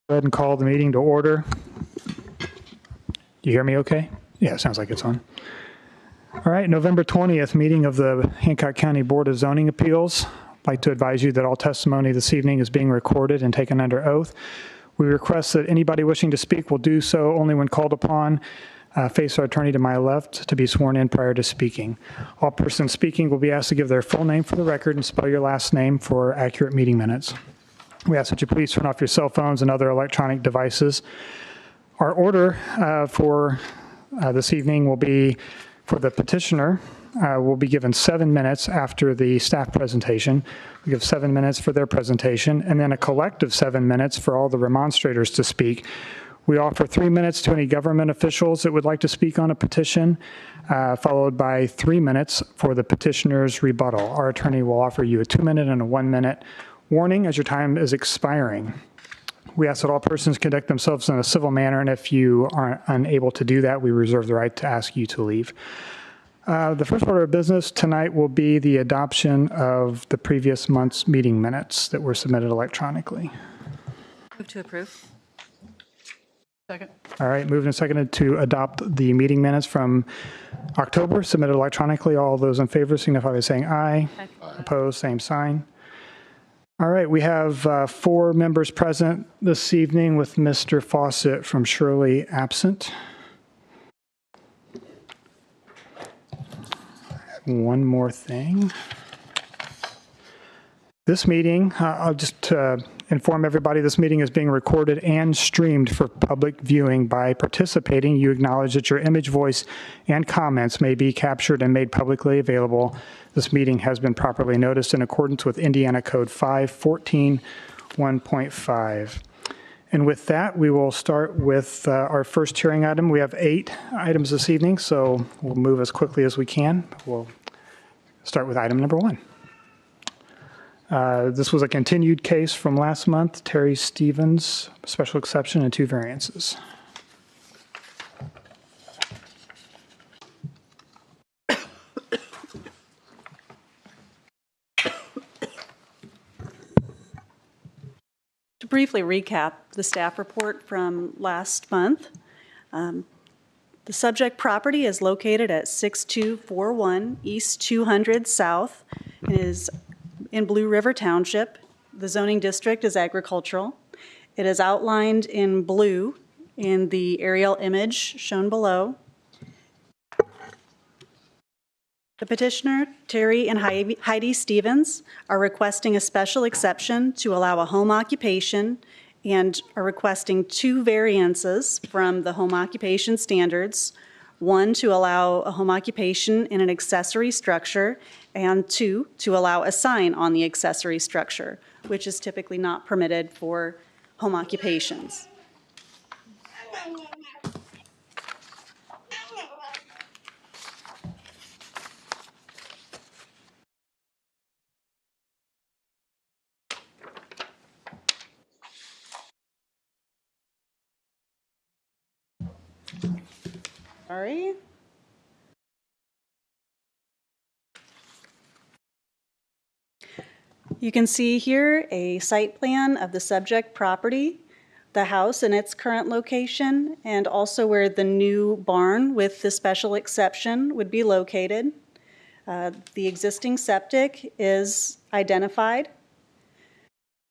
Go ahead and call the meeting to order. You hear me okay? Yeah, it sounds like it's on. All right, November 20th, meeting of the Hancock County Board of Zoning Appeals. I'd like to advise you that all testimony this evening is being recorded and taken under oath. We request that anybody wishing to speak will do so only when called upon. Face our attorney to my left to be sworn in prior to speaking. All persons speaking will be asked to give their full name for the record and spell your last name for accurate meeting minutes. We ask that you please turn off your cell phones and other electronic devices. Our order for this evening will be for the petitioner will be given 7 minutes after the staff presentation. We give 7 minutes for their presentation and then a collective 7 minutes for all the remonstrators to speak. We offer 3 minutes to any government officials that would like to speak on a petition, followed by 3 minutes for the petitioner's rebuttal. Our attorney will offer you a 2-minute and a 1-minute warning as your time is expiring. We ask that all persons conduct themselves in a civil manner, and if you are unable to do that, we reserve the right to ask you to leave. The first order of business tonight will be the adoption of the previous month's meeting minutes that were submitted electronically. Move to approve. Second. All right, moved and seconded to adopt the meeting minutes from October submitted electronically. All those in favor signify by saying aye. Aye. Opposed, same sign. All right, we have 4 members present this evening with Mr. Fawcett from Shirley absent. One more thing. This meeting, I'll just inform everybody, this meeting is being recorded and streamed for public viewing. By participating, you acknowledge that your image, voice, and comments may be captured and made publicly available. This meeting has been properly noticed in accordance with Indiana Code 514.1.5. And with that, we will start with our first hearing item. We have 8 items this evening, so we'll move as quickly as we can. We'll start with item number 1. This was a continued case from last month. Terry Stevens, special exception and 2 variances. To briefly recap the staff report from last month, the subject property is located at 6241 East 200 South. It is in Blue River Township. The zoning district is agricultural. It is outlined in blue in the aerial image shown below. The petitioner, Terry and Heidi Stevens, are requesting a special exception to allow a home occupation and are requesting 2 variances from the home occupation standards. 1, to allow a home occupation in an accessory structure, and 2, to allow a sign on the accessory structure, which is typically not permitted for home occupations. Sorry. You can see here a site plan of the subject property, the house in its current location, and also where the new barn with the special exception would be located. The existing septic is identified.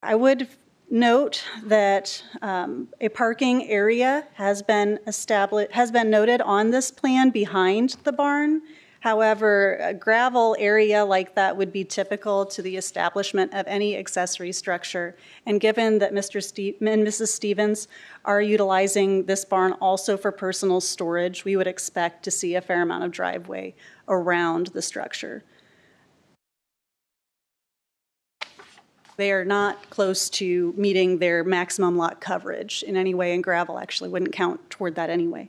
I would note that a parking area has been noted on this plan behind the barn. However, a gravel area like that would be typical to the establishment of any accessory structure. And given that Mr. and Mrs. Stevens are utilizing this barn also for personal storage, we would expect to see a fair amount of driveway around the structure. They are not close to meeting their maximum lot coverage in any way, and gravel actually wouldn't count toward that anyway.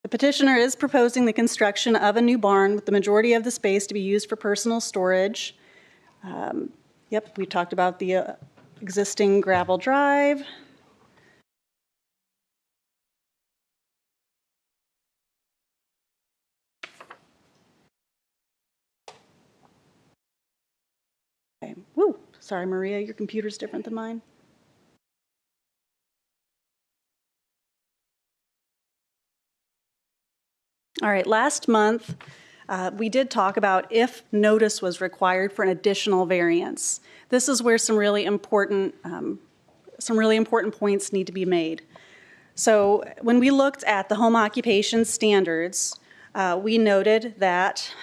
The petitioner is proposing the construction of a new barn with the majority of the space to be used for personal storage. Yep, we talked about the existing gravel drive. Sorry, Maria, your computer's different than mine. All right, last month, we did talk about if notice was required for an additional variance. This is where some really important points need to be made. So when we looked at the home occupation standards, we noted that,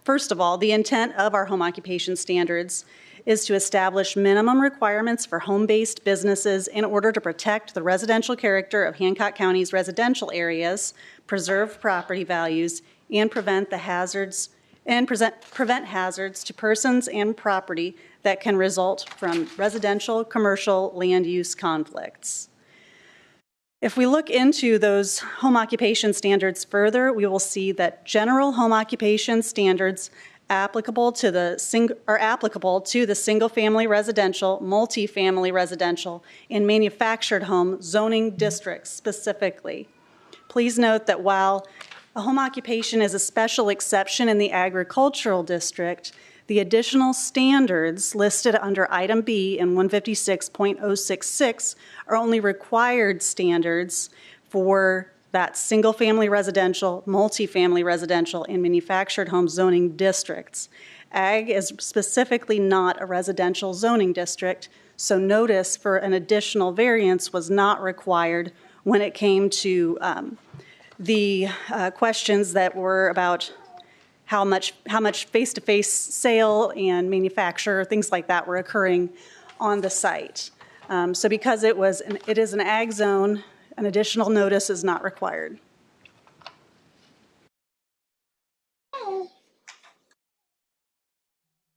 first of all, the intent of our home occupation standards is to establish minimum requirements for home-based businesses in order to protect the residential character of Hancock County's residential areas, preserve property values, and prevent hazards to persons and property that can result from residential, commercial, land use conflicts. If we look into those home occupation standards further, we will see that general home occupation standards are applicable to the single-family residential, multifamily residential, and manufactured home zoning districts specifically. Please note that while a home occupation is a special exception in the agricultural district, the additional standards listed under item B in 156.066 are only required standards for that single-family residential, multifamily residential, and manufactured home zoning districts. Ag is specifically not a residential zoning district, so notice for an additional variance was not required when it came to the questions that were about how much face-to-face sale and manufacture, things like that, were occurring on the site. So because it is an ag zone, an additional notice is not required.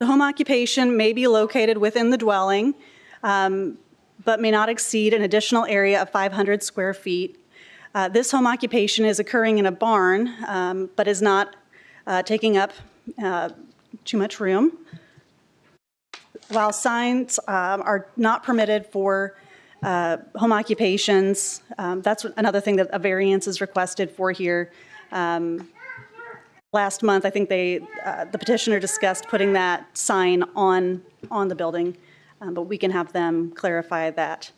The home occupation may be located within the dwelling, but may not exceed an additional area of 500 square feet. This home occupation is occurring in a barn, but is not taking up too much room. While signs are not permitted for home occupations, that's another thing that a variance is requested for here. Last month, I think the petitioner discussed putting that sign on the building, but we can have them clarify that.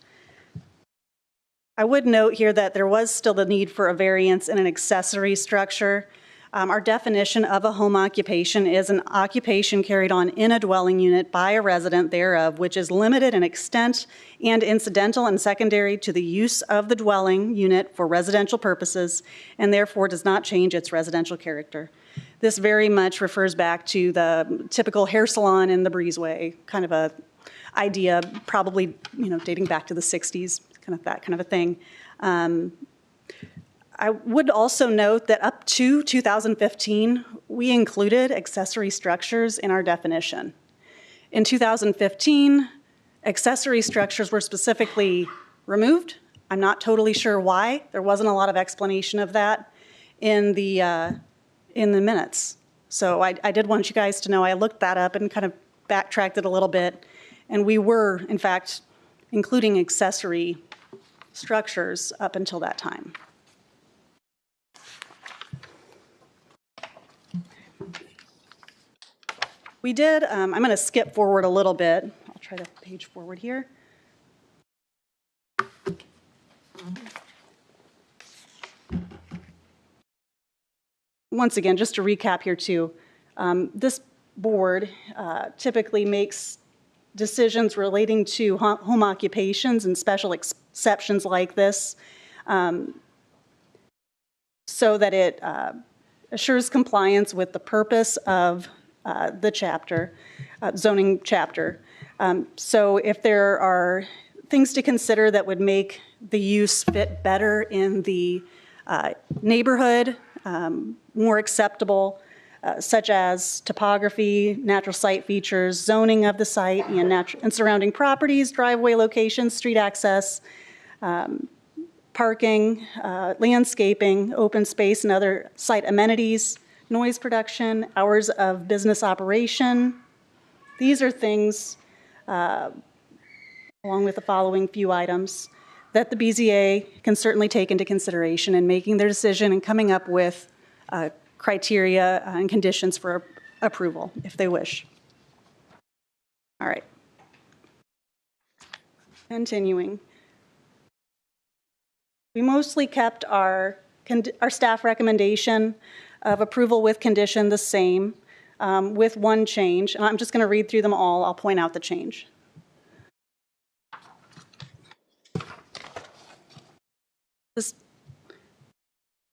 I would note here that there was still the need for a variance in an accessory structure. Our definition of a home occupation is an occupation carried on in a dwelling unit by a resident thereof, which is limited in extent and incidental and secondary to the use of the dwelling unit for residential purposes, and therefore does not change its residential character. This very much refers back to the typical hair salon in the breezeway kind of a idea, probably dating back to the 60s, that kind of a thing. I would also note that up to 2015, we included accessory structures in our definition. In 2015, accessory structures were specifically removed. I'm not totally sure why. There wasn't a lot of explanation of that in the minutes. So I did want you guys to know I looked that up and kind of backtracked it a little bit. And we were, in fact, including accessory structures up until that time. We did, I'm going to skip forward a little bit. I'll try to page forward here. Once again, just to recap here too, this board typically makes decisions relating to home occupations and special exceptions like this so that it assures compliance with the purpose of the chapter, zoning chapter. So if there are things to consider that would make the use fit better in the neighborhood, more acceptable, such as topography, natural site features, zoning of the site, and surrounding properties, driveway locations, street access, parking, landscaping, open space, and other site amenities, noise production, hours of business operation. These are things, along with the following few items, that the BZA can certainly take into consideration in making their decision and coming up with criteria and conditions for approval, if they wish. All right, Continuing. We mostly kept our staff recommendation of approval with condition the same, with one change. And I'm just going to read through them all. I'll point out the change.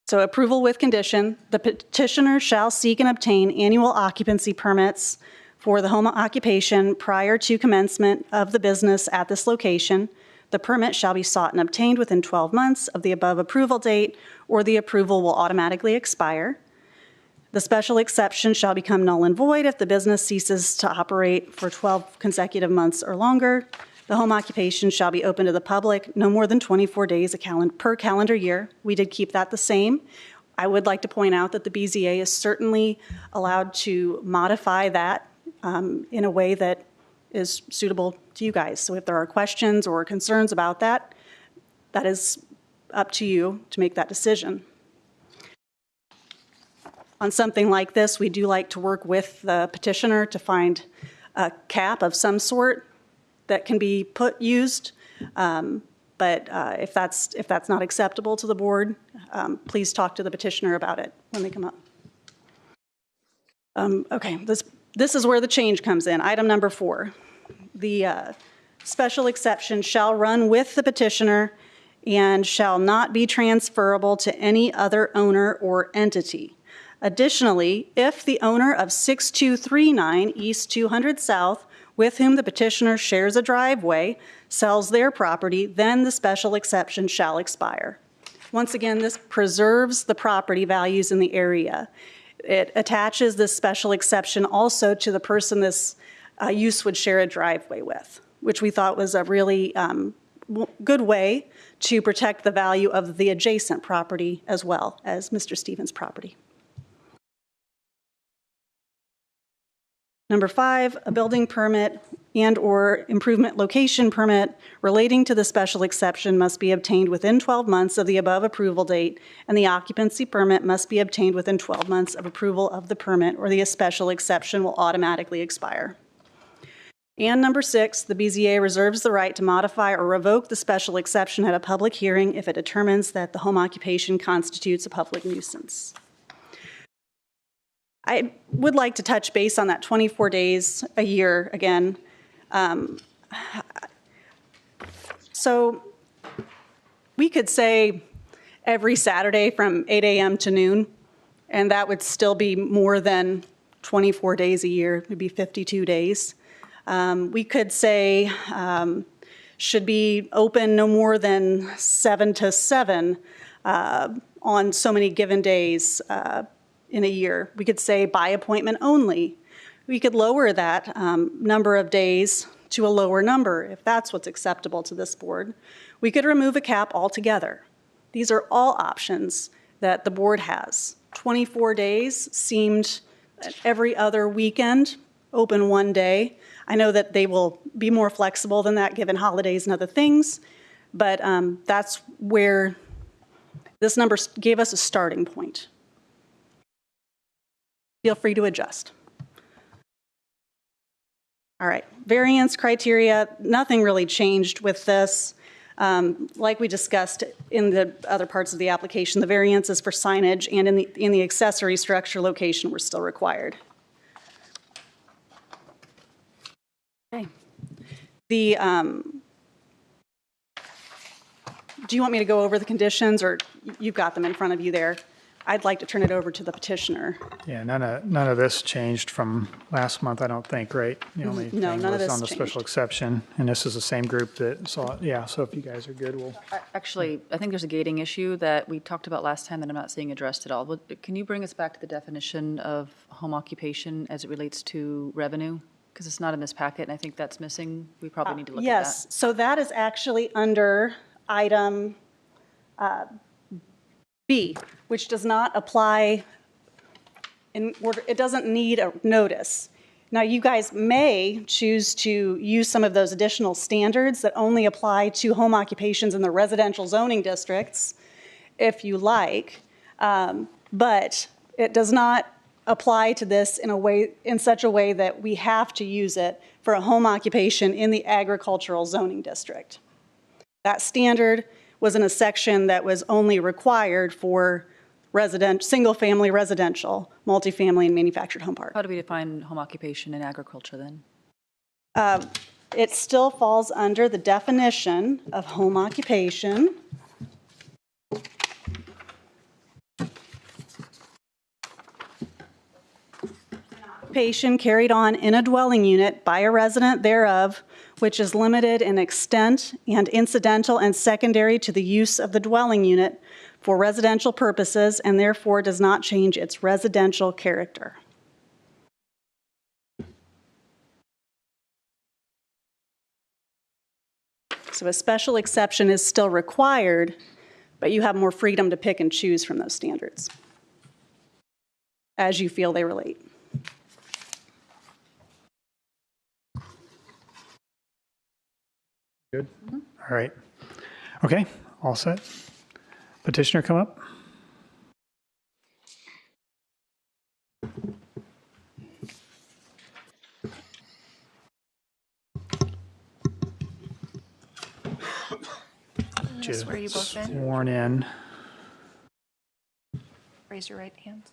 So approval with condition, the petitioner shall seek and obtain annual occupancy permits for the home occupation prior to commencement of the business at this location. The permit shall be sought and obtained within 12 months of the above approval date, or the approval will automatically expire. The special exception shall become null and void if the business ceases to operate for 12 consecutive months or longer. The home occupation shall be open to the public no more than 24 days per calendar year. We did keep that the same. I would like to point out that the BZA is certainly allowed to modify that in a way that is suitable to you guys. So if there are questions or concerns about that, that is up to you to make that decision. On something like this, we do like to work with the petitioner to find a cap of some sort that can be used. But if that's not acceptable to the board, please talk to the petitioner about it when they come up. Okay, this is where the change comes in. Item number 4. The special exception shall run with the petitioner and shall not be transferable to any other owner or entity. Additionally, if the owner of 6239 East 200 South, with whom the petitioner shares a driveway, sells their property, then the special exception shall expire. Once again, this preserves the property values in the area. It attaches this special exception also to the person this use would share a driveway with, which we thought was a really good way to protect the value of the adjacent property as well as Mr. Stevens' property. Number 5, a building permit and/or improvement location permit relating to the special exception must be obtained within 12 months of the above approval date, and the occupancy permit must be obtained within 12 months of approval of the permit, or the special exception will automatically expire. And number 6, the BZA reserves the right to modify or revoke the special exception at a public hearing if it determines that the home occupation constitutes a public nuisance. I would like to touch base on that 24 days a year again. So we could say every Saturday from 8 a.m. to noon, and that would still be more than 24 days a year. It would be 52 days. We could say should be open no more than 7 to 7 on so many given days in a year. We could say by appointment only. We could lower that number of days to a lower number if that's what's acceptable to this board. We could remove a cap altogether. These are all options that the board has. 24 days seemed every other weekend, open one day. I know that they will be more flexible than that given holidays and other things, but that's where this number gave us a starting point. Feel free to adjust. All right, variance criteria, nothing really changed with this. Like we discussed in the other parts of the application, the variances for signage and in the accessory structure location were still required. Okay. Do you want me to go over the conditions, or you've got them in front of you there? I'd like to turn it over to the petitioner. Yeah, none of this changed from last month, I don't think, right? The only thing none of was this on the changed. special exception, and this is the same group that saw it. Yeah, so if you guys are good, we'll. Actually, I think there's a gating issue that we talked about last time that I'm not seeing addressed at all. Can you bring us back to the definition of home occupation as it relates to revenue? Because it's not in this packet, and I think that's missing. We probably need to look at that. Yes, so that is actually under item B, which does not apply in order, it doesn't need a notice. Now, you guys may choose to use some of those additional standards that only apply to home occupations in the residential zoning districts, if you like, but it does not apply to this in such a way that we have to use it for a home occupation in the agricultural zoning district. That standard was in a section that was only required for single-family residential, multifamily, and manufactured home park. How do we define home occupation in agriculture then? It still falls under the definition of home occupation. Occupation carried on in a dwelling unit by a resident thereof, which is limited in extent and incidental and secondary to the use of the dwelling unit for residential purposes and therefore does not change its residential character. So a special exception is still required, but you have more freedom to pick and choose from those standards as you feel they relate. Good. All right. Okay, all set. Petitioner, come up. I swear you both in. Sworn in. Raise your right hands.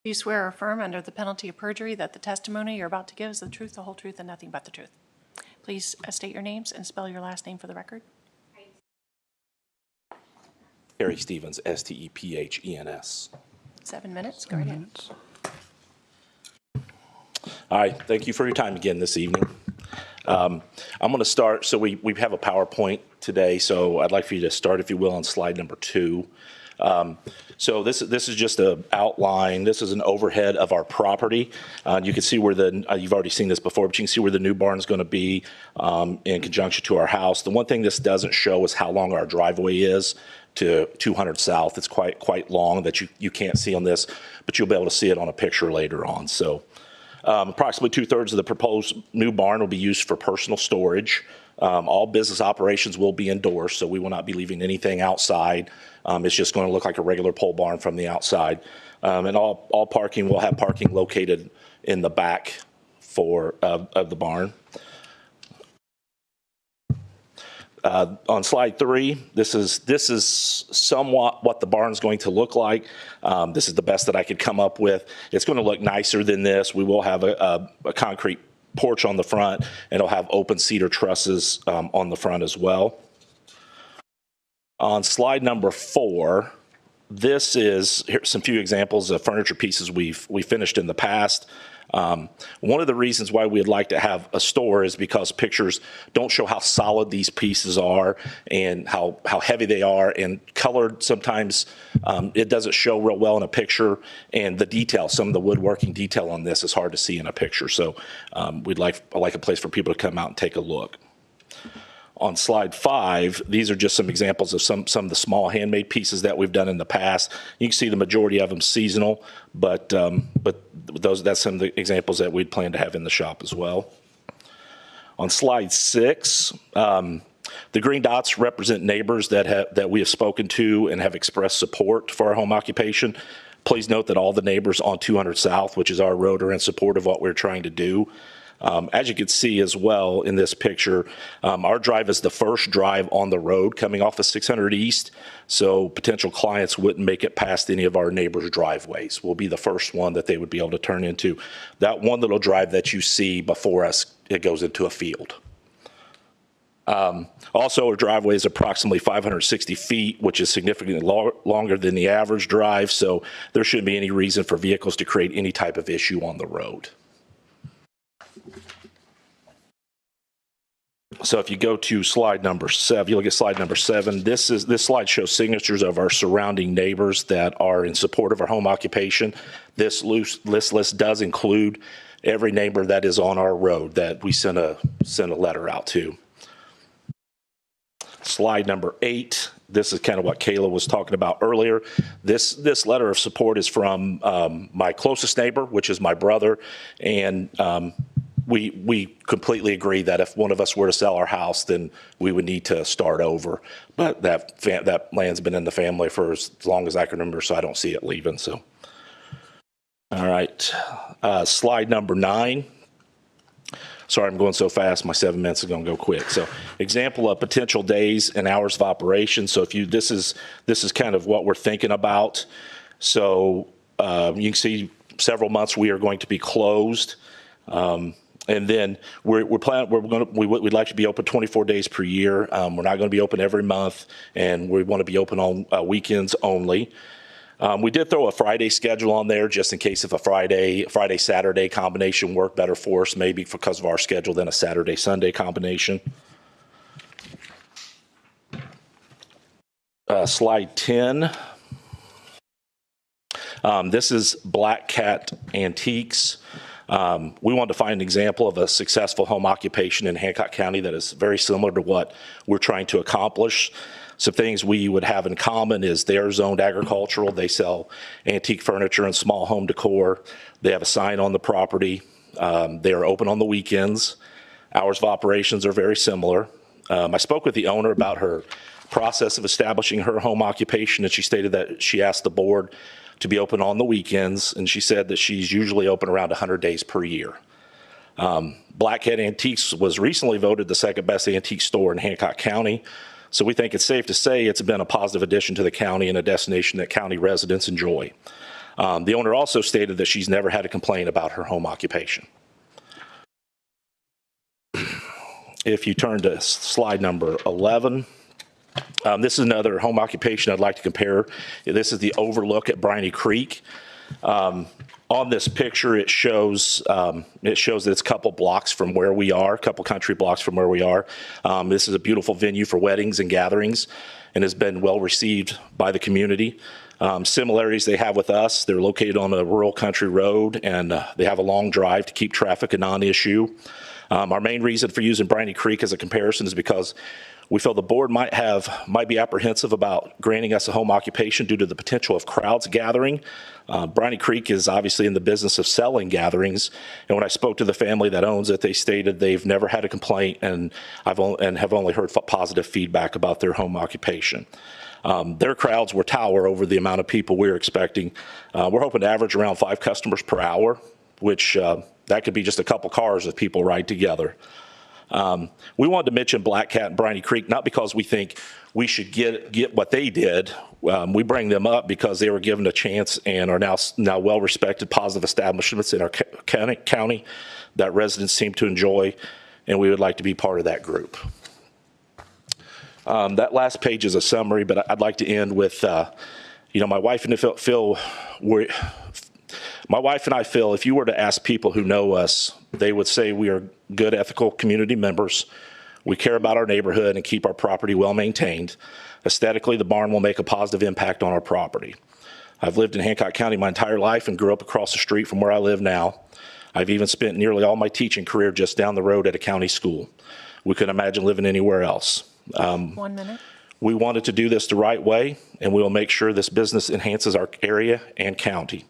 Do you swear or affirm under the penalty of perjury that the testimony you're about to give is the truth, the whole truth, and nothing but the truth? Please state your names and spell your last name for the record. Harry Stevens, Stephens. 7 minutes. Go right ahead. All right, thank you for your time again this evening. I'm going to start, so we have a PowerPoint today, so I'd like for you to start, if you will, on slide number 2. So this is just an outline. This is an overhead of our property. You can see where you've already seen this before, but you can see where the new barn is going to be in conjunction to our house. The one thing this doesn't show is how long our driveway is to 200 South. It's quite long that you can't see on this, but you'll be able to see it on a picture later on. So approximately 2/3 of the proposed new barn will be used for personal storage. All business operations will be indoors, so we will not be leaving anything outside. It's just going to look like a regular pole barn from the outside. And all parking will have parking located in the back of the barn. On slide 3, this is somewhat what the barn's going to look like. This is the best that I could come up with. It's going to look nicer than this. We will have a concrete porch on the front, and it'll have open cedar trusses on the front as well. On slide number 4, here's some few examples of furniture pieces we finished in the past. One of the reasons why we'd like to have a store is because pictures don't show how solid these pieces are and how heavy they are, and colored sometimes it doesn't show real well in a picture, and the detail, some of the woodworking detail on this is hard to see in a picture. So we'd like a place for people to come out and take a look. On slide 5, these are just some examples of some of the small handmade pieces that we've done in the past. You can see the majority of them seasonal, but that's some of the examples that we'd plan to have in the shop as well. On slide 6, the green dots represent neighbors that we have spoken to and have expressed support for our home occupation. Please note that all the neighbors on 200 South, which is our road, are in support of what we're trying to do. As you can see as well in this picture, our drive is the first drive on the road coming off of 600 East, so potential clients wouldn't make it past any of our neighbors' driveways. We'll be the first one that they would be able to turn into. That one little drive that you see before us, it goes into a field. Also, our driveway is approximately 560 feet, which is significantly longer than the average drive, so there shouldn't be any reason for vehicles to create any type of issue on the road. So if you go to slide number 7, you look at slide number 7, this slide shows signatures of our surrounding neighbors that are in support of our home occupation. This list does include every neighbor that is on our road that we sent a letter out to. Slide number 8, this is kind of what Kayla was talking about earlier. This letter of support is from my closest neighbor, which is my brother, and we completely agree that if one of us were to sell our house, then we would need to start over. But that land's been in the family for as long as I can remember, so I don't see it leaving. So, all right, slide number 9. Sorry, I'm going so fast. My 7 minutes is going to go quick. So, example of potential days and hours of operation. So, this is kind of what we're thinking about. So, you can see several months we are going to be closed. And then we'd like to be open 24 days per year. We're not going to be open every month, and we want to be open on weekends only. We did throw a Friday schedule on there just in case if a Friday-Saturday combination worked better for us, maybe because of our schedule than a Saturday-Sunday combination. Slide 10. This is Black Cat Antiques. We wanted to find an example of a successful home occupation in Hancock County that is very similar to what we're trying to accomplish. Some things we would have in common is they're zoned agricultural. They sell antique furniture and small home decor. They have a sign on the property. They are open on the weekends. Hours of operations are very similar. I spoke with the owner about her process of establishing her home occupation, and she stated that she asked the board to be open on the weekends, and she said that she's usually open around 100 days per year. Black Cat Antiques was recently voted the second best antique store in Hancock County, so we think it's safe to say it's been a positive addition to the county and a destination that county residents enjoy. The owner also stated that she's never had a complaint about her home occupation. If you turn to slide number 11, this is another home occupation I'd like to compare. This is the overlook at Briny Creek. On this picture, it shows that it's a couple blocks from where we are, a couple country blocks from where we are. This is a beautiful venue for weddings and gatherings and has been well received by the community. Similarities they have with us, they're located on a rural country road, and they have a long drive to keep traffic a non-issue. Our main reason for using Briny Creek as a comparison is because we feel the board might be apprehensive about granting us a home occupation due to the potential of crowds gathering. Briny Creek is obviously in the business of selling gatherings, and when I spoke to the family that owns it, they stated they've never had a complaint and have only heard positive feedback about their home occupation. Their crowds will tower over the amount of people we're expecting. We're hoping to average around 5 customers per hour, which that could be just a couple cars if people ride together. We wanted to mention Black Cat and Briny Creek, not because we think we should get what they did. We bring them up because they were given a chance and are now well-respected, positive establishments in our county that residents seem to enjoy, and we would like to be part of that group. That last page is a summary, but I'd like to end with, my wife and I feel if you were to ask people who know us, they would say we are good, ethical community members. We care about our neighborhood and keep our property well maintained. Aesthetically, the barn will make a positive impact on our property. I've lived in Hancock County my entire life and grew up across the street from where I live now. I've even spent nearly all my teaching career just down the road at a county school. We couldn't imagine living anywhere else. 1 minute. We wanted to do this the right way, and we will make sure this business enhances our area and county.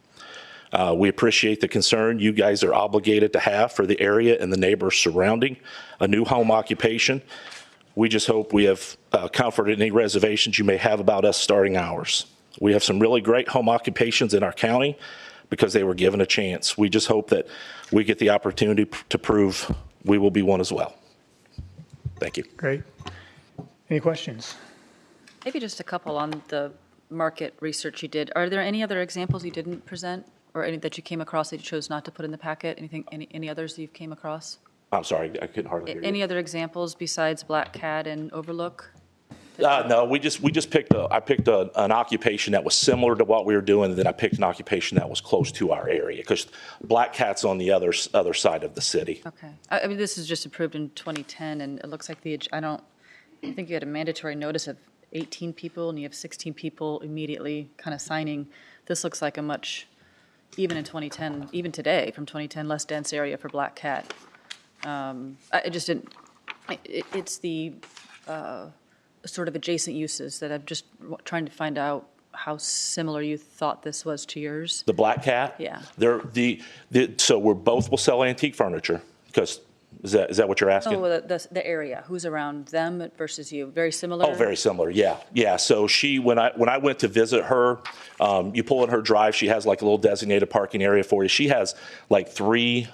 We appreciate the concern you guys are obligated to have for the area and the neighbors surrounding a new home occupation. We just hope we have comforted any reservations you may have about us starting ours. We have some really great home occupations in our county because they were given a chance. We just hope that we get the opportunity to prove we will be one as well. Thank you. Great. Any questions? Maybe just a couple on the market research you did. Are there any other examples you didn't present or any that you came across that you chose not to put in the packet? Any others you've came across? I'm sorry, I couldn't hardly hear you. Any other examples besides Black Cat and Overlook? No, we just picked an occupation that was similar to what we were doing, and then I picked an occupation that was close to our area because Black Cat's on the other side of the city. Okay. I mean, this is just approved in 2010, and it looks like I think you had a mandatory notice of 18 people, and you have 16 people immediately kind of signing. This looks like a much, even in 2010, even today, from 2010, less dense area for Black Cat. I just didn't, it's the sort of adjacent uses that I'm just trying to find out how similar you thought this was to yours. The Black Cat? Yeah. So we're both will sell antique furniture because Is that what you're asking? Oh, the area, who's around them versus you, very similar? Oh, very similar. Yeah. Yeah. So when I went to visit her, you pull in her drive, she has like a little designated parking area for you. She has like three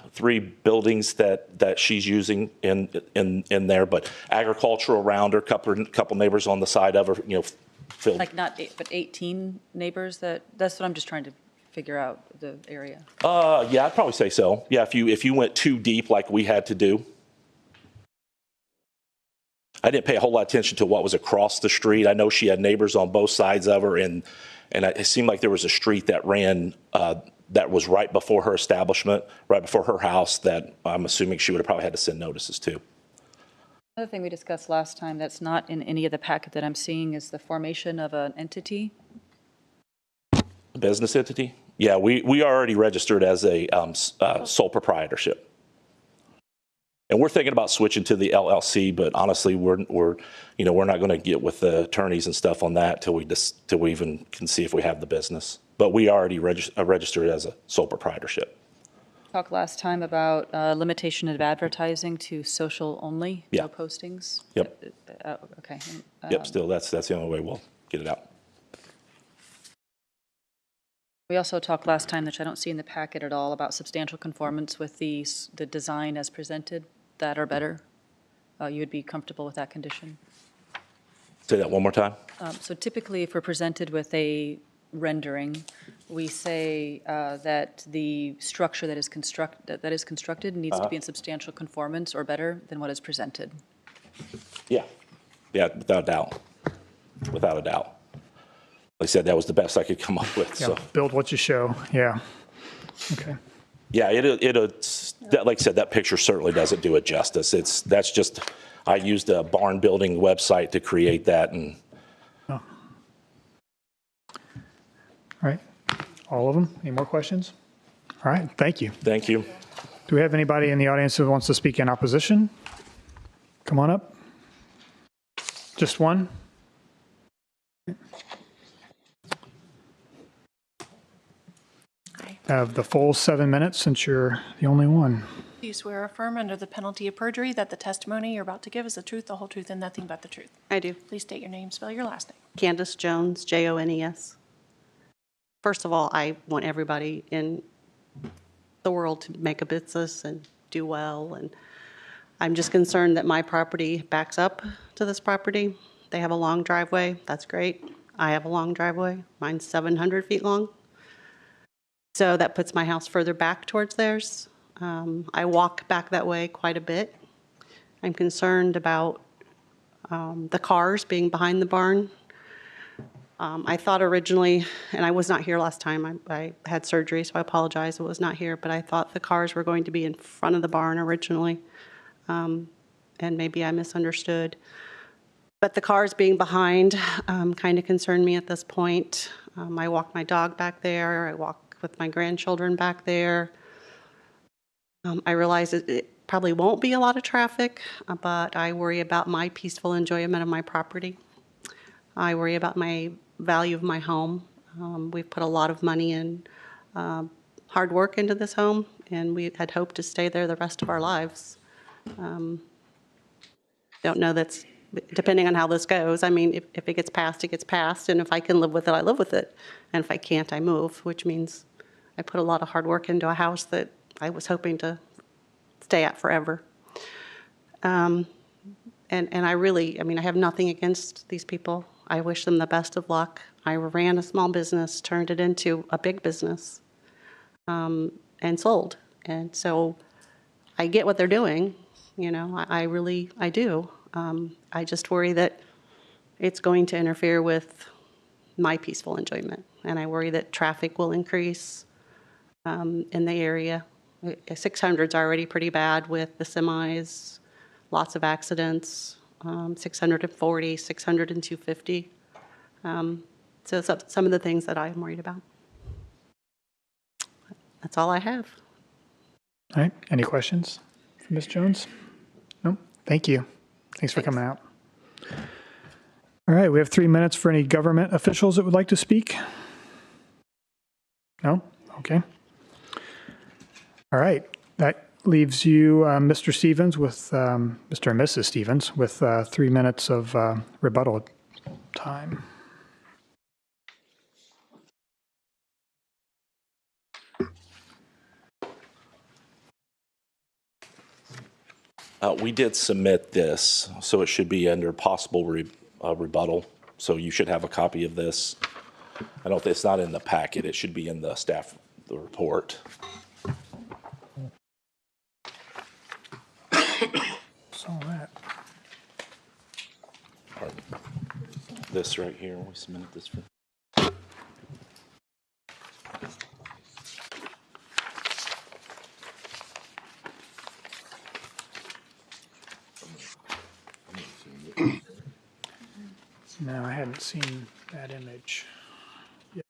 buildings that she's using in there, but agriculture around her, couple neighbors on the side of her, filled. Like not eight, but 18 neighbors that's what I'm just trying to figure out, the area. Yeah, I'd probably say so. Yeah. If you went too deep like we had to do. I didn't pay a whole lot of attention to what was across the street. I know she had neighbors on both sides of her, and it seemed like there was a street that ran that was right before her establishment, right before her house, that I'm assuming she would have probably had to send notices to. Another thing we discussed last time that's not in any of the packet that I'm seeing is the formation of an entity. A business entity? Yeah, we are already registered as a sole proprietorship. And we're thinking about switching to the LLC, but honestly, we're not going to get with the attorneys and stuff on that till we even can see if we have the business. But we already registered as a sole proprietorship. Talked last time about limitation of advertising to social only, Yeah. no postings. Yep. Okay. Yep. Still, that's the only way we'll get it out. We also talked last time, which I don't see in the packet at all, about substantial conformance with the design as presented, that or better. You would be comfortable with that condition? Say that one more time. So typically, if we're presented with a rendering, we say that the structure that is constructed needs to be in substantial conformance or better than what is presented. Yeah. Yeah, without a doubt. Without a doubt. Like I said, that was the best I could come up with. Yeah, So build what you show. Yeah. Okay. yeah, like I said, that picture certainly doesn't do it justice. That's just, I used a barn building website to create that. And All right. All of them? Any more questions? All right. Thank you. thank you. Do we have anybody in the audience who wants to speak in opposition? Come on up. Just one? Have the full 7 minutes since you're the only one. Do you swear or affirm under the penalty of perjury that the testimony you're about to give is the truth, the whole truth, and nothing but the truth? I do. Please state your name, spell your last name. Candace Jones, Jones. First of all, I want everybody in the world to make a business and do well. And I'm just concerned that my property backs up to this property. They have a long driveway. That's great. I have a long driveway. Mine's 700 feet long. So that puts my house further back towards theirs. I walk back that way quite a bit. I'm concerned about the cars being behind the barn. I thought originally, and I was not here last time, I had surgery, so I apologize, I was not here, but I thought the cars were going to be in front of the barn originally, and maybe I misunderstood. But the cars being behind kind of concerned me at this point. I walk my dog back there, I walk with my grandchildren back there. I realize it probably won't be a lot of traffic, but I worry about my peaceful enjoyment of my property. I worry about my value of my home. We've put a lot of money and hard work into this home, and we had hoped to stay there the rest of our lives. Don't know that's, depending on how this goes. I mean, if it gets passed, it gets passed, and if I can live with it, I live with it. And if I can't, I move, which means I put a lot of hard work into a house that I was hoping to stay at forever. And I really, I have nothing against these people. I wish them the best of luck. I ran a small business, turned it into a big business, and sold. And so I get what they're doing, I do. I just worry that it's going to interfere with my peaceful enjoyment. And I worry that traffic will increase in the area. 600 is already pretty bad with the semis, lots of accidents, 640, 600 and 250. So some of the things that I'm worried about. That's all I have. All right. Any questions for Ms. Jones? No? Thank you. Thanks for coming out. All right. We have 3 minutes for any government officials that would like to speak. No? Okay. All right. That leaves you, Mr. Stevens, with Mr. and Mrs. Stevens, with 3 minutes of rebuttal time. We did submit this, so it should be under possible rebuttal. So you should have a copy of this. I don't, it's not in the packet. It should be in the staff, the report. Saw that. This right here, we submitted this for. No, I hadn't seen that image yet.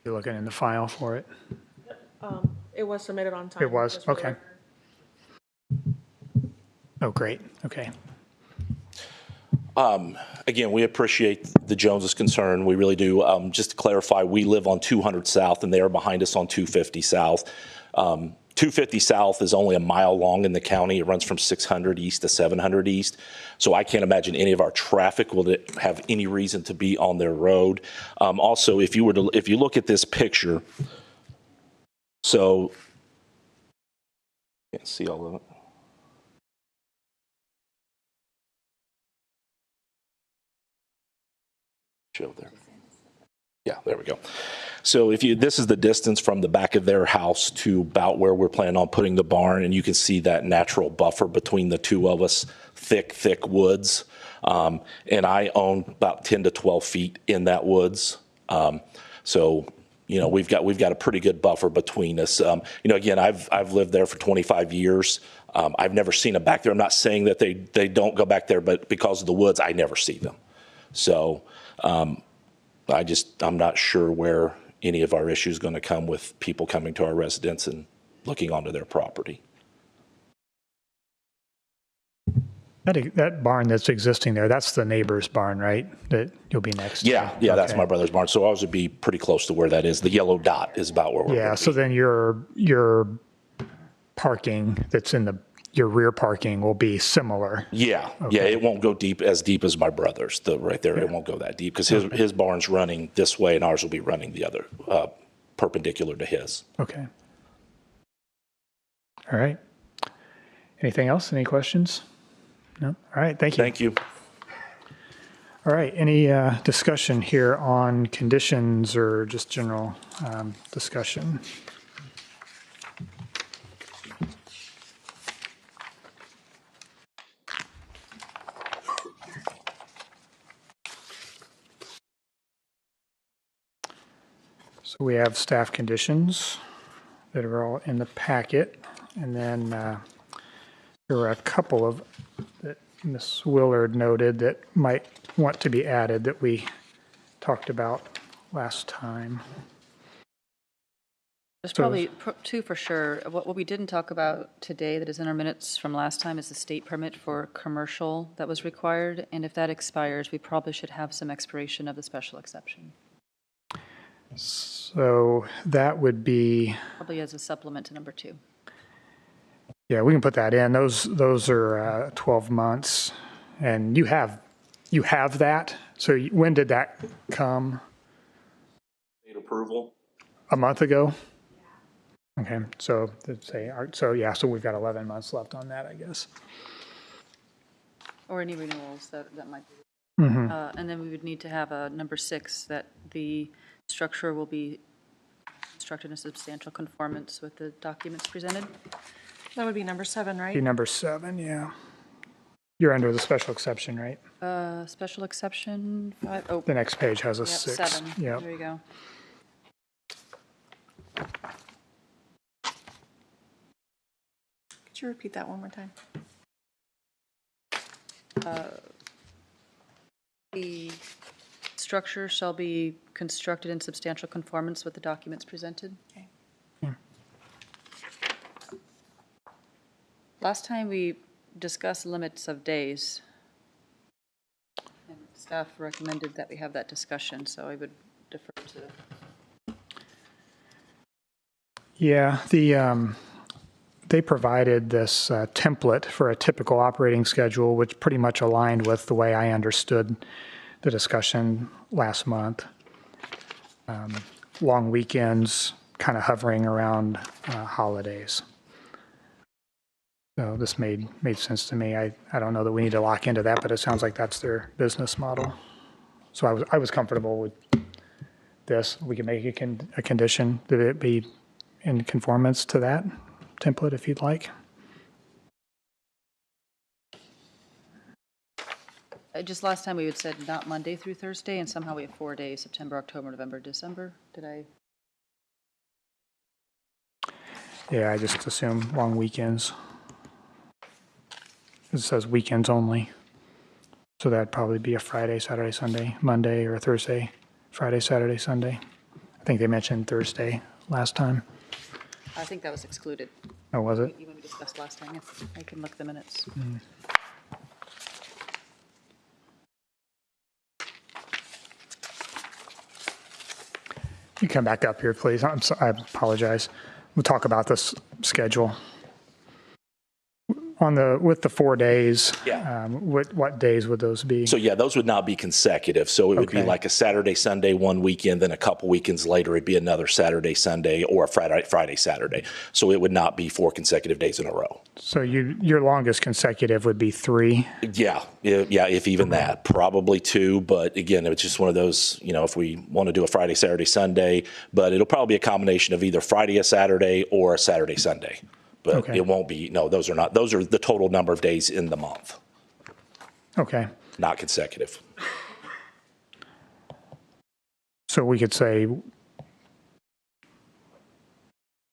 You're looking in the file for it. It was submitted on time. It was? just for the Okay. record. Oh, great. Okay. Again, we appreciate the Joneses' concern. We really do. Just to clarify, we live on 200 South, and they are behind us on 250 South. 250 South is only a mile long in the county. It runs from 600 East to 700 East. So I can't imagine any of our traffic will have any reason to be on their road. Also, if you look at this picture, so can't see all of it. Show there. Yeah, there we go. So this is the distance from the back of their house to about where we're planning on putting the barn, and you can see that natural buffer between the two of us, thick woods. And I own about 10 to 12 feet in that woods. So, we've got a pretty good buffer between us. Again, I've lived there for 25 years. I've never seen them back there. I'm not saying that they don't go back there, but because of the woods, I never see them. So, I'm not sure where any of our issues going to come with people coming to our residence and looking onto their property. That barn that's existing there, that's the neighbor's barn, right? That you'll be next to? Yeah, that's Okay. my brother's barn. So ours would be pretty close to where that is. The yellow dot is about where we're Yeah, going so then your parking that's in your rear parking will be similar. Yeah, it won't go as deep as my brother's. Right there, it won't go that deep because his barn's running this way and ours will be running the other, perpendicular to his. Okay. All right. Anything else? Any questions? No? All right, thank you. Thank you. All right, any discussion here on conditions or just general discussion? So we have staff conditions that are all in the packet. And then there were a couple of that Ms. Willard noted that might want to be added that we talked about last time. There's So- probably two for sure. What we didn't talk about today that is in our minutes from last time is the state permit for commercial that was required. And if that expires, we probably should have some expiration of the special exception, So that would be, probably as a supplement to number 2. yeah, we can put that in. Those are 12 months. And you have that. So when did that come? State approval? A month ago? Okay, so let's say, so we've got 11 months left on that, I guess. Or any renewals that might be. Mm-hmm. And then we would need to have a number 6, that the structure will be constructed in substantial conformance with the documents presented. That would be number 7, Be right? number 7, yeah. You're under the special exception, right? Special exception, 5, oh, The next page has a yep, 6. 7. Yep. There you go. Could you repeat that one more time? The structure shall be constructed in substantial conformance with the documents presented. Okay. Last time we discussed limits of days. And staff recommended that we have that discussion, so I would defer to. Yeah, they provided this template for a typical operating schedule, which pretty much aligned with the way I understood the discussion last month. Long weekends, kind of hovering around holidays. So this made sense to me. I don't know that we need to lock into that, but it sounds like that's their business model. So I was comfortable with this. We can make a condition that it be in conformance to that template if you'd like. Just last time we had said not Monday through Thursday, and somehow we have 4 days, September, October, November, December. Did I? Yeah, I just assume long weekends. It says weekends only. So that'd probably be a Friday, Saturday, Sunday, Monday, or Thursday, Friday, Saturday, Sunday. I think they mentioned Thursday last time. I think that was excluded. Oh, was it? Even we discussed last time. I can look at the minutes. You come back up here, please. I apologize. We'll talk about this schedule. With the 4 days, Yeah. what days would those be? So yeah, those would not be consecutive. So it would be Okay. like a Saturday, Sunday, one weekend, then a couple weekends later, it'd be another Saturday, Sunday, or a Friday, Saturday. So it would not be 4 consecutive days in a row. So your longest consecutive would be 3? Yeah, if even that, probably 2. But again, it's just one of those, if we want to do a Friday, Saturday, Sunday, but it'll probably be a combination of either Friday, a Saturday, or a Saturday, Sunday. But Okay. it won't be, no, those are the total number of days in the month, Okay. not consecutive. So we could say,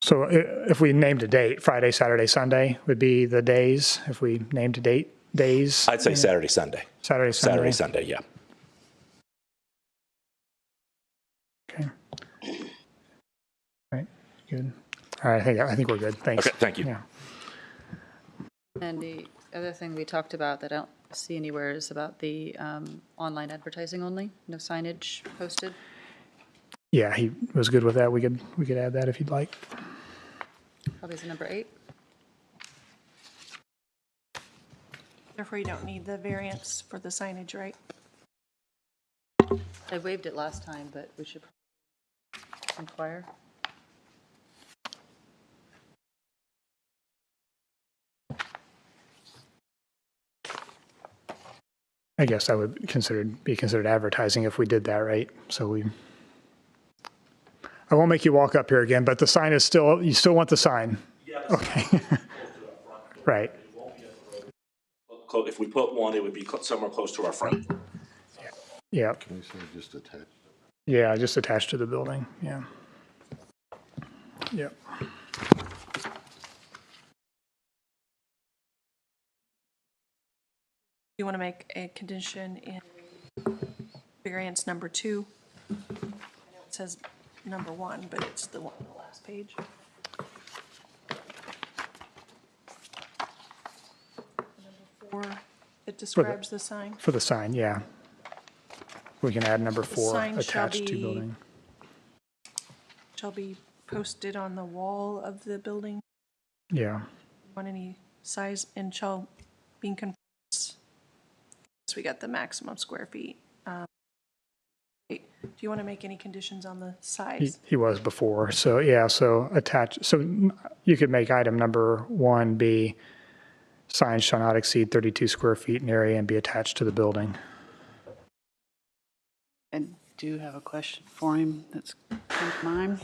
so if we named a date, Friday, Saturday, Sunday would be the days, if we named a date, days? I'd say Saturday, Sunday. Saturday, Sunday. Saturday, Sunday, yeah. Okay. Right, good. All right, I think we're good. Thanks. Okay, thank you. Yeah. And the other thing we talked about that I don't see anywhere is about the online advertising only, no signage posted. Yeah, he was good with that. We could add that if you'd like. Probably is number 8. Therefore, you don't need the variance for the signage, right? I waived it last time, but we should inquire. I guess that would be considered advertising if we did that, right? So I won't make you walk up here again, but the sign is you still want the sign? Yeah. Okay. Right. If we put one, it would be somewhere close to our front. Yeah. Can we say just attached? Yeah, just attached to the building, yeah. Yep. You want to make a condition in variance number 2? I know it says number 1, but it's the one on the last page. Number 4, it describes the sign. For the sign, yeah. We can add number 4, sign shall attached to be- building. Shall be posted on the wall of the building Yeah. on any size and shall be in conformance. So we got the maximum square feet. Wait, do you want to make any conditions on the size? He was before, so yeah, so attach, so you could make item number 1 be signs shall not exceed 32 square feet in area and be attached to the building. I do have a question for him that's come to mind.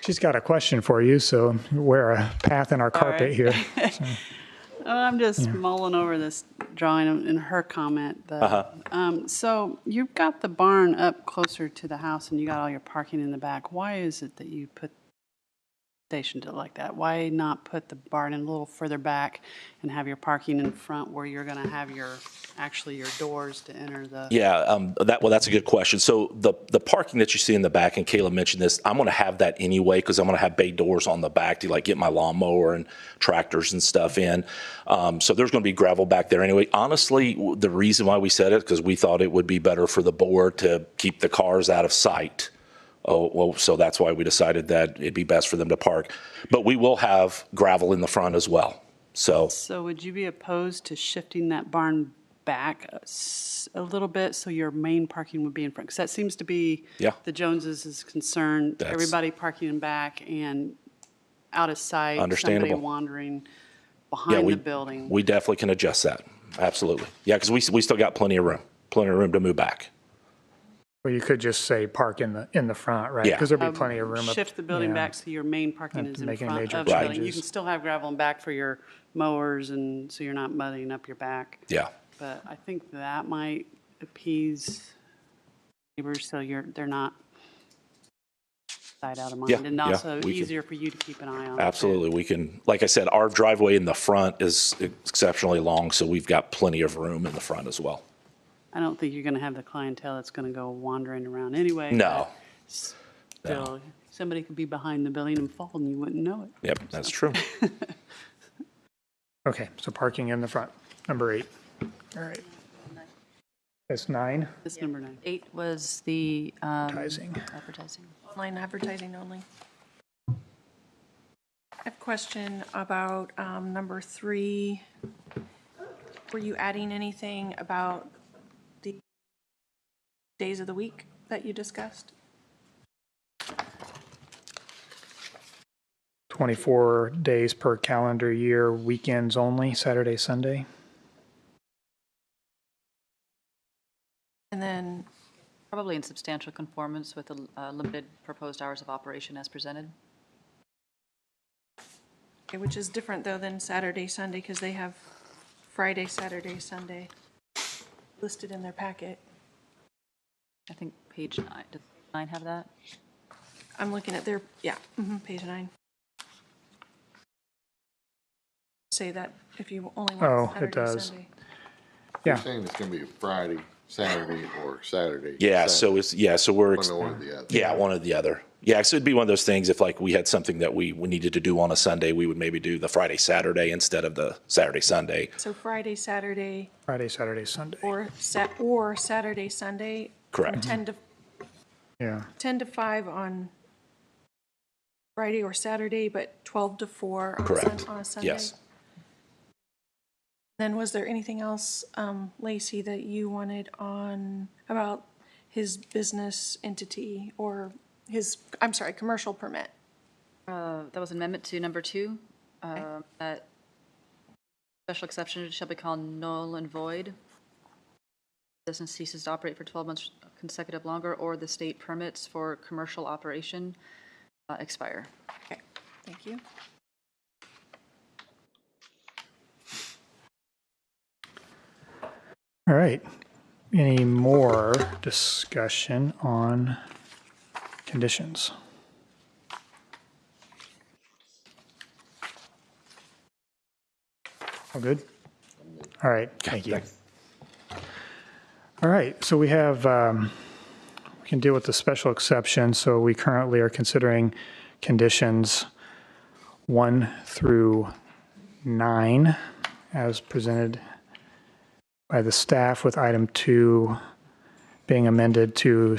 She's got a question for you, so wear a path in our carpet right. here. I'm just mulling over this drawing in her comment. So you've got the barn up closer to the house and you got all your parking in the back. Why is it that you stationed it like that? Why not put the barn in a little further back and have your parking in front where you're going to have your doors to enter the? Yeah, that's a good question. So the parking that you see in the back, and Caleb mentioned this, I'm going to have that anyway because I'm going to have bay doors on the back to like get my lawnmower and tractors and stuff in. So there's going to be gravel back there anyway. Honestly, the reason why we said it because we thought it would be better for the board to keep the cars out of sight. Oh, well, so that's why we decided that it'd be best for them to park. But we will have gravel in the front as well. So would you be opposed to shifting that barn back a little bit so your main parking would be in front? Because that seems to be the Joneses' concern. Everybody parking in back and out of sight. Understandable. Somebody wandering behind the building. We definitely can adjust that. Absolutely. Yeah, because we still got plenty of room to move back. Well, you could just say park in the front, right? Yeah. Because there'll be plenty of room. Shift the building back so your main parking is in make any front major of the building. You changes. can still have gravel in back for your mowers and so you're not muddying up your back. Yeah. But I think that might appease neighbors so they're not sight out of mind. Yeah, And yeah, also we can- easier for you to keep an eye on. it. Absolutely. We can, like I said, our driveway in the front is exceptionally long, so we've got plenty of room in the front as well. I don't think you're going to have the clientele that's going to go wandering around anyway. No. but Still, somebody could be behind the building and fall and you wouldn't know it. Yep, that's true. Okay, so parking in the front, number 8. All right. That's 9, That's number 9. 8 was the advertising. advertising. Online advertising only. I have a question about number 3. Were you adding anything about the days of the week that you discussed? 24 days per calendar year, weekends only, Saturday, Sunday. And then, Probably in substantial conformance with the limited proposed hours of operation as presented. okay, which is different though than Saturday, Sunday, because they have Friday, Saturday, Sunday listed in their packet. I think page 9. Does 9 have that? I'm looking at their, page 9. Say that if you only Oh, want it Saturday, does. Sunday. Yeah. You're saying it's gonna be Friday, Saturday, or Saturday. Yeah, Sunday. so we're, One or the other. yeah, one or the other. Yeah, so it'd be one of those things if like we had something that we needed to do on a Sunday, we would maybe do the Friday, Saturday instead of the Saturday, Sunday. So Friday, Saturday, Friday, Saturday, Sunday. or Saturday, Sunday. Correct. From 10 to 5 on Friday or Saturday, but 12 to 4 on Correct. On a Sunday. Yes. Then was there anything else, Lacey, that you wanted on about his business entity or his, I'm sorry, commercial permit? That was amendment to number 2. That special exception shall be called null and void. Business ceases to operate for 12 months consecutive longer, or the state permits for commercial operation expire. Okay, thank you. All right. Any more discussion on conditions? All good? All right, thank you. All right, so we have, we can deal with the special exception. So we currently are considering conditions 1 through 9 as presented by the staff, with item 2 being amended to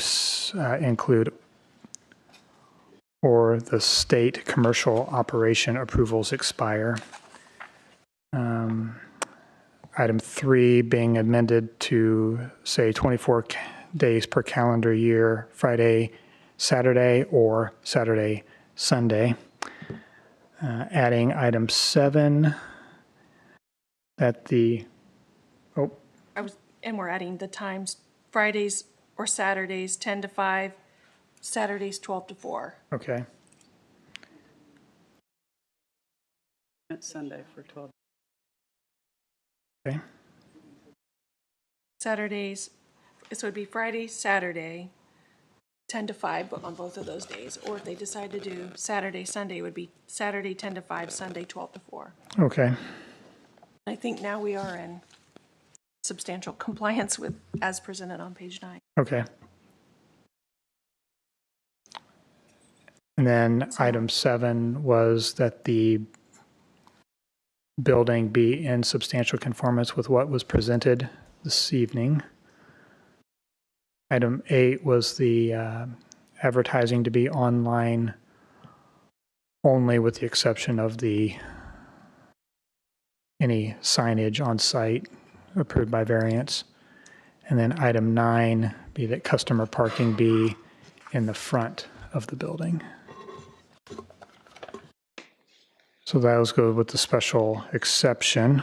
include or the state commercial operation approvals expire. Item 3 being amended to say 24 days per calendar year, Friday, Saturday, or Saturday, Sunday. Adding item 7 that the, And we're adding the times, Fridays or Saturdays, 10 to 5, Saturdays, 12 to 4. okay. It's Sunday for 12. Okay. Saturdays, so it'd be Friday, Saturday, 10 to 5 on both of those days. Or if they decide to do Saturday, Sunday, it would be Saturday 10 to 5, Sunday 12 to 4. Okay. I think now we are in substantial compliance with, as presented on page 9. Okay. And then item 7 was that the building be in substantial conformance with what was presented this evening. Item 8 was the advertising to be online only with the exception of any signage on site approved by variance. And then item 9 be that customer parking be in the front of the building. So those go with the special exception.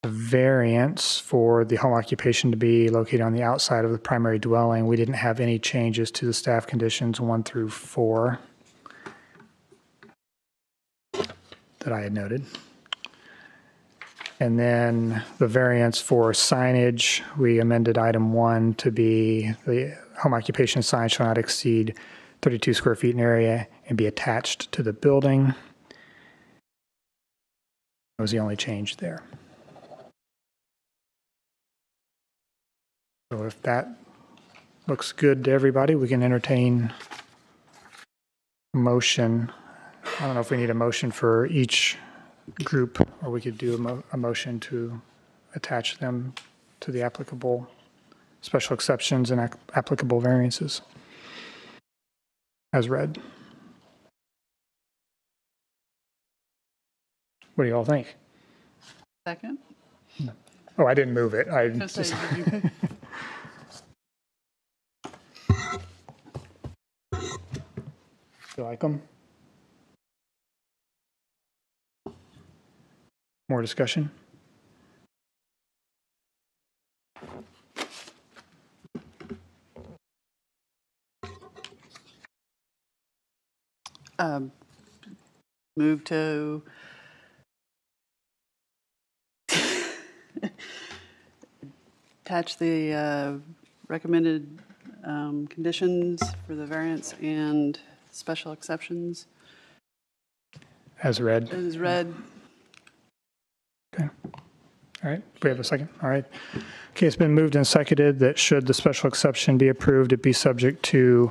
The variance for the home occupation to be located on the outside of the primary dwelling, we didn't have any changes to the staff conditions 1 through 4 that I had noted. And then the variance for signage, we amended item 1 to be the home occupation sign shall not exceed 32 square feet in area and be attached to the building. That was the only change there. So if that looks good to everybody, we can entertain a motion. I don't know if we need a motion for each group, or we could do a motion to attach them to the applicable special exceptions and applicable variances as read. What do you all think? Second? Oh, I didn't move it. I Gonna say, just, did you- you like them? More discussion? Move to attach the recommended conditions for the variance and special exceptions As read. as read. Okay. All right. We have a second. All right. Okay. It's been moved and seconded that should the special exception be approved, it be subject to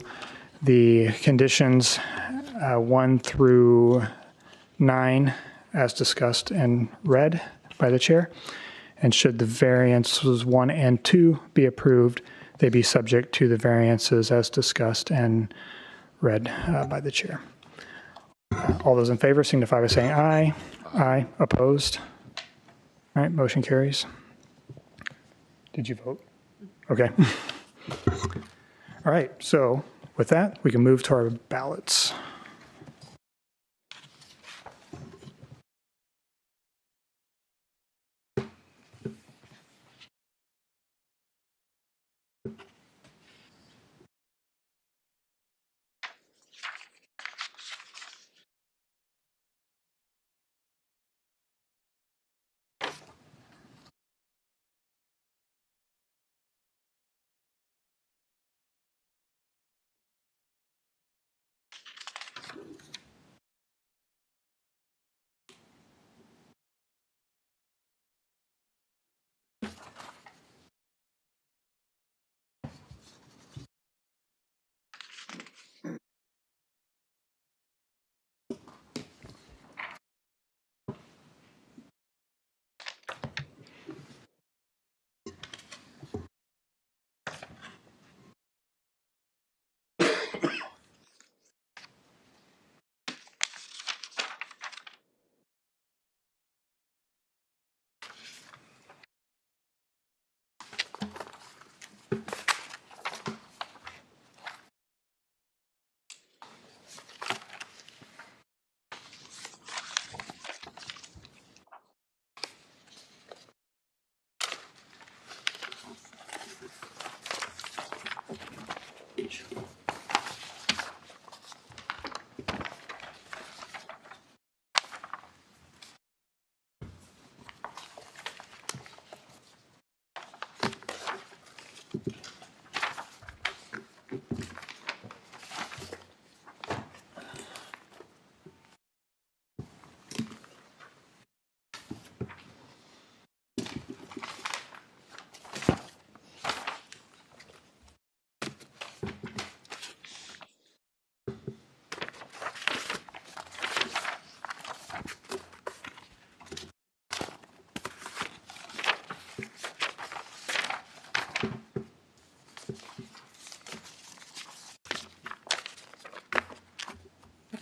the conditions 1 through 9 as discussed and read by the chair. And should the variances 1 and 2 be approved, they be subject to the variances as discussed and read by the chair. All those in favor signify by saying aye. Aye. Opposed? All right, motion carries. Did you vote? Okay. All right, so with that, we can move to our ballots.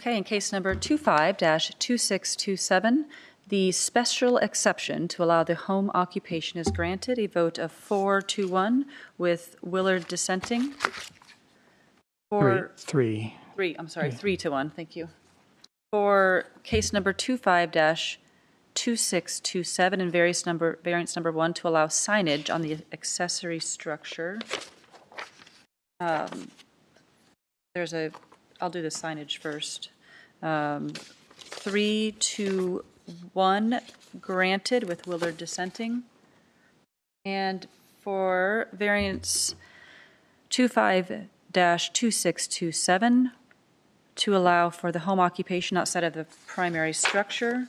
Okay, in case number 25-2627, the special exception to allow the home occupation is granted, a vote of 4-1 with Willard dissenting. Three. 3-1, thank you. For case number 25-2627 and variance number 1 to allow signage on the accessory structure. I'll do the signage first. 3-1 granted with Willard dissenting. And for variance 25-2627 to allow for the home occupation outside of the primary structure,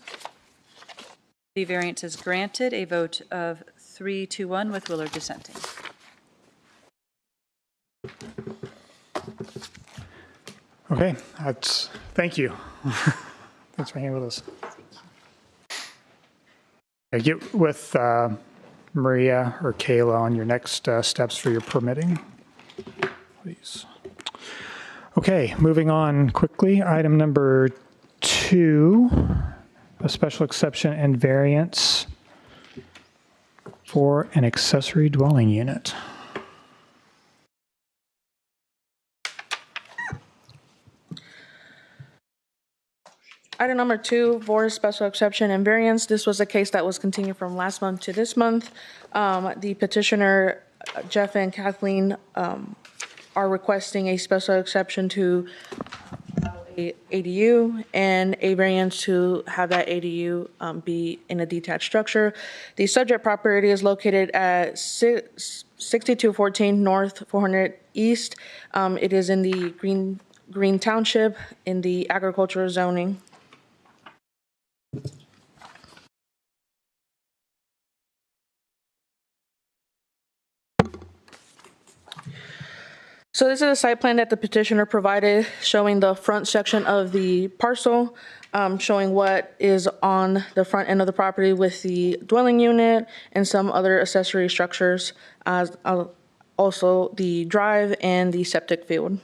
the variance is granted, a vote of 3-1 with Willard dissenting. Okay, thank you. Thanks for hanging with us. Get with Maria or Kayla on your next steps for your permitting, please. Okay, moving on quickly. Item number 2, a special exception and variance for an accessory dwelling unit. Item number 2, for special exception and variance. This was a case that was continued from last month to this month. The petitioner, Jeff and Kathleen, are requesting a special exception to a ADU and a variance to have that ADU be in a detached structure. The subject property is located at 6214 North 400 East. It is in the Green Township in the agricultural zoning. So this is a site plan that the petitioner provided showing the front section of the parcel, showing what is on the front end of the property with the dwelling unit and some other accessory structures, as also the drive and the septic field.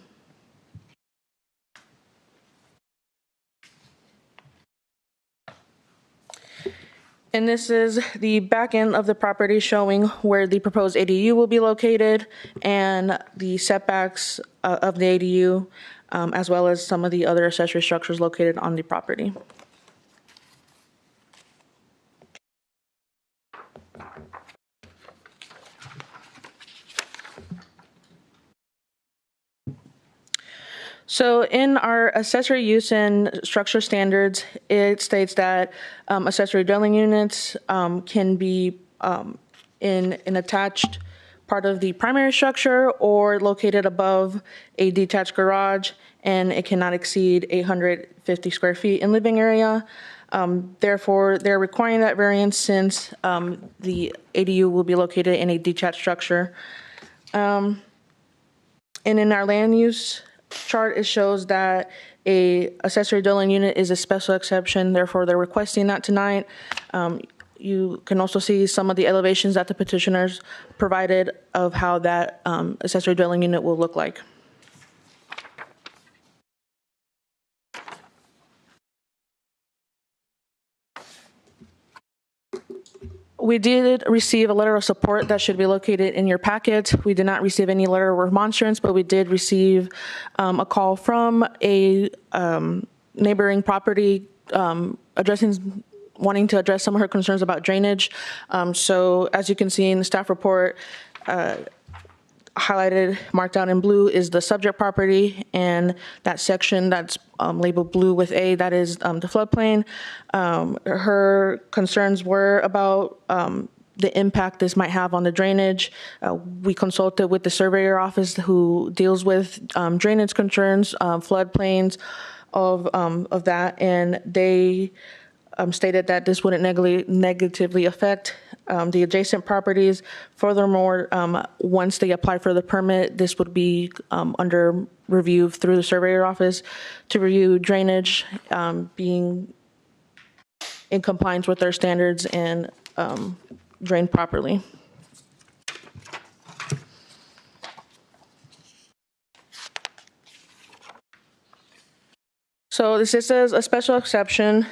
And this is the back end of the property showing where the proposed ADU will be located and the setbacks of the ADU, as well as some of the other accessory structures located on the property. So in our accessory use and structure standards, it states that accessory dwelling units can be in an attached part of the primary structure or located above a detached garage, and it cannot exceed 850 square feet in living area. Therefore, they're requiring that variance since the ADU will be located in a detached structure. And in our land use chart, it shows that a accessory dwelling unit is a special exception, therefore they're requesting that tonight. You can also see some of the elevations that the petitioners provided of how that accessory dwelling unit will look like. We did receive a letter of support that should be located in your packet. We did not receive any letter of remonstrance, but we did receive a call from a neighboring property wanting to address some of her concerns about drainage. So as you can see in the staff report, highlighted, marked out in blue is the subject property, and that section that's labeled blue with A, that is the floodplain. Her concerns were about the impact this might have on the drainage. We consulted with the surveyor office who deals with drainage concerns, floodplains of that, and they stated that this wouldn't negatively affect the adjacent properties. Furthermore, once they apply for the permit, this would be under review through the surveyor office to review drainage being in compliance with their standards and drained properly. So this is a special exception.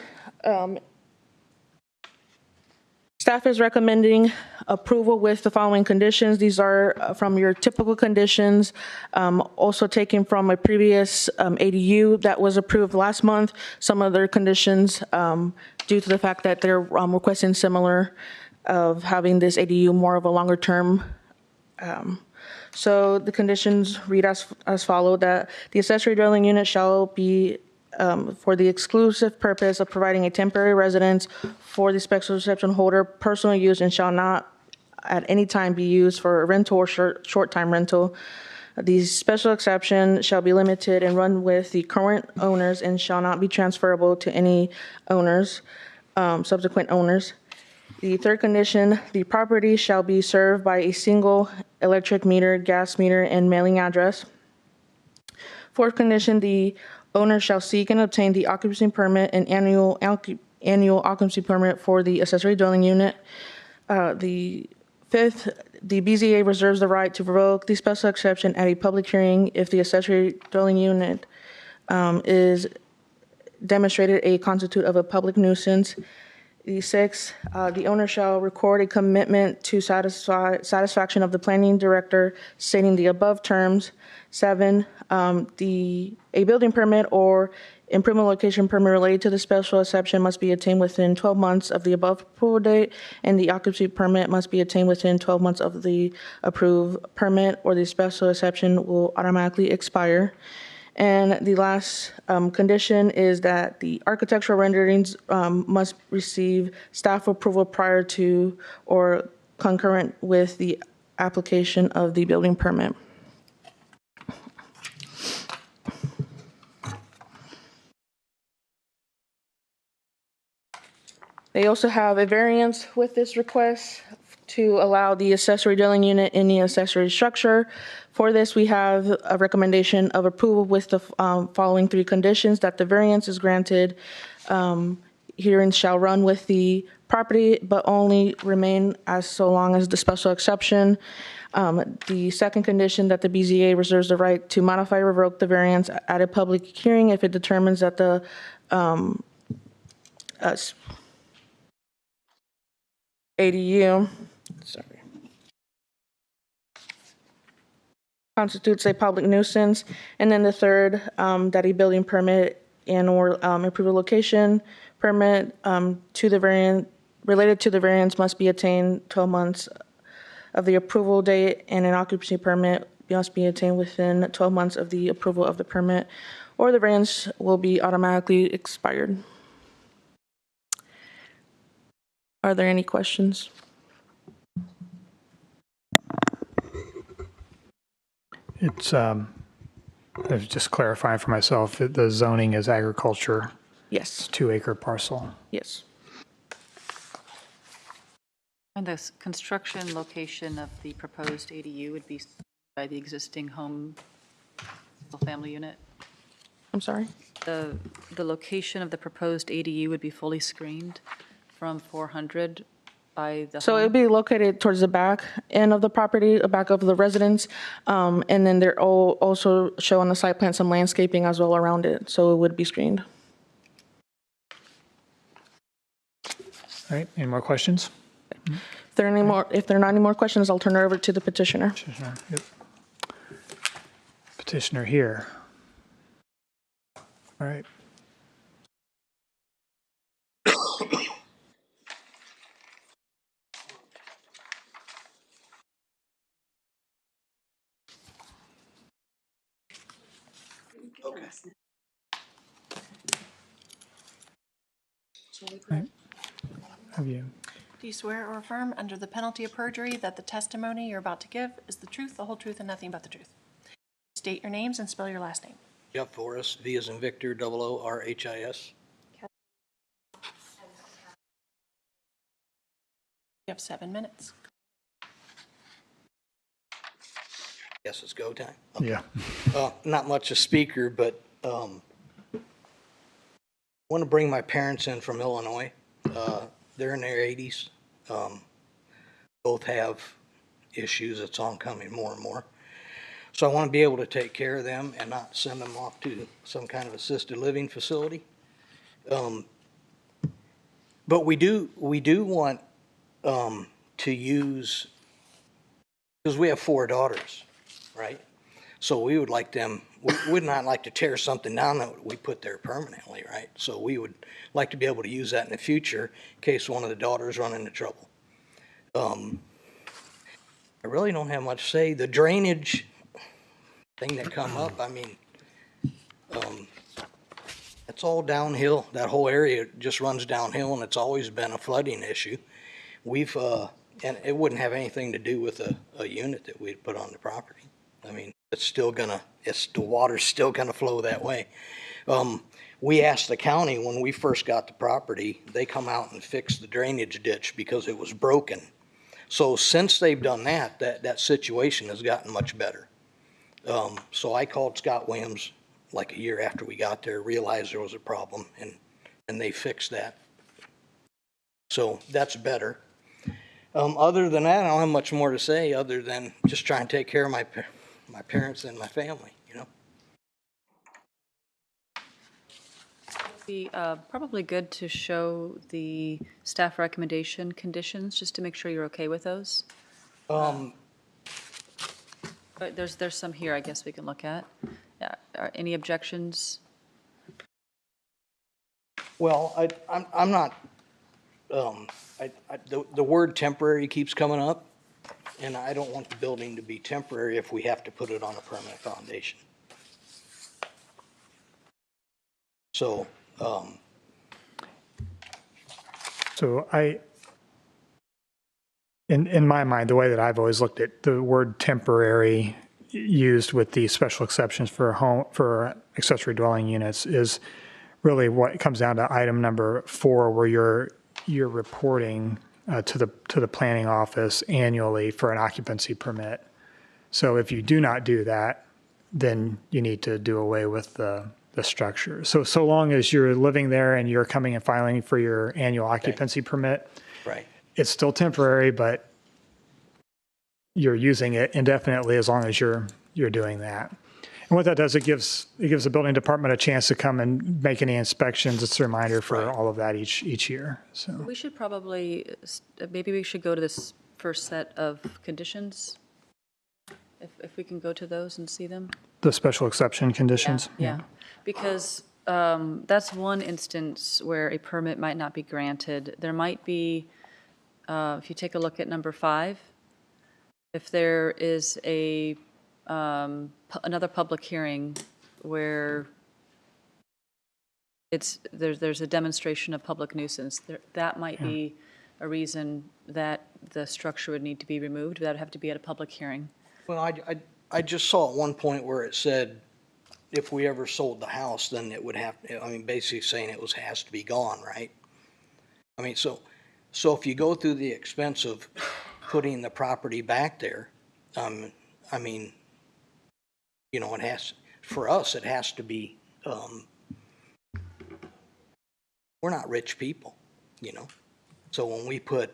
Staff is recommending approval with the following conditions. These are from your typical conditions, also taken from a previous ADU that was approved last month. Some other conditions due to the fact that they're requesting similar of having this ADU more of a longer term. So the conditions read as follow, that the accessory dwelling unit shall be for the exclusive purpose of providing a temporary residence for the special exception holder, personal use, and shall not at any time be used for rental or short-time rental. The special exception shall be limited and run with the current owners and shall not be transferable to any owners, subsequent owners. The third condition, the property shall be served by a single electric meter, gas meter, and mailing address. Fourth condition, the owner shall seek and obtain the occupancy permit and annual occupancy permit for the accessory dwelling unit. The fifth, the BZA reserves the right to revoke the special exception at a public hearing if the accessory dwelling unit is demonstrated a constitute of a public nuisance. The sixth, the owner shall record a commitment to satisfaction of the planning director stating the above terms. Seven, a building permit or improvement location permit related to the special exception must be obtained within 12 months of the above approval date, and the occupancy permit must be obtained within 12 months of the approved permit, or the special exception will automatically expire. And the last condition is that the architectural renderings must receive staff approval prior to or concurrent with the application of the building permit. They also have a variance with this request to allow the accessory dwelling unit in the accessory structure. For this, we have a recommendation of approval with the following three conditions: that the variance is granted, hearing shall run with the property, but only remain as so long as the special exception. The second condition, that the BZA reserves the right to modify or revoke the variance at a public hearing if it determines that the ADU, constitutes a public nuisance. And then the third, that a building permit and or approval location permit to the variant related to the variance must be attained 12 months of the approval date, and an occupancy permit must be attained within 12 months of the approval of the permit, or the variance will be automatically expired. Are there any questions? It's, just clarifying for myself, the zoning is agriculture, Yes, 2-acre parcel. yes. And the construction location of the proposed ADU would be by the existing home, single-family unit? I'm sorry? The location of the proposed ADU would be fully screened from 400 by the So home? it'd be located towards the back end of the property, the back of the residence. And then there also show on the site plan some landscaping as well around it, so it would be screened. All right, any more questions? If there are not any more questions, I'll turn it over to the petitioner. Petitioner, yep. Petitioner here. All right. Right. Have you? Do you swear or affirm under the penalty of perjury that the testimony you're about to give is the truth, the whole truth, and nothing but the truth? State your names and spell your last name. Jeff Forrest, V as in Victor, OORHIS. You have 7 minutes. Yes, it's go time. Yeah. Not much a speaker, but want to bring my parents in from Illinois. They're in their 80s. Both have issues. It's oncoming more and more. So I want to be able to take care of them and not send them off to some kind of assisted living facility. But we do want to use, because we have 4 daughters, right? So we would like them, we would not like to tear something down that we put there permanently, right? So we would like to be able to use that in the future in case one of the daughters run into trouble. I really don't have much to say. The drainage thing that come up, I mean, it's all downhill. That whole area just runs downhill, and it's always been a flooding issue. We've, and it wouldn't have anything to do with a unit that we'd put on the property. I mean, it's still gonna, the water's still gonna flow that way. We asked the county when we first got the property, they come out and fixed the drainage ditch because it was broken. So since they've done that, that situation has gotten much better. So I called Scott Williams like a year after we got there, realized there was a problem, and they fixed that. So that's better. Other than that, I don't have much more to say other than just trying to take care of my parents and my family, you know? Be probably good to show the staff recommendation conditions, just to make sure you're okay with those. But there's some here I guess we can look at. Any objections? Well, I'm not, the word temporary keeps coming up, and I don't want the building to be temporary if we have to put it on a permanent foundation. So, in my mind, the way that I've always looked at the word temporary used with the special exceptions for accessory dwelling units is really what comes down to item number 4, where you're reporting to the planning office annually for an occupancy permit. So if you do not do that, then you need to do away with the structure. So long as you're living there and you're coming and filing for your annual occupancy permit, right. It's still temporary, but you're using it indefinitely as long as you're doing that. And what that does, it gives the building department a chance to come and make any inspections. It's a reminder for all of that each year. So We should probably, maybe we should go to this first set of conditions, if we can go to those and see them. the special exception conditions. Yeah, because that's one instance where a permit might not be granted. There might be, if you take a look at number 5, if there is another public hearing where there's a demonstration of public nuisance, that might be a reason that the structure would need to be removed. That would have to be at a public hearing. Well, I just saw at one point where it said if we ever sold the house, then it would have, I mean, basically saying it has to be gone, right? I mean, so if you go through the expense of putting the property back there, I mean, you know, for us, it has to be, we're not rich people, you know? So when we put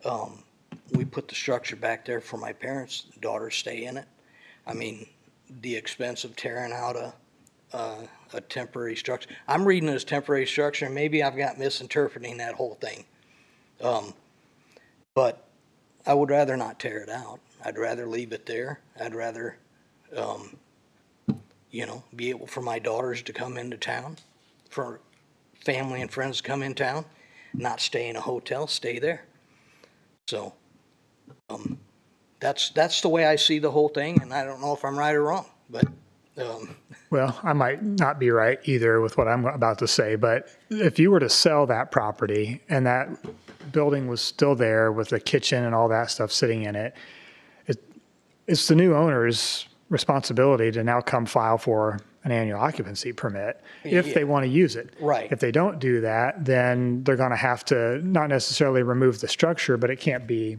the structure back there for my parents' daughters stay in it, I mean, the expense of tearing out a temporary structure. I'm reading it as temporary structure, and maybe I've got misinterpreting that whole thing. But I would rather not tear it out. I'd rather leave it there. I'd rather, you know, be able for my daughters to come into town, for family and friends to come in town, not stay in a hotel, stay there. So that's the way I see the whole thing, and I don't know if I'm right or wrong, but. Well, I might not be right either with what I'm about to say, but if you were to sell that property and that building was still there with the kitchen and all that stuff sitting in it, it's the new owner's responsibility to now come file for an annual occupancy permit if they want to use it. Right. If they don't do that, then they're going to have to not necessarily remove the structure, but it can't be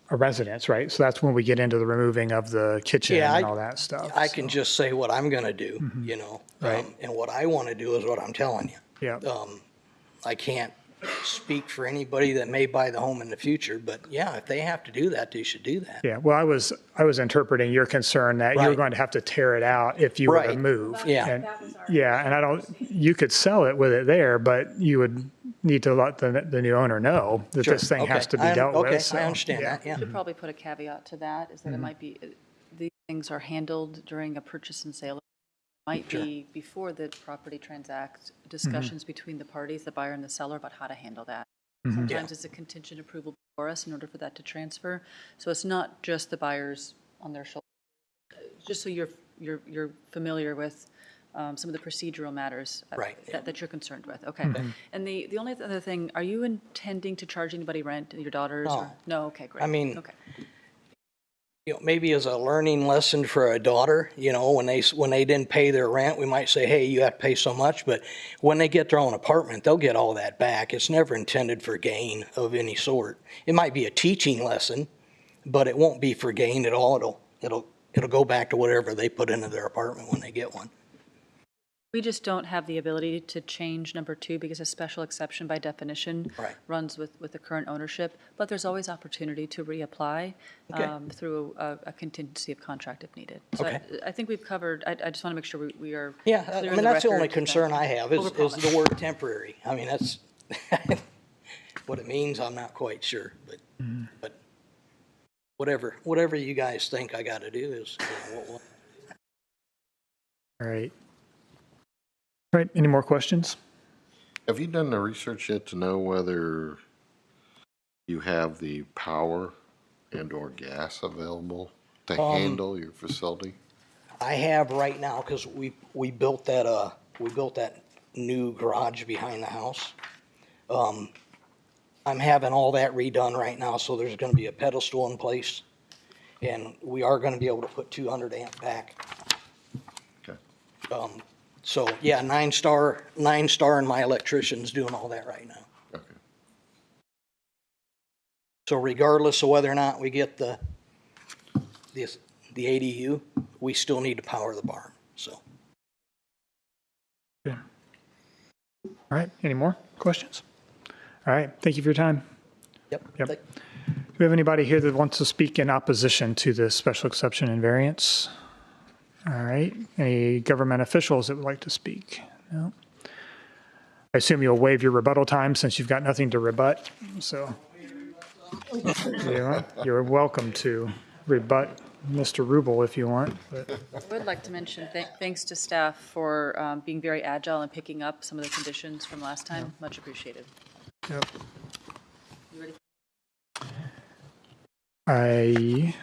a residence, right? So that's when we get into the removing of the kitchen and all that stuff. I can just say what I'm going to do, you know, Right. And what I want to do is what I'm telling you. Yeah. I can't speak for anybody that may buy the home in the future, but yeah, if they have to do that, they should do that. Yeah, well, I was interpreting your concern that you were Right. going to have to tear it out if you were to Right. move. Yeah. And- Yeah, and I don't, you could sell it with it there, but you would need to let the new owner know that Sure. this thing has Okay. to be dealt with. Okay, so, I understand yeah. that, yeah. Should probably put a caveat to that, is that it might be, these things are handled during a purchase and sale. It might be before the property transacts, discussions between the parties, the buyer and the seller, about how to handle that. Sometimes it's a contingent approval before us in order for that to transfer. So it's not just the buyers on their shoulders. Just so you're familiar with some of the procedural matters Right. that you're concerned with. Okay. And the only other thing, are you intending to charge anybody rent, your daughters? No. Or? No, okay, great. I mean, Okay. Maybe as a learning lesson for a daughter, when they didn't pay their rent, we might say, hey, you have to pay so much. But when they get their own apartment, they'll get all that back. It's never intended for gain of any sort. It might be a teaching lesson, but it won't be for gain at all. It'll go back to whatever they put into their apartment when they get one. We just don't have the ability to change number 2 because a special exception by definition Right. runs with the current ownership. But there's always opportunity to reapply Okay. through a contingency of contract if needed. So Okay. I think we've covered, I just want to make sure we are Yeah, clear I in mean, the that's the only record that- concern I have is Overpromise. the word temporary. I mean, that's what it means. I'm not quite sure, but whatever you guys think I got to do is. All right. All right, any more questions? Have you done the research yet to know whether you have the power and/or gas available to handle your facility? I have right now because we built that new garage behind the house. I'm having all that redone right now, so there's going to be a pedestal in place, and we are going to be able to put 200 amp back. Okay. So yeah, 9-star, and my electrician's doing all that right now. Okay. So regardless of whether or not we get the ADU, we still need to power the barn. So Okay. All right, any more questions? All right, thank you for your time. yep. Yep. Do we have anybody here that wants to speak in opposition to this special exception and variance? All right, any government officials that would like to speak? No? I assume you'll waive your rebuttal time since you've got nothing to rebut, so. You're welcome to rebut Mr. Rubel if you want, but. I would like to mention thanks to staff for being very agile and picking up some of the conditions from last time. Much appreciated. Yep. You ready? I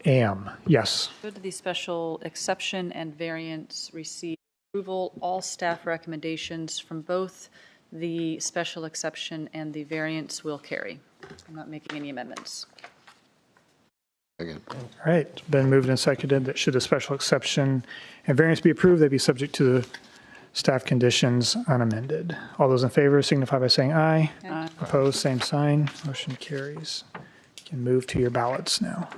am, yes. Good to the special exception and variance receive approval. All staff recommendations from both the special exception and the variance will carry. I'm not making any amendments. Again, All right, it's been moved and seconded that should the special exception and variance be approved, they be subject to the staff conditions unamended. All those in favor signify by saying aye. Aye. Opposed, same sign. Motion carries. You can move to your ballots now.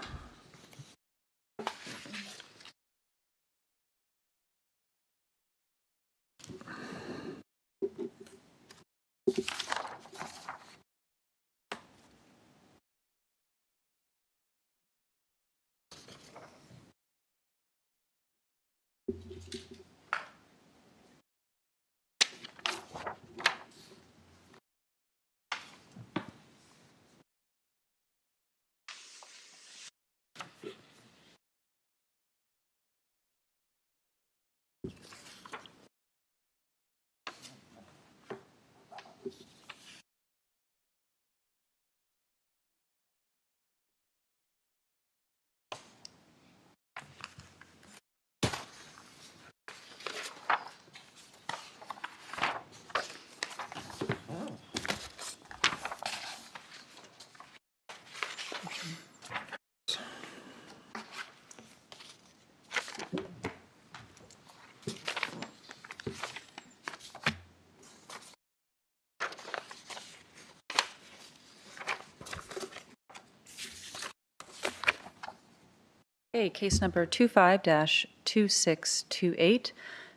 Okay, case number 25-2628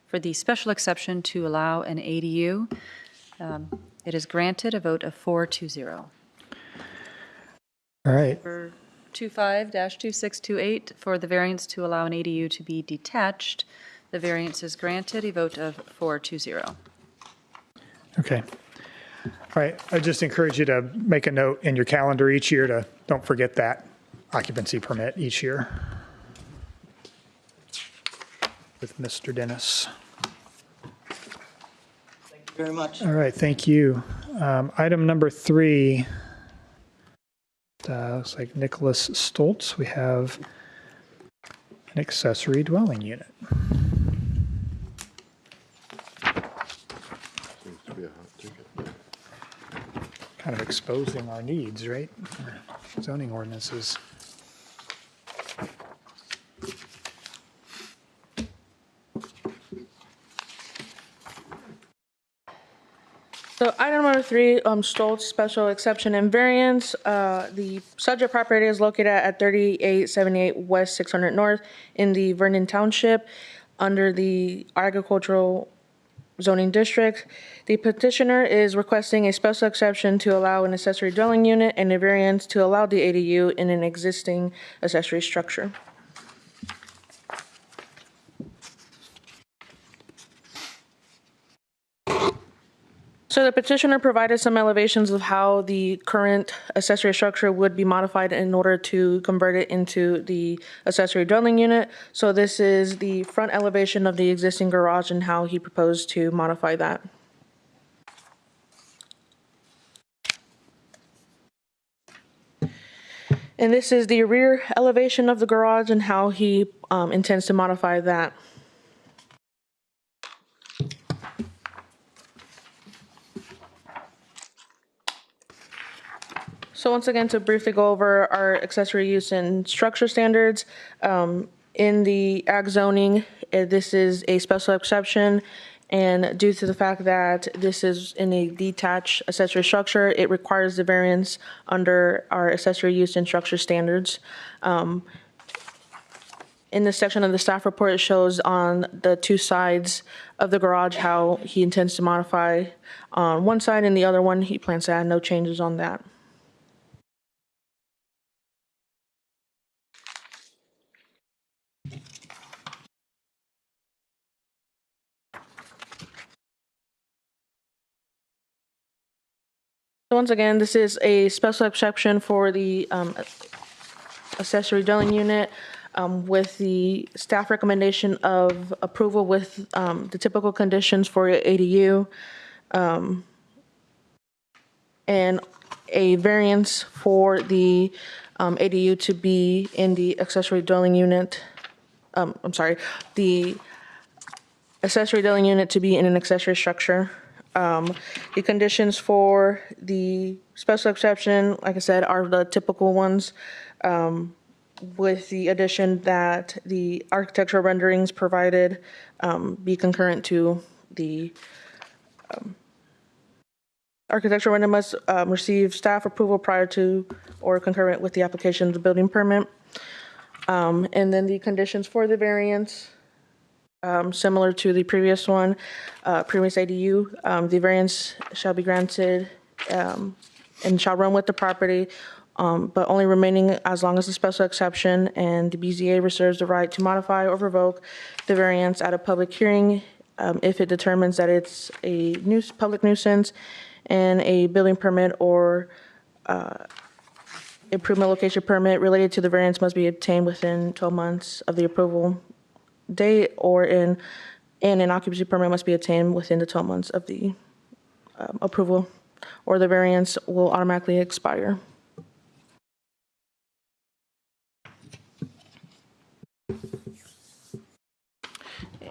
for the special exception to allow an ADU. It is granted, a vote of 4-0. All right. For 25-2628, for the variance to allow an ADU to be detached, the variance is granted, a vote of 4-0. Okay. All right. I just encourage you to make a note in your calendar each year to don't forget that occupancy permit each year with Mr. Dennis. Thank you very much. All right. Thank you. Item number 3. Looks like Nicholas Stoltz. We have an accessory dwelling unit. Seems to be a hot ticket. Kind of exposing our needs, right? Our zoning ordinances. So item number 3, Stoltz special exception and variance. The subject property is located at 3878 West 600 North in the Vernon Township under the agricultural zoning district. The petitioner is requesting a special exception to allow an accessory dwelling unit and a variance to allow the ADU in an existing accessory structure. So the petitioner provided some elevations of how the current accessory structure would be modified in order to convert it into the accessory dwelling unit. So this is the front elevation of the existing garage and how he proposed to modify that. And this is the rear elevation of the garage and how he intends to modify that. So once again, to briefly go over our accessory use and structure standards, in the ag zoning, this is a special exception. And due to the fact that this is in a detached accessory structure, it requires the variance under our accessory use and structure standards. In this section of the staff report, it shows on the 2 sides of the garage how he intends to modify on one side, and the other one, he plans to add no changes on that. So once again, this is a special exception for the accessory dwelling unit with the staff recommendation of approval with the typical conditions for ADU and a variance for the ADU to be in the accessory dwelling unit. The accessory dwelling unit to be in an accessory structure. The conditions for the special exception, like I said, are the typical ones, with the addition that the architectural renderings provided be concurrent to the architectural render must receive staff approval prior to or concurrent with the application of the building permit. And then the conditions for the variance, similar to the previous one, previous ADU, the variance shall be granted and shall run with the property, but only remaining as long as the special exception, and the BZA reserves the right to modify or revoke the variance at a public hearing if it determines that it's a public nuisance, and a building permit or improvement location permit related to the variance must be obtained within 12 months of the approval date, or and an occupancy permit must be obtained within the 12 months of the approval, or the variance will automatically expire.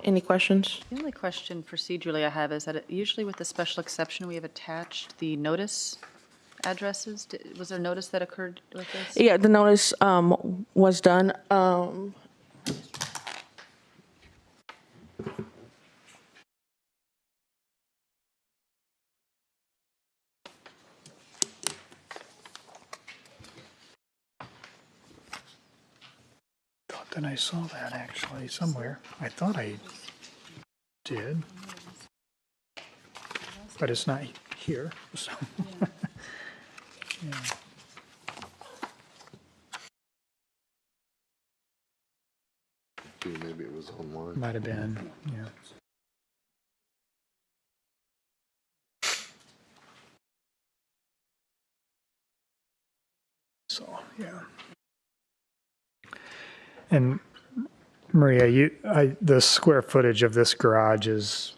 Any questions? The only question procedurally I have is that usually with the special exception, we have attached the notice addresses. Was there notice that occurred with this? Yeah, the notice was done. Thought that I saw that actually somewhere. I thought I did. But it's not here, so. Yeah. Maybe it was online. Might have been, yeah. So, yeah. And Maria, the square footage of this garage is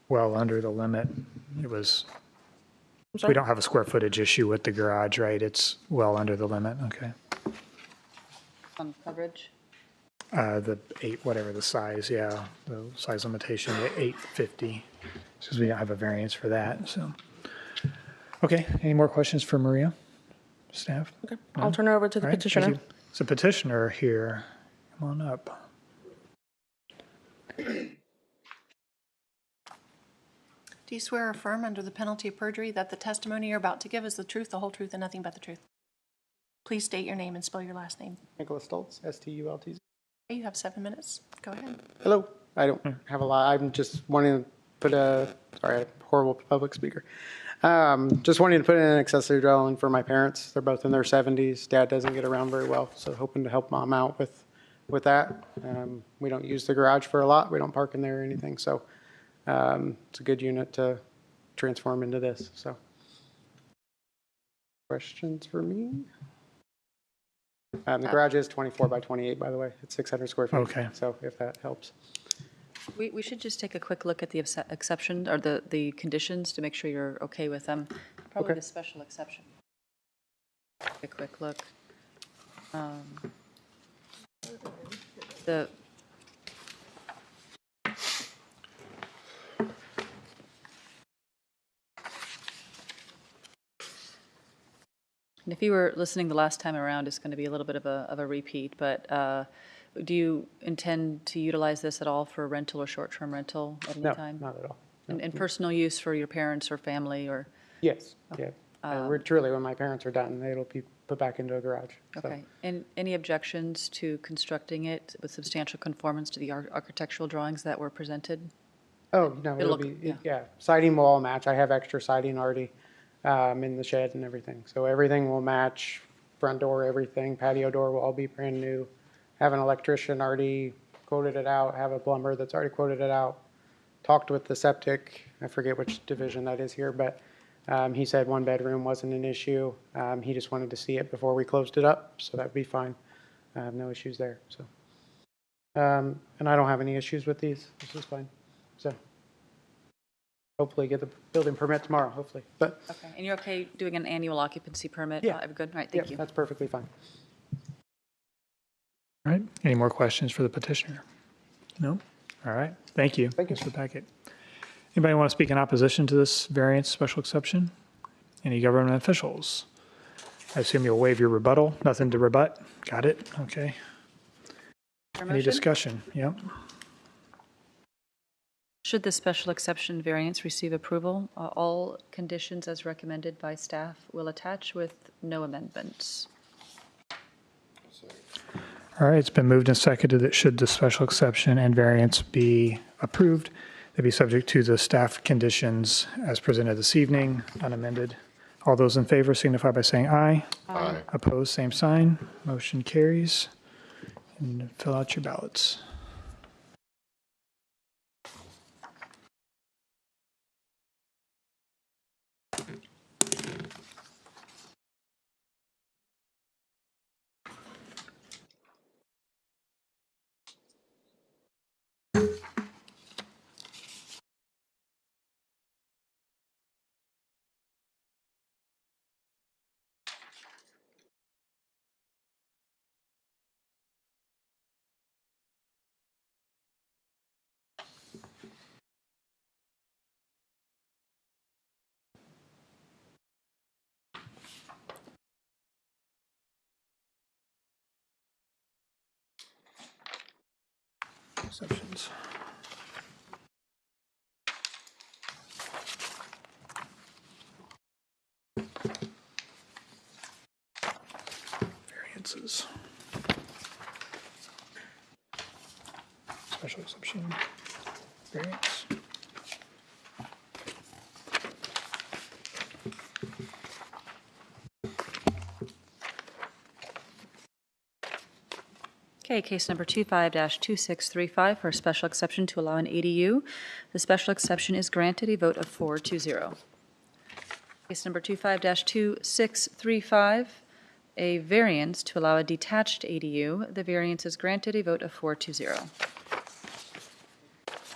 well under the limit. We don't have a square footage issue with the garage, right? It's well under the limit, okay. On coverage? The 8, whatever the size, yeah, the size limitation, the 850, because we don't have a variance for that, so. Okay, any more questions for Maria, staff? Okay, I'll turn it over to the All right, thank petitioner. you. It's a petitioner here. Come on up. Do you swear or affirm under the penalty of perjury that the testimony you're about to give is the truth, the whole truth, and nothing but the truth? Please state your name and spell your last name. Nicholas Stoltz, Stultz. Okay, you have 7 minutes. Go ahead. Hello. I don't have a lot. I'm just wanting to put sorry, a horrible public speaker. Just wanting to put in an accessory dwelling for my parents. They're both in their 70s. Dad doesn't get around very well, so hoping to help mom out with that. We don't use the garage for a lot. We don't park in there or anything, so it's a good unit to transform into this. So, questions for me? The garage is 24 by 28, by the way. It's 600 square feet. Okay. So if that helps. We should just take a quick look at the exception, or the conditions, to make sure you're okay with them. Probably Okay. the special exception. A quick look. The And if you were listening the last time around, it's going to be a little bit of a repeat, but do you intend to utilize this at all for rental or short-term rental at any No, time? not at all. No. And personal use for your parents or family, or? Yes, yeah. We're truly, when my parents are done, it'll be put back into a garage. So, Okay. And any objections to constructing it with substantial conformance to the architectural drawings that were presented? Oh, no, It'll it'll look- be, yeah. yeah, siding will all match. I have extra siding already in the shed and everything. So everything will match, front door, everything, patio door will all be brand new. Have an electrician already quoted it out, have a plumber that's already quoted it out. Talked with the septic, I forget which division that is here, but he said 1 bedroom wasn't an issue. He just wanted to see it before we closed it up, so that'd be fine. No issues there, so. And I don't have any issues with these, this is fine, so. Hopefully get the building permit tomorrow, hopefully, but Okay. And you're okay doing an annual occupancy permit? Yeah. Good, all right, yeah, thank you. that's perfectly fine. All right, any more questions for the petitioner? No? All right, thank you. Thank you. Mr. Packett. Anybody want to speak in opposition to this variance special exception? Any government officials? I assume you'll waive your rebuttal. Nothing to rebut? Got it, okay. Any Motion? discussion? Yep. Should the special exception variance receive approval, all conditions as recommended by staff will attach with no amendments. All right, it's been moved and seconded that should the special exception and variance be approved, they be subject to the staff conditions as presented this evening, unamended. All those in favor signify by saying aye. Aye. Opposed, same sign. Motion carries. And fill out your ballots. Exceptions. Variances. Special exception. Variance. Okay, case number 25-2635 for a special exception to allow an ADU. The special exception is granted, a vote of 4-0. Case number 25-2635, a variance to allow a detached ADU. The variance is granted, a vote of 4-0.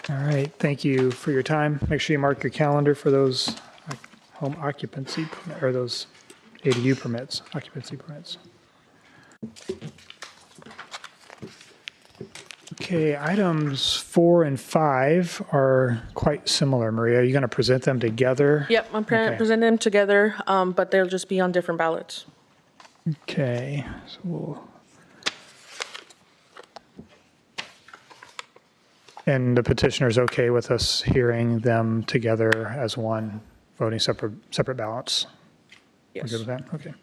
All right, thank you for your time. Make sure you mark your calendar for those home occupancy, or those ADU permits, occupancy permits. Okay, items 4 and 5 are quite similar. Maria, are you going to present them together? Yep, I'm presenting them together, but they'll just be on different ballots. Okay, so we'll... And the petitioner's okay with us hearing them together as one, voting separate ballots? We're Yes. good with that? Okay.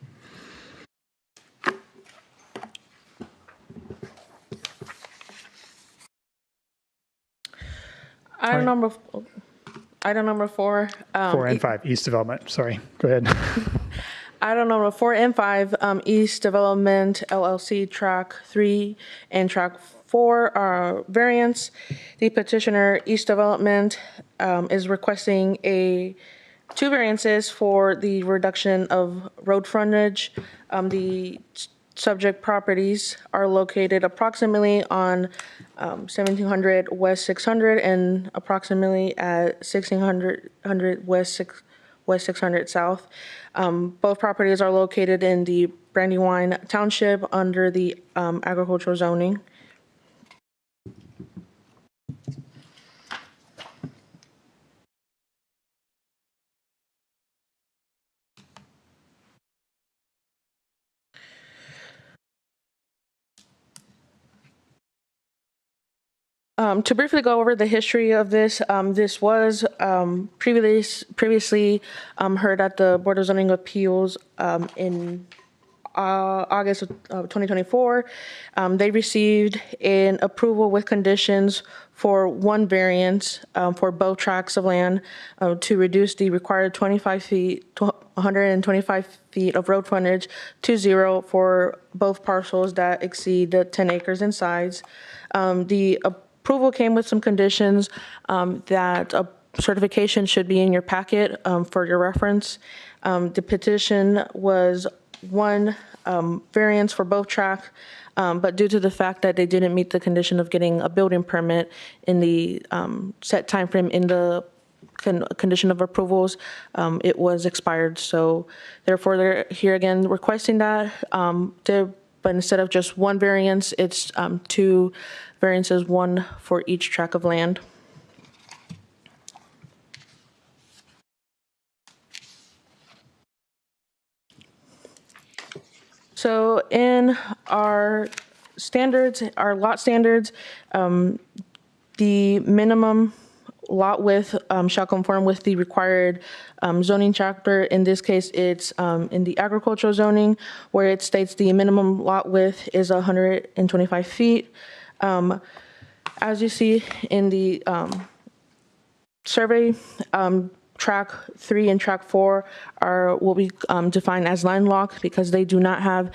Item number 4. 4 and 5, East Development, sorry, go ahead. Item number 4 and 5, East Development LLC Track 3 and Track 4 are variance. The petitioner, East Development, is requesting two variances for the reduction of road frontage. The subject properties are located approximately on 1700 West 600 and approximately at 1600 West 600 South. Both properties are located in the Brandywine Township under the agricultural zoning. To briefly go over the history of this, this was previously heard at the Board of Zoning Appeals in August of 2024. They received an approval with conditions for one variance for both tracts of land to reduce the required 25 feet to 125 feet of road frontage to 0 for both parcels that exceed the 10 acres in size. The approval came with some conditions that a certification should be in your packet for your reference. The petition was one variance for both tracks, but due to the fact that they didn't meet the condition of getting a building permit in the set timeframe in the condition of approvals, it was expired. So therefore, they're here again requesting that. But instead of just one variance, it's two variances, one for each tract of land. So in our standards, our lot standards, the minimum lot width shall conform with the required zoning chapter. In this case, it's in the agricultural zoning, where it states the minimum lot width is 125 feet. As you see in the survey, track 3 and track 4 will be defined as landlocked because they do not have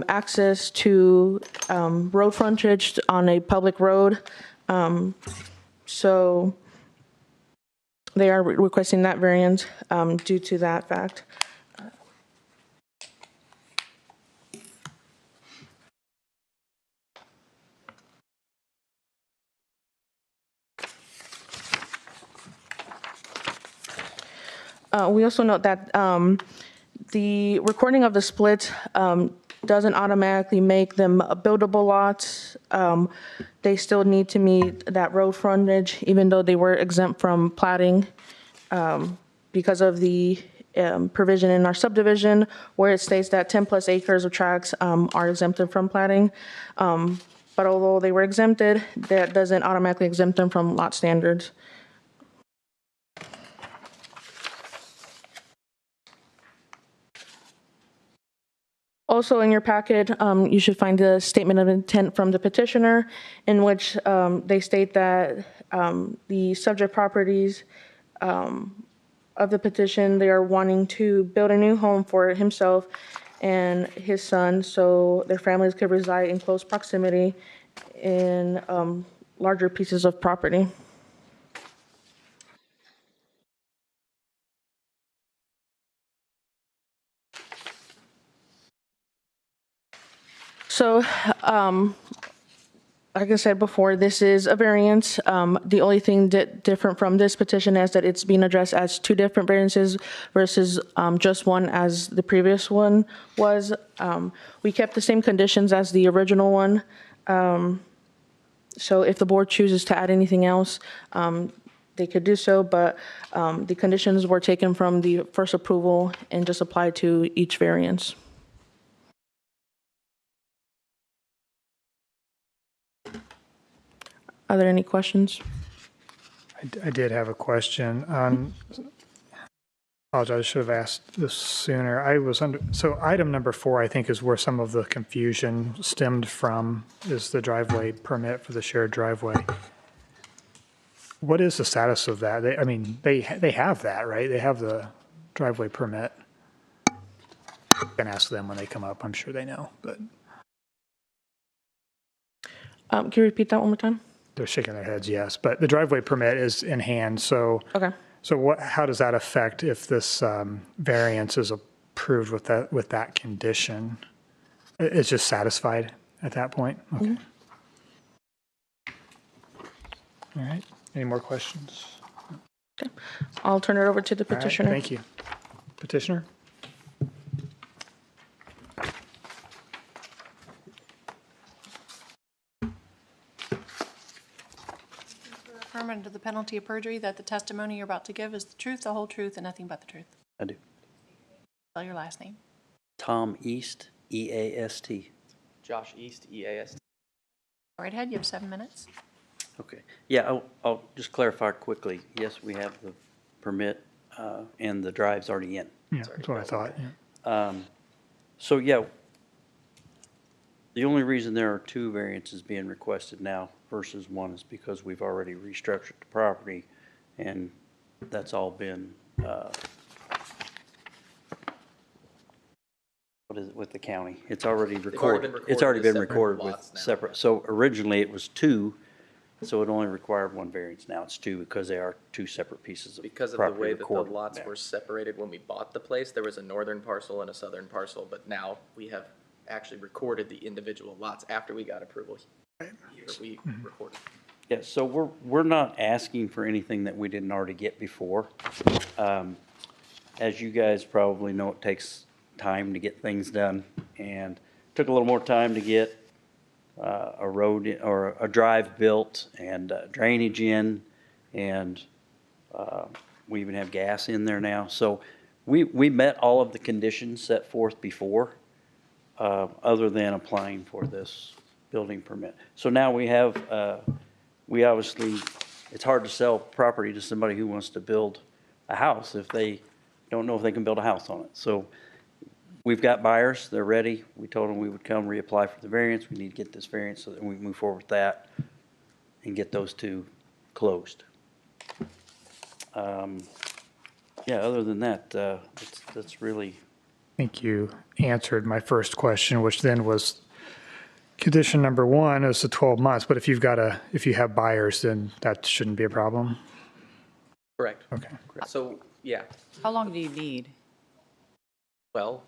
access to road frontage on a public road. So they are requesting that variance due to that fact. We also note that the recording of the split doesn't automatically make them buildable lots. They still need to meet that road frontage, even though they were exempt from platting because of the provision in our subdivision where it states that 10 plus acres of tracts are exempted from platting. But although they were exempted, that doesn't automatically exempt them from lot standards. Also in your packet, you should find a statement of intent from the petitioner in which they state that the subject properties of the petition, they are wanting to build a new home for himself and his son, so their families could reside in close proximity in larger pieces of property. So, like I said before, this is a variance. The only thing different from this petition is that it's being addressed as two different variances versus just one as the previous one was. We kept the same conditions as the original one. So if the board chooses to add anything else, they could do so, but the conditions were taken from the first approval and just applied to each variance. Are there any questions? I did have a question. Apologize, I should have asked this sooner. So item number 4, I think, is where some of the confusion stemmed from, is the driveway permit for the shared driveway. What is the status of that? They have that, right? They have the driveway permit. You can ask them when they come up. I'm sure they know, but Can you repeat that one more time? they're shaking their heads, yes. But the driveway permit is in hand, so. Okay. So how does that affect if this variance is approved with that condition? It's just satisfied at that point? Okay. All right. Any more questions? Okay. I'll turn it over to the All right, petitioner. thank you. Petitioner? Affirm under the penalty of perjury that the testimony you're about to give is the truth, the whole truth, and nothing but the truth. I do. Spell your last name. Tom East, E-A-S-T. Josh East, EAST. Go right ahead, you have 7 minutes. Okay. Yeah, I'll just clarify quickly. Yes, we have the permit, and the drive's already in. Yeah, that's what I thought, yeah. So, yeah, the only reason there are 2 variances being requested now versus 1 is because we've already restructured the property, and that's all been, what is it, with the county? It's already recorded. It's already been recorded with separate. So originally it was 2, so it only required 1 variance. Now it's 2 because they are 2 separate pieces of property Because of the way that the recorded lots there. were separated when we bought the place, there was a northern parcel and a southern parcel, but now we have actually recorded the individual lots after we got approval. Here we recorded. Yeah, so we're not asking for anything that we didn't already get before. As you guys probably know, it takes time to get things done, and took a little more time to get a road or a drive built and drainage in, and we even have gas in there now. So we met all of the conditions set forth before, other than applying for this building permit. So now we have, we obviously, it's hard to sell property to somebody who wants to build a house if they don't know if they can build a house on it. So we've got buyers, they're ready. We told them we would come reapply for the variance. We need to get this variance so that we move forward with that and get those 2 closed. Yeah, other than that, that's really. I think you answered my first question, which then was condition number 1 is the 12 months, but if you have buyers, then that shouldn't be a problem. Correct. Okay. So, yeah, How long do you need? well,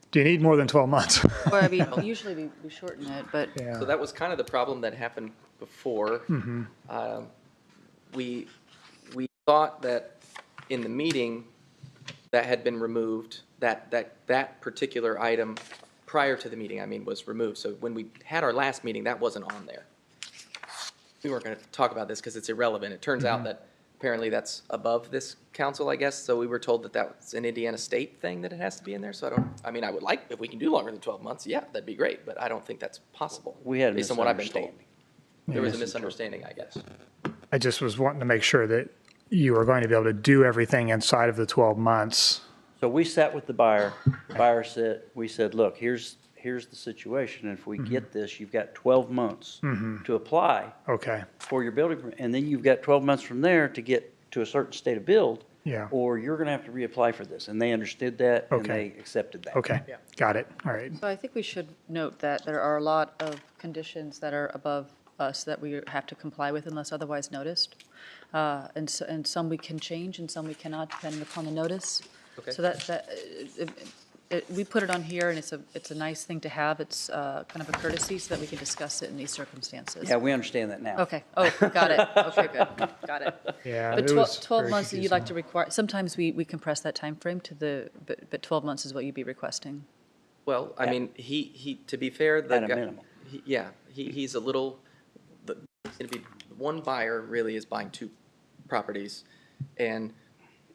Do you need more than 12 months? Well, I mean, usually we shorten it, but Yeah. so that was kind of the problem that happened before. We thought that in the meeting that had been removed, that particular item prior to the meeting, I mean, was removed. So when we had our last meeting, that wasn't on there. We weren't going to talk about this because it's irrelevant. It turns out that apparently that's above this council, I guess. So we were told that that's an Indiana state thing that it has to be in there. So I would like, if we can do longer than 12 months, yeah, that'd be great. But I don't think that's possible. We had a based on what I've been told. misunderstanding. There was a misunderstanding, I guess. I just was wanting to make sure that you were going to be able to do everything inside of the 12 months. So we sat with the buyer. Buyer said, we said, look, here's the situation. If we get this, you've got 12 months to apply Okay. for your building permit. And then you've got 12 months from there to get to a certain state of build. Yeah. or you're going to have to reapply for this. And they understood that, and Okay. they accepted that. Okay, got it. All right. So I think we should note that there are a lot of conditions that are above us that we have to comply with unless otherwise noticed. And some we can change and some we cannot, depending upon the notice. Okay. So we put it on here, and it's a nice thing to have. It's kind of a courtesy so that we can discuss it in these circumstances. Yeah, we understand that now. Okay, oh, got it. Okay, good, got it. Yeah. But it was 12 very months, you'd like to confusing. require, sometimes we compress that time frame to but 12 months is what you'd be requesting. Well, I mean, he, to be fair, At a minimum. He's a little, it's gonna be, one buyer really is buying two properties, and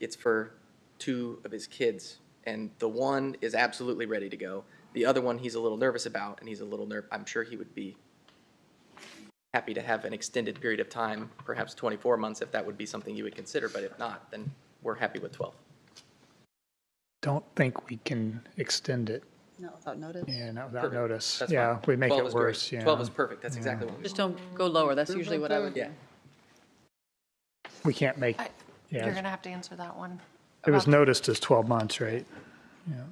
it's for two of his kids. And the one is absolutely ready to go. The other one, he's a little nervous about, and he's a little I'm sure he would be happy to have an extended period of time, perhaps 24 months, if that would be something you would consider, but if not, then we're happy with 12. Don't think we can extend it. No, without notice? Yeah, not without Perfect. notice. That's Yeah, fine. we make 12 it is great. worse, yeah. 12 is perfect, that's exactly what we Just don't go lower, that's usually what I would do. Yeah. We can't make, You're yeah. gonna have to answer that one. It was About- noticed as 12 months, right? Yeah.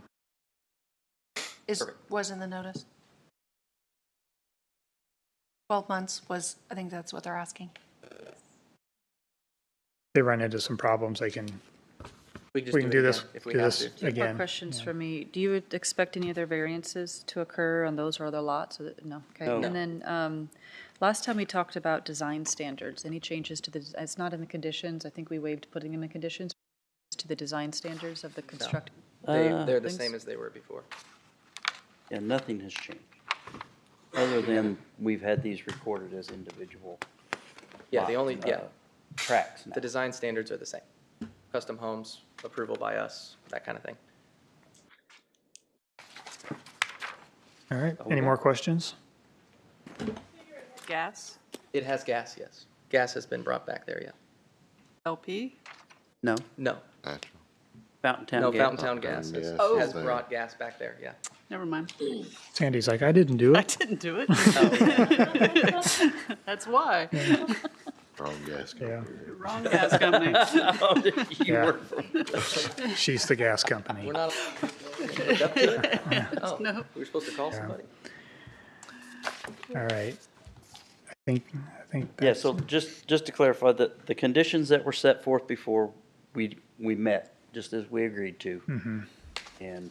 Was in the notice? 12 months was, I think that's what they're asking. They run into some problems, they can, We can we just can do do it this, again if we do have this to. More again. questions Yeah. for me. Do you expect any other variances to occur on those or other lots? No, okay. No. And then, last time we talked about design standards. Any changes to it's not in the conditions, I think we waived putting them in conditions, to the design standards of the construct. They're the things? same as they were before. Yeah, nothing has changed, other than we've had these recorded as individual. Yeah, the only, Tracks now. the design standards are the same. Custom homes, approval by us, that kind of thing. All right, any more questions? Gas, It has gas, yes. Gas has been brought back there, yeah. LP, No, No, Natural. Fountain Town no, gas. Fountain Town Gas Gas has is there. brought gas back there, yeah. never mind. Sandy's like, I didn't do I it. didn't do it. That's why. Wrong gas Yeah, company. Wrong gas company. You Yeah. work for she's the gas company. We're not hooked up to it? Oh, No. we were supposed to call somebody? All right. I think Yeah, that's, so just to clarify, the conditions that were set forth before, we met, just as we agreed to. And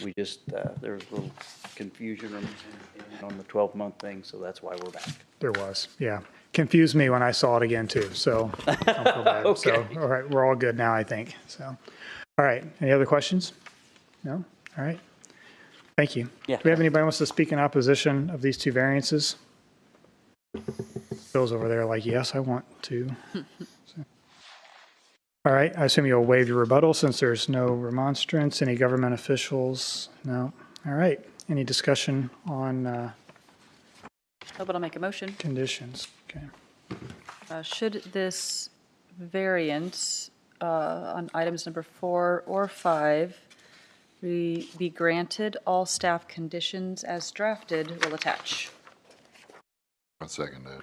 we just, there was a little confusion on the 12-month thing, so that's why we're back. there was, yeah. Confused me when I saw it again too, so don't feel bad. So, Okay. all right, we're all good now, I think, so. All right, any other questions? No? All right. Thank you. Yeah. Do we have anybody who wants to speak in opposition of these two variances? Bill's over there like, yes, I want to. So. All right, I assume you'll waive your rebuttal since there's no remonstrance. Any government officials? No. All right, any discussion on How about I'll make a motion? conditions? Okay. Should this variance on items number 4 or 5 be granted, all staff conditions as drafted will attach. I'll second that.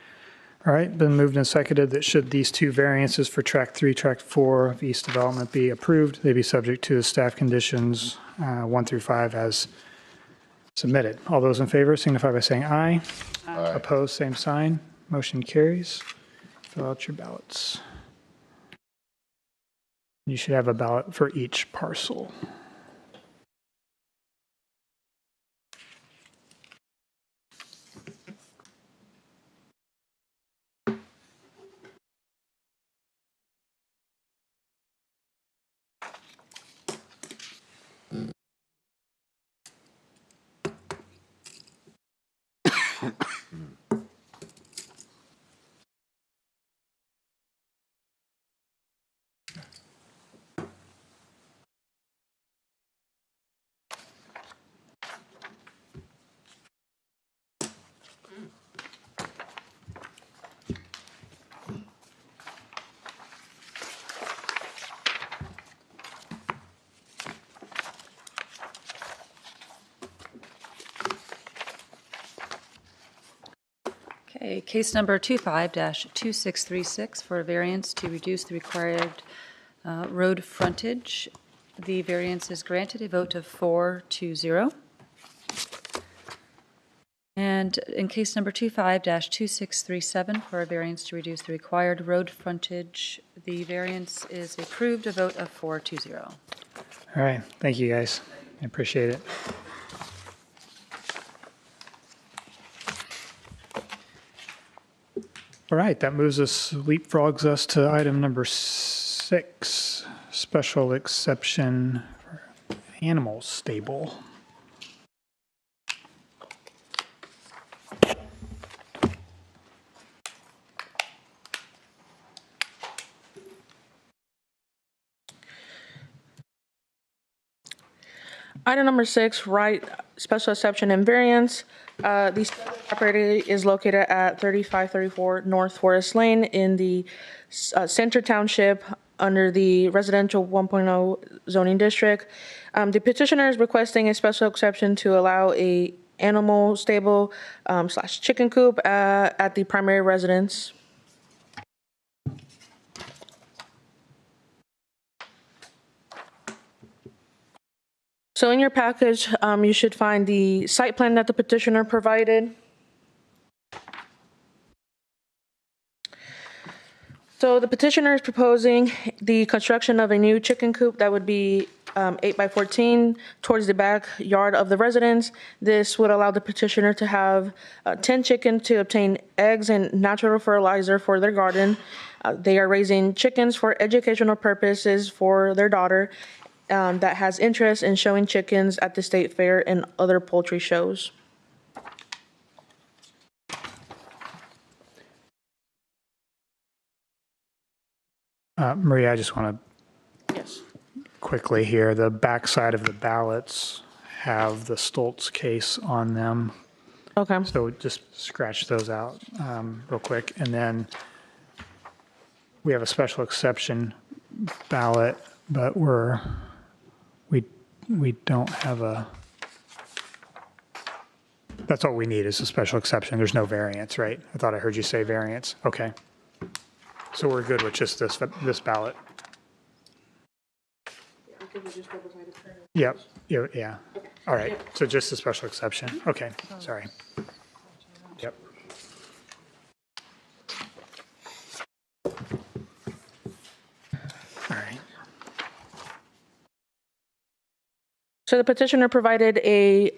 All right, been moved and seconded that should these two variances for Track 3, Track 4 of East Development be approved, they be subject to the staff conditions 1 through 5 as submitted. All those in favor signify by saying aye. Aye. Opposed, same sign. Motion carries. Fill out your ballots. You should have a ballot for each parcel. Okay, case number 25-2636 for a variance to reduce the required Road frontage, the variance is granted, a vote of 4-0. And in case number 25-2637, for a variance to reduce the required road frontage, the variance is approved, a vote of 4-0. All right, thank you, guys. I appreciate it. All right, that leapfrogs us to item number 6, special exception for animal stable. Item number 6, right, special exception and variance. The property is located at 3534 North Forest Lane in the Center Township under the residential 1.0 zoning district. The petitioner is requesting a special exception to allow a animal stable / chicken coop at the primary residence. So in your package, you should find the site plan that the petitioner provided. So the petitioner is proposing the construction of a new chicken coop that would be 8 by 14 towards the backyard of the residence. This would allow the petitioner to have 10 chickens to obtain eggs and natural fertilizer for their garden. They are raising chickens for educational purposes for their daughter that has interest in showing chickens at the state fair and other poultry shows. Maria, I just want to Yes. quickly here, the backside of the ballots have the Stoltz case on them. Okay. So just scratch those out real quick. And then we have a special exception ballot, but we don't have a, that's all we need is a special exception. There's no variance, right? I thought I heard you say variance. Okay. So we're good with just this ballot. Yep, yeah. All right, so just a special exception. Okay, sorry. Yep. All right. So the petitioner provided a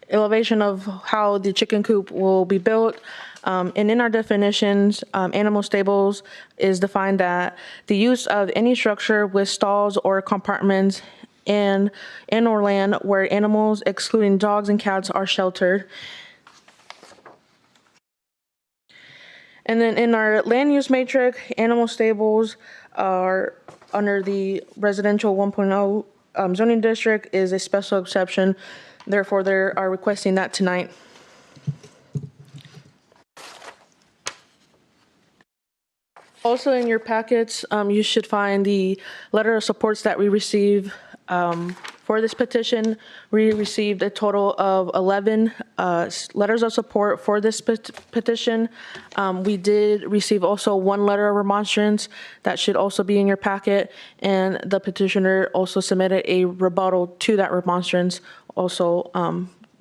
elevation of how the chicken coop will be built. And in our definitions, animal stables is defined that the use of any structure with stalls or compartments in or land where animals, excluding dogs and cats, are sheltered. And then in our land use matrix, animal stables are under the residential 1.0 zoning district is a special exception. Therefore, they are requesting that tonight. Also in your packets, you should find the letter of supports that we receive for this petition. We received a total of 11 letters of support for this petition. We did receive also one letter of remonstrance that should also be in your packet, and the petitioner also submitted a rebuttal to that remonstrance, also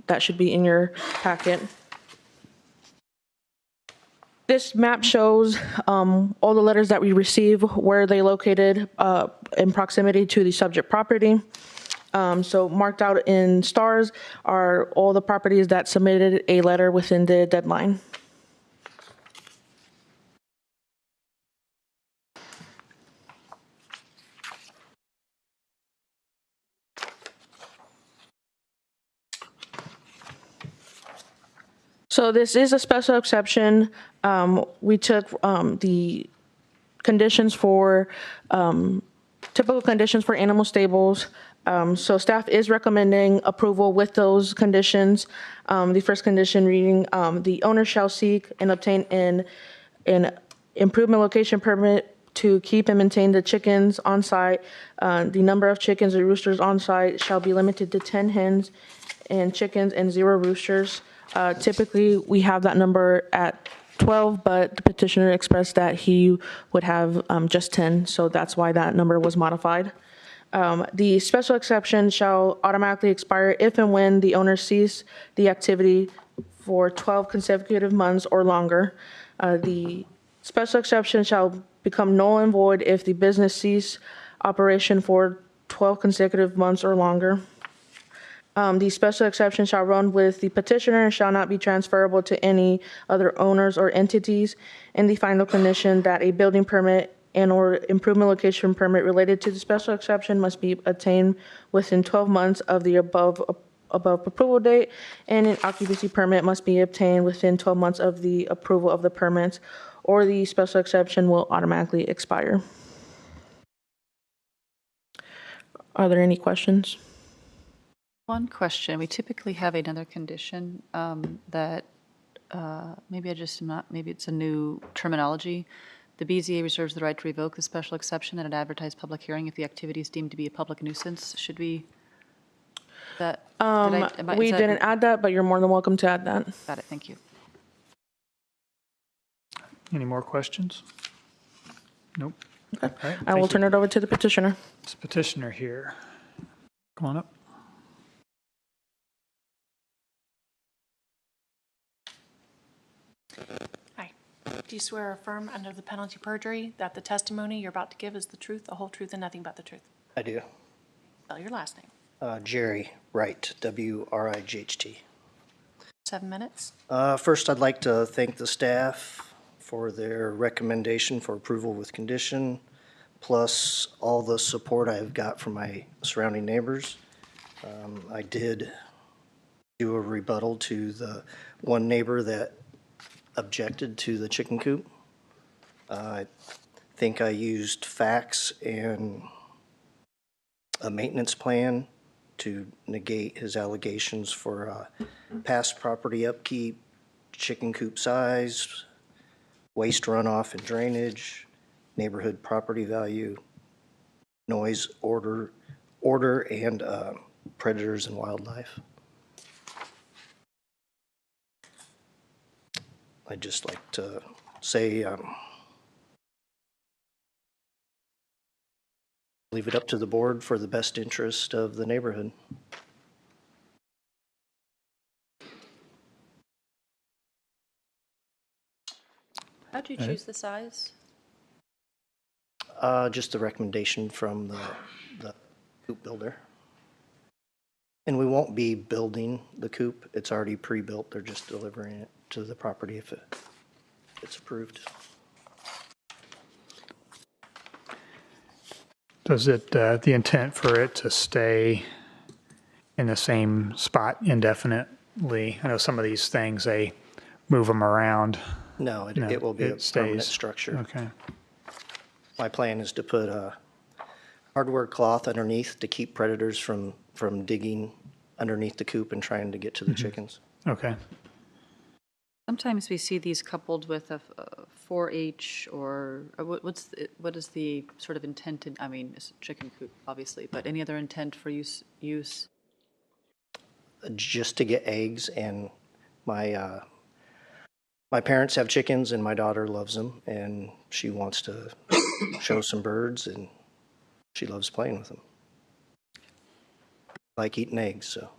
that should be in your packet. This map shows all the letters that we receive, where they located in proximity to the subject property. So marked out in stars are all the properties that submitted a letter within the deadline. So this is a special exception. We took the conditions for, typical conditions for animal stables. So staff is recommending approval with those conditions. The first condition reading, the owner shall seek and obtain an improvement location permit to keep and maintain the chickens on site. The number of chickens and roosters on site shall be limited to 10 hens and chickens and 0 roosters. Typically, we have that number at 12, but the petitioner expressed that he would have just 10, so that's why that number was modified. The special exception shall automatically expire if and when the owner cease the activity for 12 consecutive months or longer. The special exception shall become null and void if the business cease operation for 12 consecutive months or longer. The special exception shall run with the petitioner and shall not be transferable to any other owners or entities. And the final condition that a building permit and/or improvement location permit related to the special exception must be obtained within 12 months of the above approval date, and an occupancy permit must be obtained within 12 months of the approval of the permits, or the special exception will automatically expire. Are there any questions? One question, we typically have another condition that maybe it's a new terminology. The BZA reserves the right to revoke the special exception at an advertised public hearing if the activity is deemed to be a public nuisance. Should we? We didn't add that, but you're more than welcome to add that. Got it, thank you. Any more questions? Nope. Okay. All right, I will thank turn you. it over to the petitioner. This petitioner here. Come on up. Hi. Do you swear or affirm under the penalty of perjury that the testimony you're about to give is the truth, the whole truth, and nothing but the truth? I do. Spell your last name. Jerry Wright, W-R-I-G-H-T. 7 minutes. First, I'd like to thank the staff for their recommendation for approval with condition, plus all the support I've got from my surrounding neighbors. I did do a rebuttal to the one neighbor that objected to the chicken coop. I think I used facts and a maintenance plan to negate his allegations for past property upkeep, chicken coop size, waste runoff and drainage, neighborhood property value, noise order, and predators and wildlife. I'd just like to say, leave it up to the board for the best interest of the neighborhood. How'd you choose the size? Just the recommendation from the coop builder. And we won't be building the coop. It's already pre-built. They're just delivering it to the property if it's approved. Does it, the intent for it to stay in the same spot indefinitely? I know some of these things, they move them around. No, it will be a permanent structure. Okay. My plan is to put a hardware cloth underneath to keep predators from digging underneath the coop and trying to get to the chickens. Okay. Sometimes we see these coupled with a 4-H or what is the sort of intended, I mean, it's a chicken coop, obviously, but any other intent for use? Just to get eggs, and my parents have chickens and my daughter loves them, and she wants to show some birds, and she loves playing with them. Like eating eggs, so.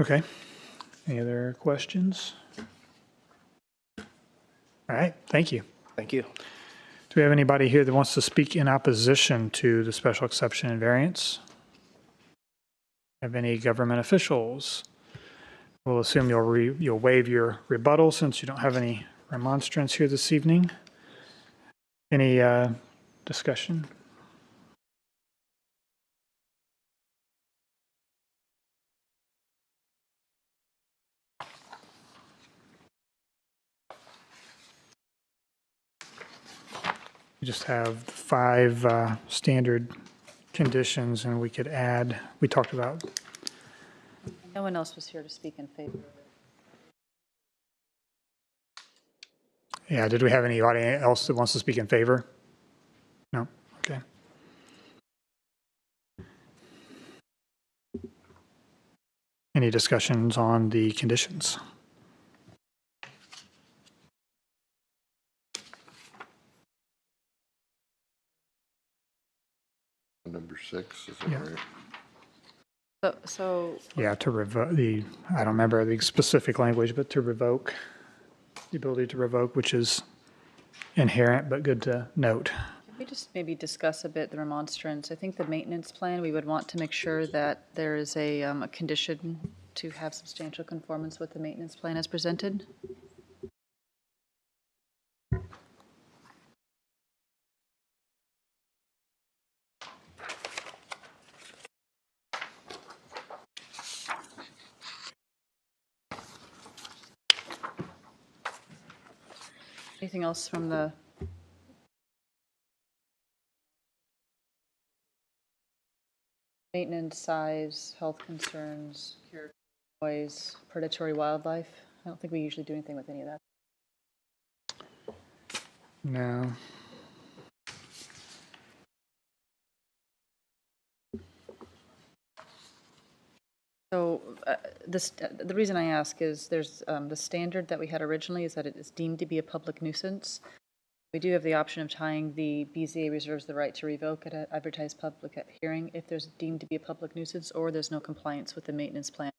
Okay. Any other questions? All right, thank you. Thank you. Do we have anybody here that wants to speak in opposition to the special exception and variance? Have any government officials? We'll assume you'll waive your rebuttal since you don't have any remonstrance here this evening. Any discussion? We just have 5 standard conditions, and we could add, we talked about. No one else was here to speak in favor of it. Yeah, did we have anybody else that wants to speak in favor? No? Okay. Any discussions on the conditions? Number 6, is that Yeah. right? So Yeah, to revoke I don't remember the specific language, but to revoke, the ability to revoke, which is inherent, but good to note. Can we just maybe discuss a bit the remonstrance? I think the maintenance plan, we would want to make sure that there is a condition to have substantial conformance with the maintenance plan as presented. Anything else from the maintenance, size, health concerns, character, noise, predatory wildlife? I don't think we usually do anything with any of that. No. So the reason I ask is there's the standard that we had originally is that it is deemed to be a public nuisance. We do have the option of tying the BZA reserves the right to revoke at an advertised public hearing if there's deemed to be a public nuisance or there's no compliance with the maintenance plan.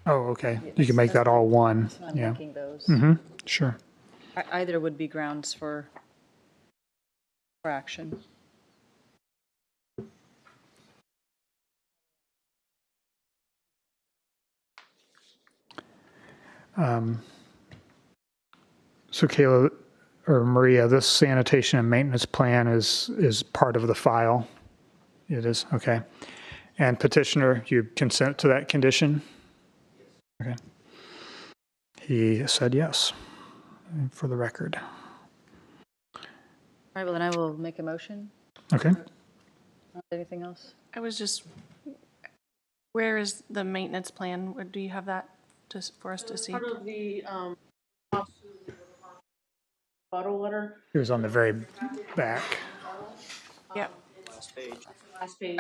Oh, okay. You can make that all one. That's why I'm Yeah. linking those. Sure. Either would be grounds for action. So Kayla or Maria, this sanitation and maintenance plan is part of the file? It is, okay. And petitioner, you consent to that condition? Okay. He said yes, for the record. All right, well, then I will make a motion. Okay. Anything else? I was just, where is the maintenance plan? Do you have that for us to see? Part of the bottle letter. It was on the very back. Yep. Last page.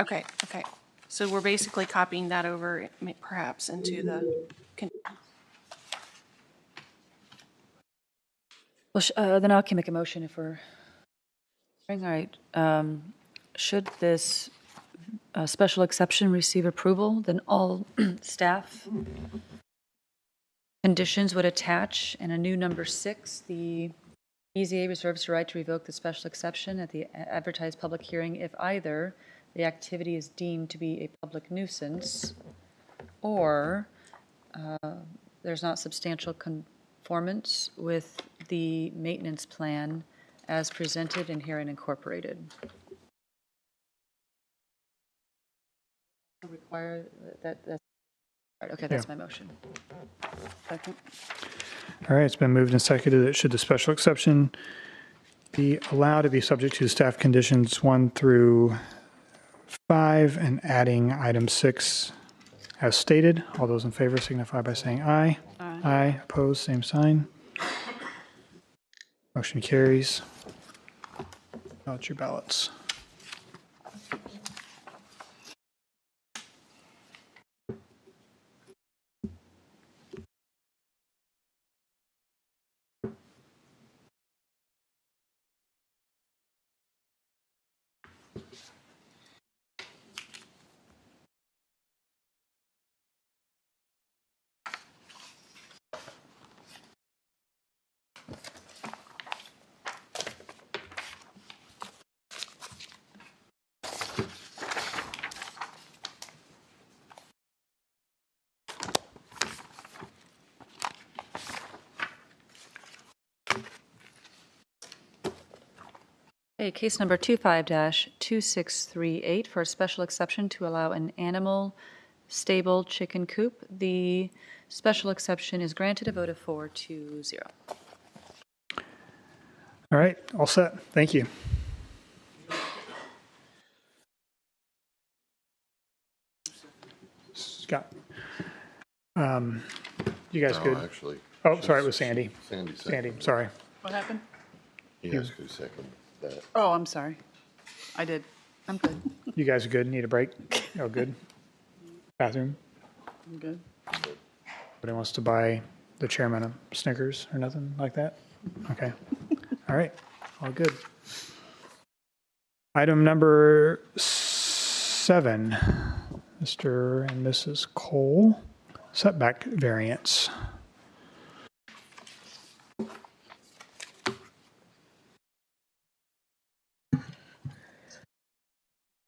Okay, okay. So we're basically copying that over perhaps into the, Well, then I can make a motion if we're, all right. Should this special exception receive approval, then all staff conditions would attach, and a new number 6, the BZA reserves the right to revoke the special exception at the advertised public hearing if either the activity is deemed to be a public nuisance or there's not substantial conformance with the maintenance plan as presented and herein incorporated. Require that's okay, that's my motion. Second. All right, it's been moved and seconded that should the special exception be allowed to be subject to staff conditions 1 through 5 and adding item 6 as stated. All those in favor signify by saying aye. Aye. Aye, opposed, same sign. Motion carries. Ballot your ballots. Okay, case number 25-2638 for a special exception to allow an animal stable chicken coop. The special exception is granted a vote of 4-0. All right, all set. Thank you. Scott. You guys No, good? actually. Oh, sorry, it was Sandy. Sandy Sandy, seconded. sorry. What happened? He asked who seconded that. Oh, I'm sorry. I did. I'm good. You guys are good? Need a break? Oh, good. Bathroom? Good. Nobody wants to buy the chairman a Snickers or nothing like that? Okay. All right. All good. Item number 7, Mr. and Mrs. Cole, setback variance.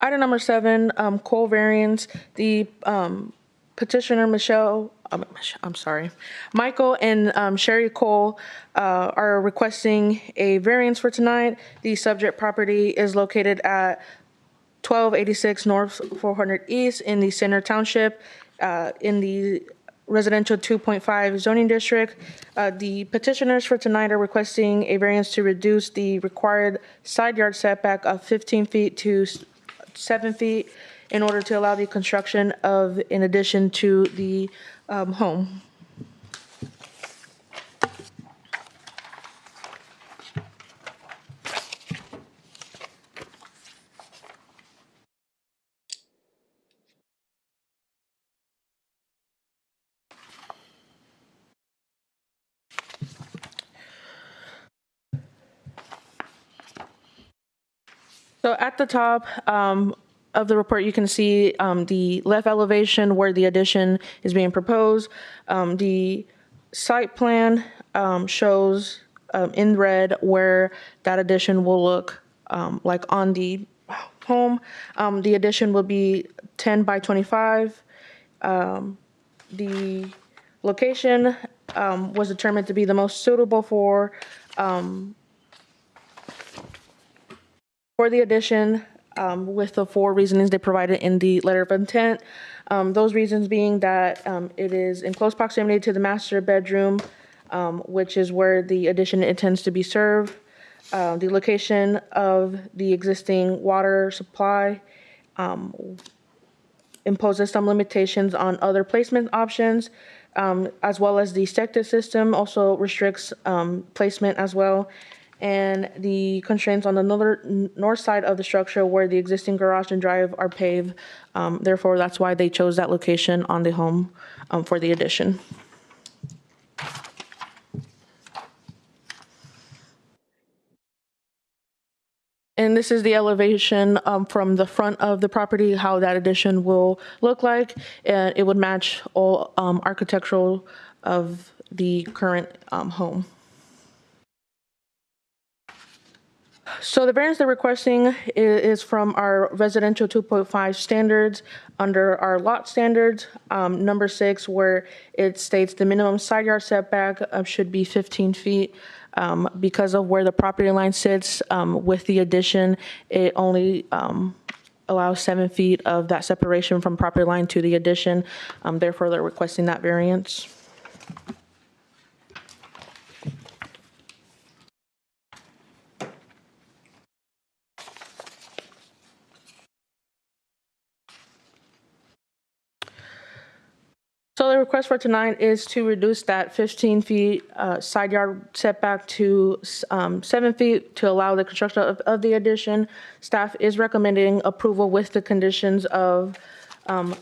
Item number 7, Cole variance. The petitioner Michael and Sherry Cole are requesting a variance for tonight. The subject property is located at 1286 North 400 East in the Center Township, in the residential 2.5 zoning district. The petitioners for tonight are requesting a variance to reduce the required side yard setback of 15 feet to 7 feet in order to allow the construction of an addition to the home. So at the top of the report, you can see the left elevation where the addition is being proposed. The site plan shows in red where that addition will look like on the home. The addition will be 10 by 25. The location was determined to be the most suitable for the addition, with the 4 reasonings they provided in the letter of intent. Those reasons being that it is in close proximity to the master bedroom, which is where the addition intends to be served. The location of the existing water supply imposes some limitations on other placement options, as well as the septic system also restricts placement as well. And the constraints on the north side of the structure where the existing garage and drive are paved. Therefore, that's why they chose that location on the home for the addition. And this is the elevation from the front of the property, how that addition will look like. And it would match all architectural of the current home. So the variance they're requesting is from our residential 2.5 standards under our lot standards, number 6, where it states the minimum side yard setback should be 15 feet. Because of where the property line sits with the addition, it only allows 7 feet of that separation from property line to the addition. Therefore, they're requesting that variance. So the request for tonight is to reduce that 15 feet side yard setback to 7 feet to allow the construction of the addition. Staff is recommending approval with the conditions of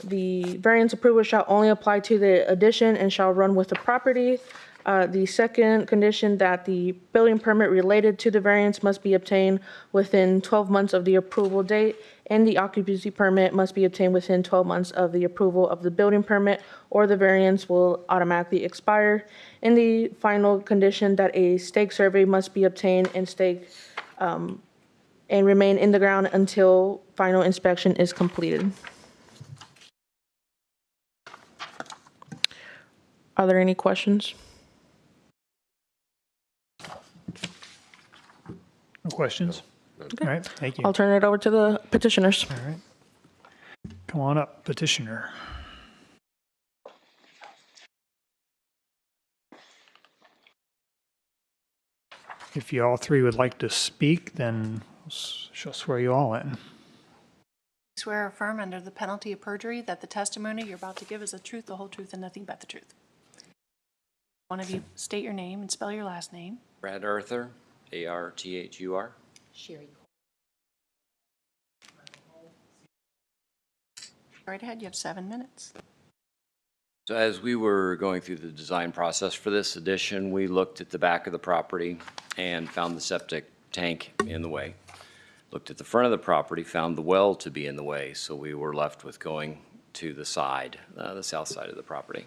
the variance approval shall only apply to the addition and shall run with the property. The second condition, that the building permit related to the variance must be obtained within 12 months of the approval date, and the occupancy permit must be obtained within 12 months of the approval of the building permit, or the variance will automatically expire. And the final condition, that a stake survey must be obtained and staked and remain in the ground until final inspection is completed. Are there any questions? No questions? All right, thank you. I'll turn it over to the petitioners. All right. Come on up, petitioner. If you all 3 would like to speak, then she'll swear you all in. Swear or affirm under the penalty of perjury that the testimony you're about to give is the truth, the whole truth, and nothing but the truth. One of you state your name and spell your last name. Brad Arthur, Arthur. Sherry. Right ahead, you have 7 minutes. So as we were going through the design process for this addition, we looked at the back of the property and found the septic tank in the way. Looked at the front of the property, found the well to be in the way, so we were left with going to the side, the south side of the property.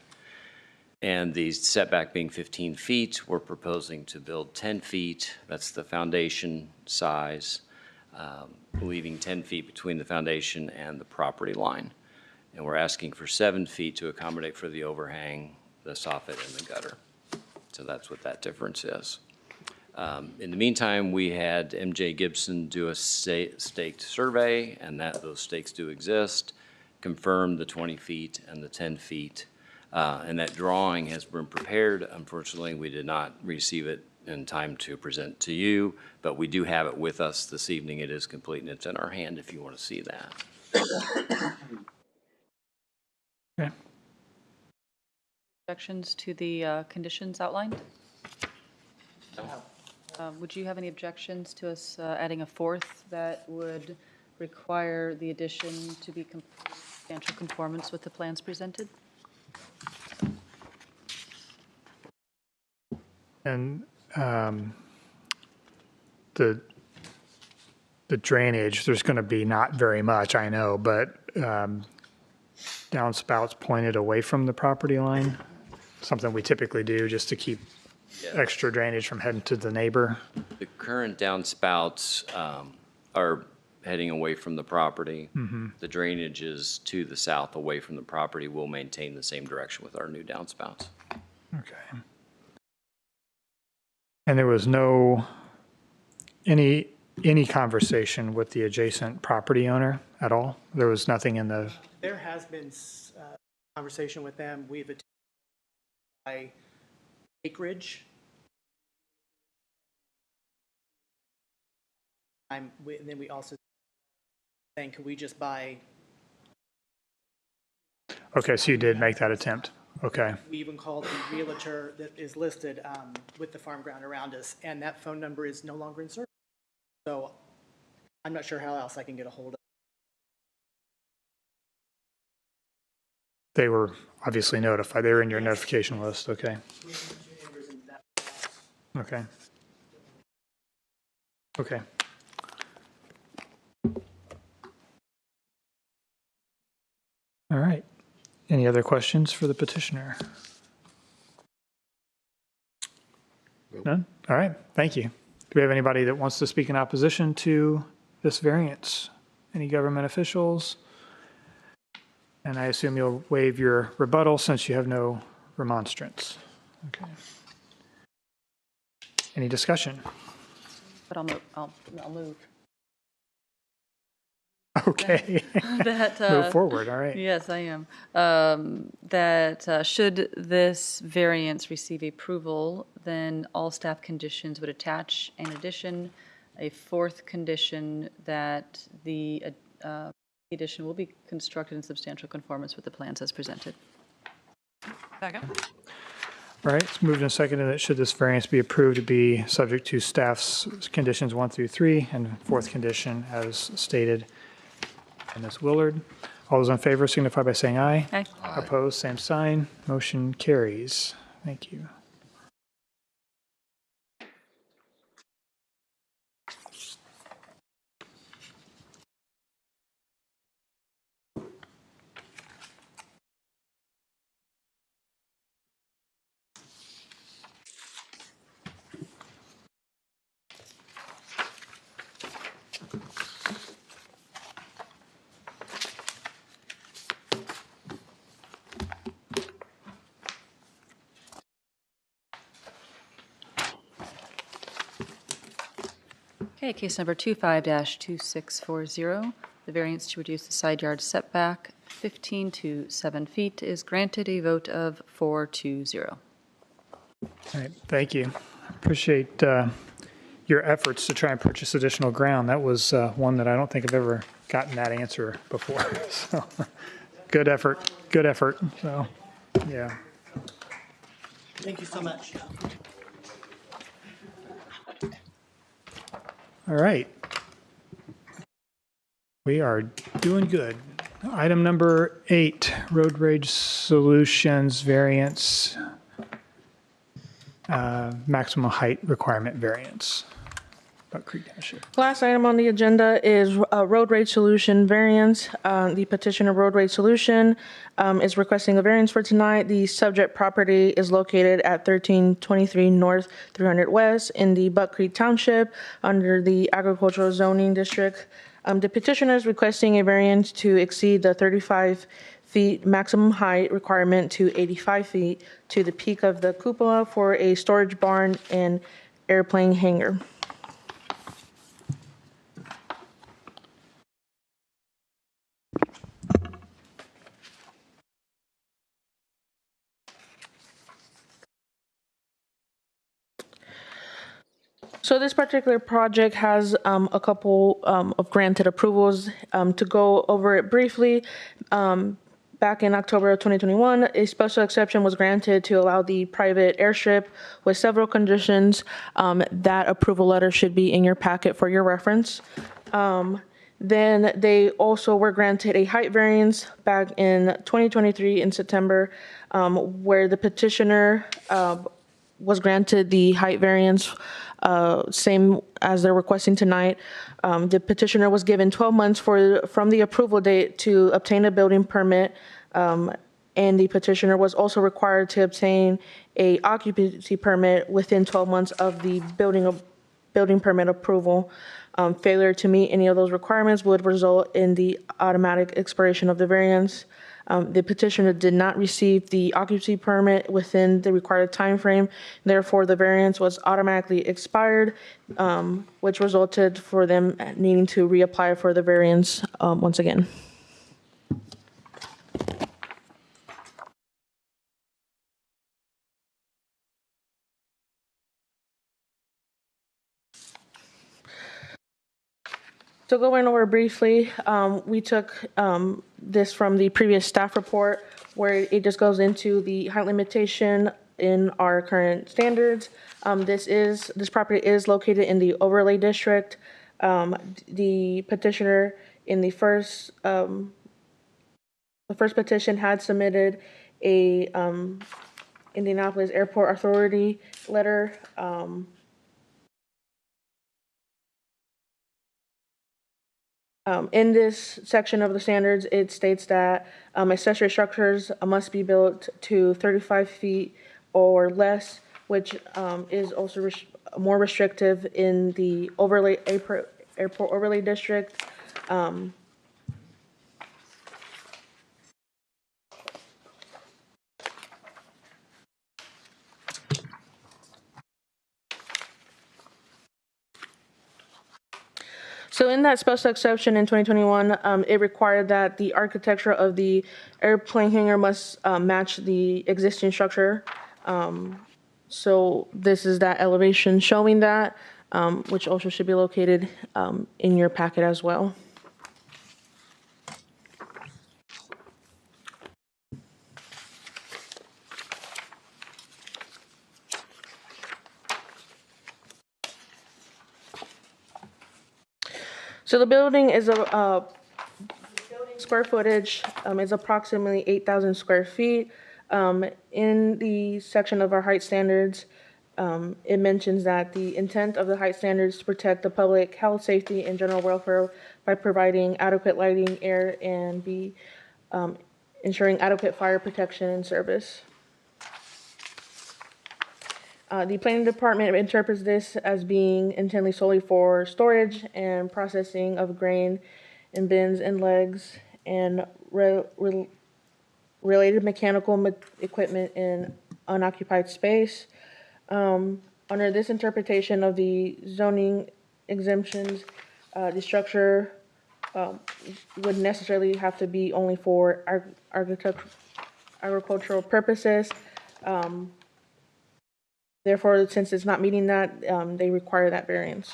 And the setback being 15 feet, we're proposing to build 10 feet. That's the foundation size, leaving 10 feet between the foundation and the property line. And we're asking for 7 feet to accommodate for the overhang, the soffit, and the gutter. So that's what that difference is. In the meantime, we had MJ Gibson do a staked survey, and those stakes do exist, confirmed the 20 feet and the 10 feet. And that drawing has been prepared. Unfortunately, we did not receive it in time to present to you, but we do have it with us this evening. It is complete, and it's in our hand if you want to see that. Okay. Objections to the conditions outlined? Would you have any objections to us adding a fourth that would require the addition to be substantial conformance with the plans presented? And the drainage, there's going to be not very much, I know, but downspouts pointed away from the property line, something we typically do just to keep extra drainage from heading to the neighbor. The current downspouts are heading away from the property. The drainage is to the south away from the property. We'll maintain the same direction with our new downspouts. Okay. And there was any conversation with the adjacent property owner at all? There was nothing in the... There has been conversation with them. We've attended by acreage. And then we also saying, could we just buy... Okay, so you did make that attempt. Okay. We even called the realtor that is listed with the farm ground around us, and that phone number is no longer in service. So I'm not sure how else I can get a hold of. They were obviously notified. They were in your notification list. Okay. Okay. Okay. All right. Any other questions for the petitioner? None? All right. Thank you. Do we have anybody that wants to speak in opposition to this variance? Any government officials? And I assume you'll waive your rebuttal since you have no remonstrance. Okay. Any discussion? But I'll move. Okay. That, move forward. All right. Yes, I am. That should this variance receive approval, then all staff conditions would attach, in addition, a fourth condition that the addition will be constructed in substantial conformance with the plans as presented. Second. All right, it's moved and seconded that should this variance be approved to be subject to staff's conditions 1 through 3 and fourth condition as stated. And Ms. Willard, all those in favor signify by saying aye. Aye. Opposed, same sign. Motion carries. Thank you. Okay, case number 25-2640. The variance to reduce the side yard setback 15 to 7 feet is granted, a vote of 4-0. All right, thank you. Appreciate your efforts to try and purchase additional ground. That was one that I don't think I've ever gotten that answer before. So good effort, good effort. So, yeah. Thank you so much. All right. We are doing good. Item number 8, road rage solutions variance, maximum height requirement variance. Buck Creek Township. Last item on the agenda is road rage solution variance. The petitioner road rage solution is requesting a variance for tonight. The subject property is located at 1323 North 300 West in the Buck Creek Township under the agricultural zoning district. The petitioner is requesting a variance to exceed the 35 feet maximum height requirement to 85 feet to the peak of the cupola for a storage barn and airplane hangar. So this particular project has a couple of granted approvals. To go over it briefly, back in October of 2021, a special exception was granted to allow the private airstrip with several conditions. That approval letter should be in your packet for your reference. Then they also were granted a height variance back in 2023 in September, where the petitioner was granted the height variance, same as they're requesting tonight. The petitioner was given 12 months from the approval date to obtain a building permit, and the petitioner was also required to obtain a occupancy permit within 12 months of the building permit approval. Failure to meet any of those requirements would result in the automatic expiration of the variance. The petitioner did not receive the occupancy permit within the required time frame. Therefore, the variance was automatically expired, which resulted for them needing to reapply for the variance once again. So going over briefly, we took this from the previous staff report where it just goes into the height limitation in our current standards. This property is located in the overlay district. The petitioner in the first petition had submitted a Indianapolis Airport Authority letter. In this section of the standards, it states that accessory structures must be built to 35 feet or less, which is also more restrictive in the airport overlay district. So in that special exception in 2021, it required that the architecture of the airplane hangar must match the existing structure. So this is that elevation showing that, which also should be located in your packet as well. So the building is square footage is approximately 8,000 square feet. In the section of our height standards, it mentions that the intent of the height standards is to protect the public health, safety, and general welfare by providing adequate lighting, air, and ensuring adequate fire protection and service. The planning department interprets this as being intended solely for storage and processing of grain in bins and legs and related mechanical equipment in unoccupied space. Under this interpretation of the zoning exemptions, the structure would necessarily have to be only for agricultural purposes. Therefore, since it's not meeting that, they require that variance.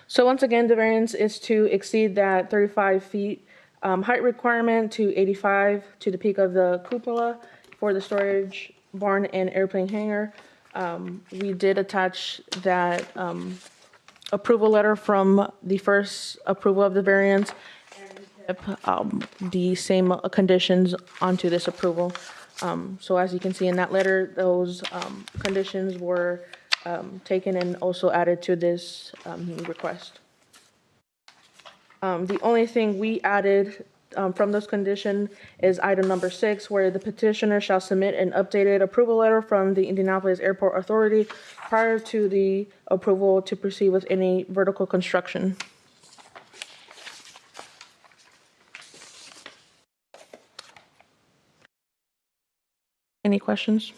So once again, the variance is to exceed that 35 feet height requirement to 85 to the peak of the cupola for the storage barn and airplane hangar. We did attach that approval letter from the first approval of the variance, and the same conditions onto this approval. So as you can see in that letter, those conditions were taken and also added to this new request. The only thing we added from those conditions is item number 6, where the petitioner shall submit an updated approval letter from the Indianapolis Airport Authority prior to the approval to proceed with any vertical construction. Any questions?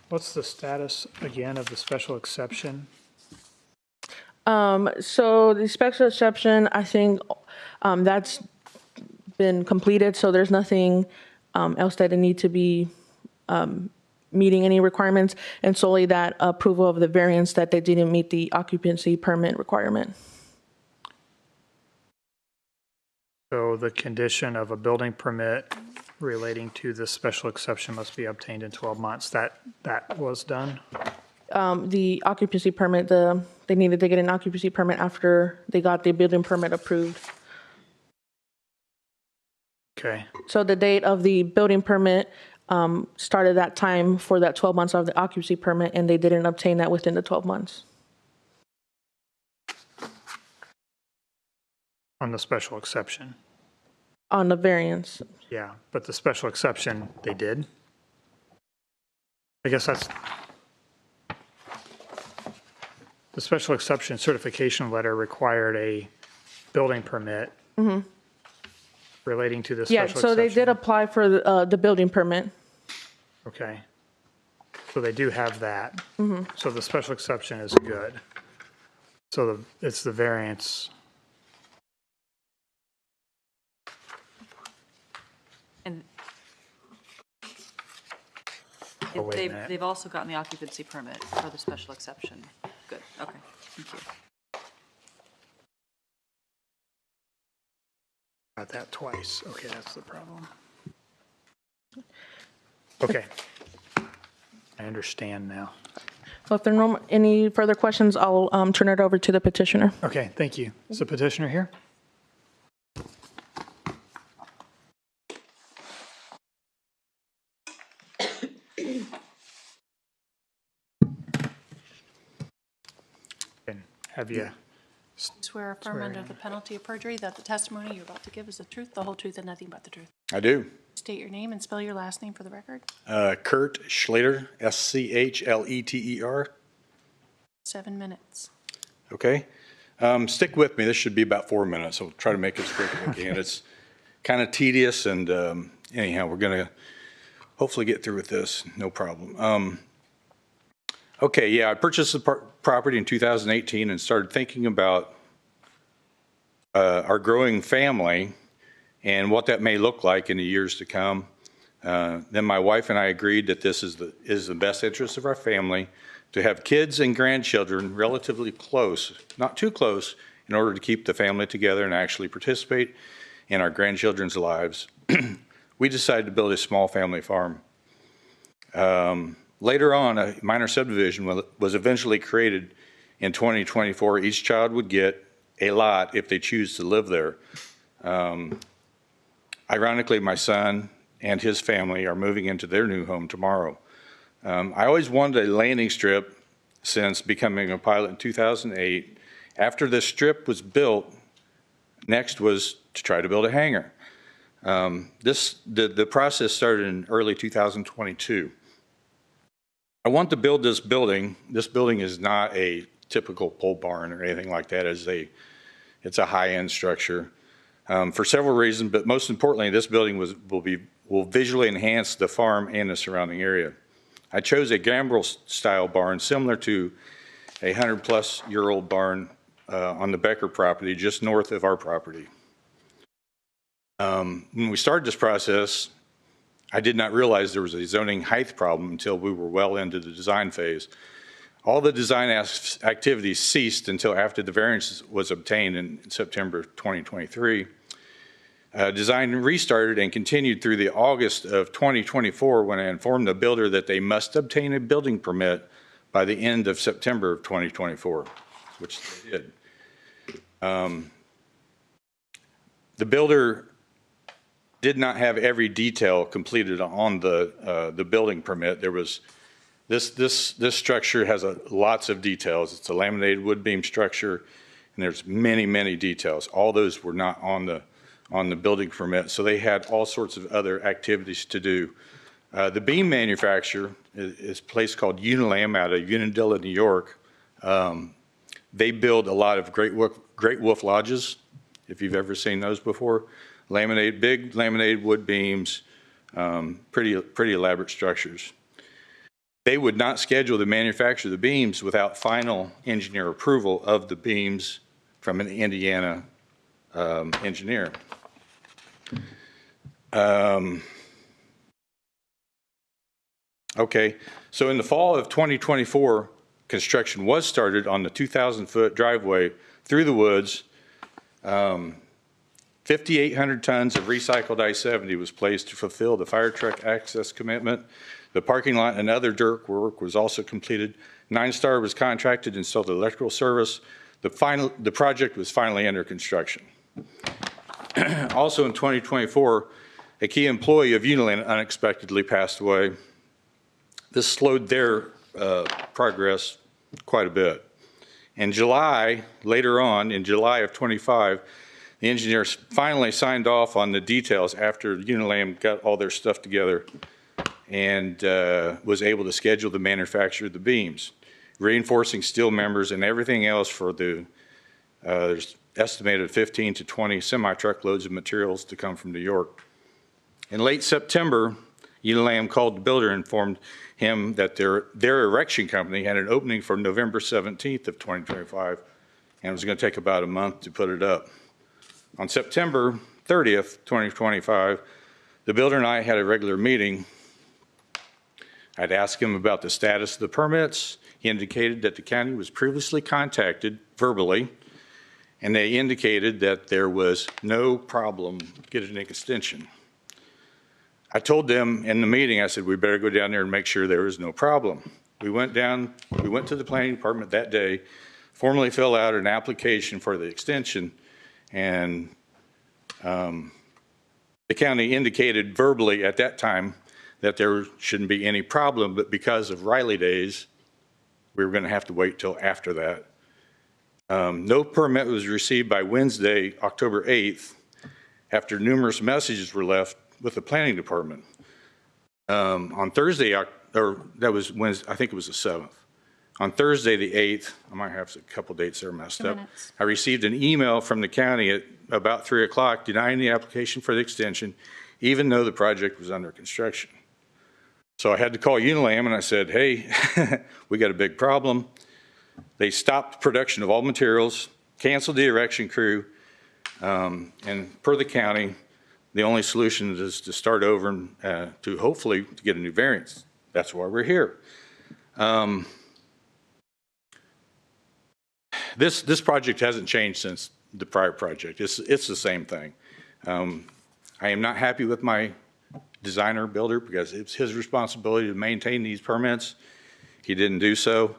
What's the status again of the special exception? So the special exception, I think that's been completed, so there's nothing else that need to be meeting any requirements, and solely that approval of the variance that they didn't meet the occupancy permit requirement. So the condition of a building permit relating to this special exception must be obtained in 12 months. That was done? The occupancy permit, they needed to get an occupancy permit after they got the building permit approved. Okay. So the date of the building permit started that time for that 12 months of the occupancy permit, and they didn't obtain that within the 12 months. On the special exception? On the variance. Yeah, but the special exception, they did? I guess that's... The special exception certification letter required a building permit relating to the special exception. Yeah, so they did apply for the building permit. Okay. So they do have that. So the special exception is good. So it's the variance. And Oh, wait a minute. they've also gotten the occupancy permit for the special exception. Good, okay, thank you. Got that twice. Okay, that's the problem. Okay. I understand now. So if there are no any further questions, I'll turn it over to the petitioner. Okay, thank you. Is the petitioner here? And have you? Swear affirm under the penalty of perjury that the testimony you're about to give is the truth, the whole truth, and nothing but the truth. I do. State your name and spell your last name for the record. Kurt Schlater, Schleter. 7 minutes. Okay. Stick with me. This should be about 4 minutes. I'll try to make it as quick as I can. It's kind of tedious, and anyhow, we're going to hopefully get through with this. No problem. Okay, yeah, I purchased the property in 2018 and started thinking about our growing family and what that may look like in the years to come. Then my wife and I agreed that this is the best interest of our family to have kids and grandchildren relatively close, not too close, in order to keep the family together and actually participate in our grandchildren's lives. We decided to build a small family farm. Later on, a minor subdivision was eventually created in 2024. Each child would get a lot if they choose to live there. Ironically, my son and his family are moving into their new home tomorrow. I always wanted a landing strip since becoming a pilot in 2008. After the strip was built, next was to try to build a hangar. The process started in early 2022. I want to build this building. This building is not a typical pole barn or anything like that. It's a high-end structure for several reasons, but most importantly, this building will visually enhance the farm and the surrounding area. I chose a gambrel-style barn similar to a 100-plus-year-old barn on the Becker property just north of our property. When we started this process, I did not realize there was a zoning height problem until we were well into the design phase. All the design activities ceased until after the variance was obtained in September 2023. Design restarted and continued through the August of 2024 when I informed the builder that they must obtain a building permit by the end of September of 2024, which they did. The builder did not have every detail completed on the building permit. There was this structure has lots of details. It's a laminated wood beam structure, and there's many details. All those were not on the building permit, so they had all sorts of other activities to do. The beam manufacturer is a place called Unilam out of Unadilla, New York. They build a lot of Great Wolf lodges, if you've ever seen those before. Big laminated wood beams, pretty elaborate structures. They would not schedule the manufacture of the beams without final engineer approval of the beams from an Indiana engineer. Okay, so in the fall of 2024, construction was started on the 2,000-foot driveway through the woods. 5,800 tons of recycled I-70 was placed to fulfill the fire truck access commitment. The parking lot and other dirt work was also completed. 9-Star was contracted and installed electrical service. The project was finally under construction. Also in 2024, a key employee of Uniland unexpectedly passed away. This slowed their progress quite a bit. In July, later on, in July of 25, the engineers finally signed off on the details after Unilam got all their stuff together and was able to schedule the manufacture of the beams, reinforcing steel members and everything else for the there's estimated 15 to 20 semi-truckloads of materials to come from New York. In late September, Unilam called the builder and informed him that their erection company had an opening for November 17th of 2025, and it was going to take about a month to put it up. On September 30th, 2025, the builder and I had a regular meeting. I'd asked him about the status of the permits. He indicated that the county was previously contacted verbally, and they indicated that there was no problem getting an extension. I told them in the meeting, I said, we better go down there and make sure there is no problem. We went to the planning department that day, formally filled out an application for the extension, and the county indicated verbally at that time that there shouldn't be any problem, but because of Riley days, we were going to have to wait till after that. No permit was received by Wednesday, October 8th, after numerous messages were left with the planning department. On Thursday, or that was Wednesday, I think it was the 7th. On Thursday, the 8th, I might have a couple dates there messed up. I received an email from the county at about 3 o'clock denying the application for the extension, even though the project was under construction. So I had to call Unilam and I said, hey, we got a big problem. They stopped production of all materials, canceled the erection crew, and per the county, the only solution is to start over and to hopefully to get a new variance. That's why we're here. This project hasn't changed since the prior project. It's the same thing. I am not happy with my designer builder because it's his responsibility to maintain these permits. He didn't do so.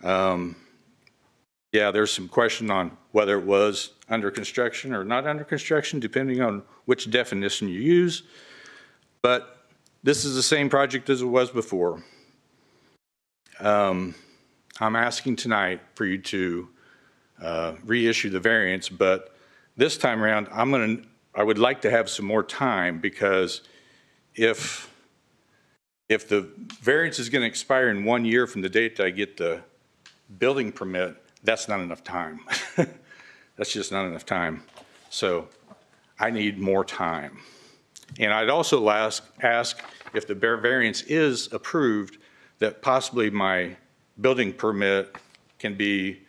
Yeah, there's some question on whether it was under construction or not under construction, depending on which definition you use. But this is the same project as it was before. I'm asking tonight for you to reissue the variance, but this time around, I would like to have some more time, because if the variance is going to expire in 1 year from the date that I get the building permit, that's not enough time. That's just not enough time. So I need more time. And I'd also ask if the variance is approved, that possibly my building permit can be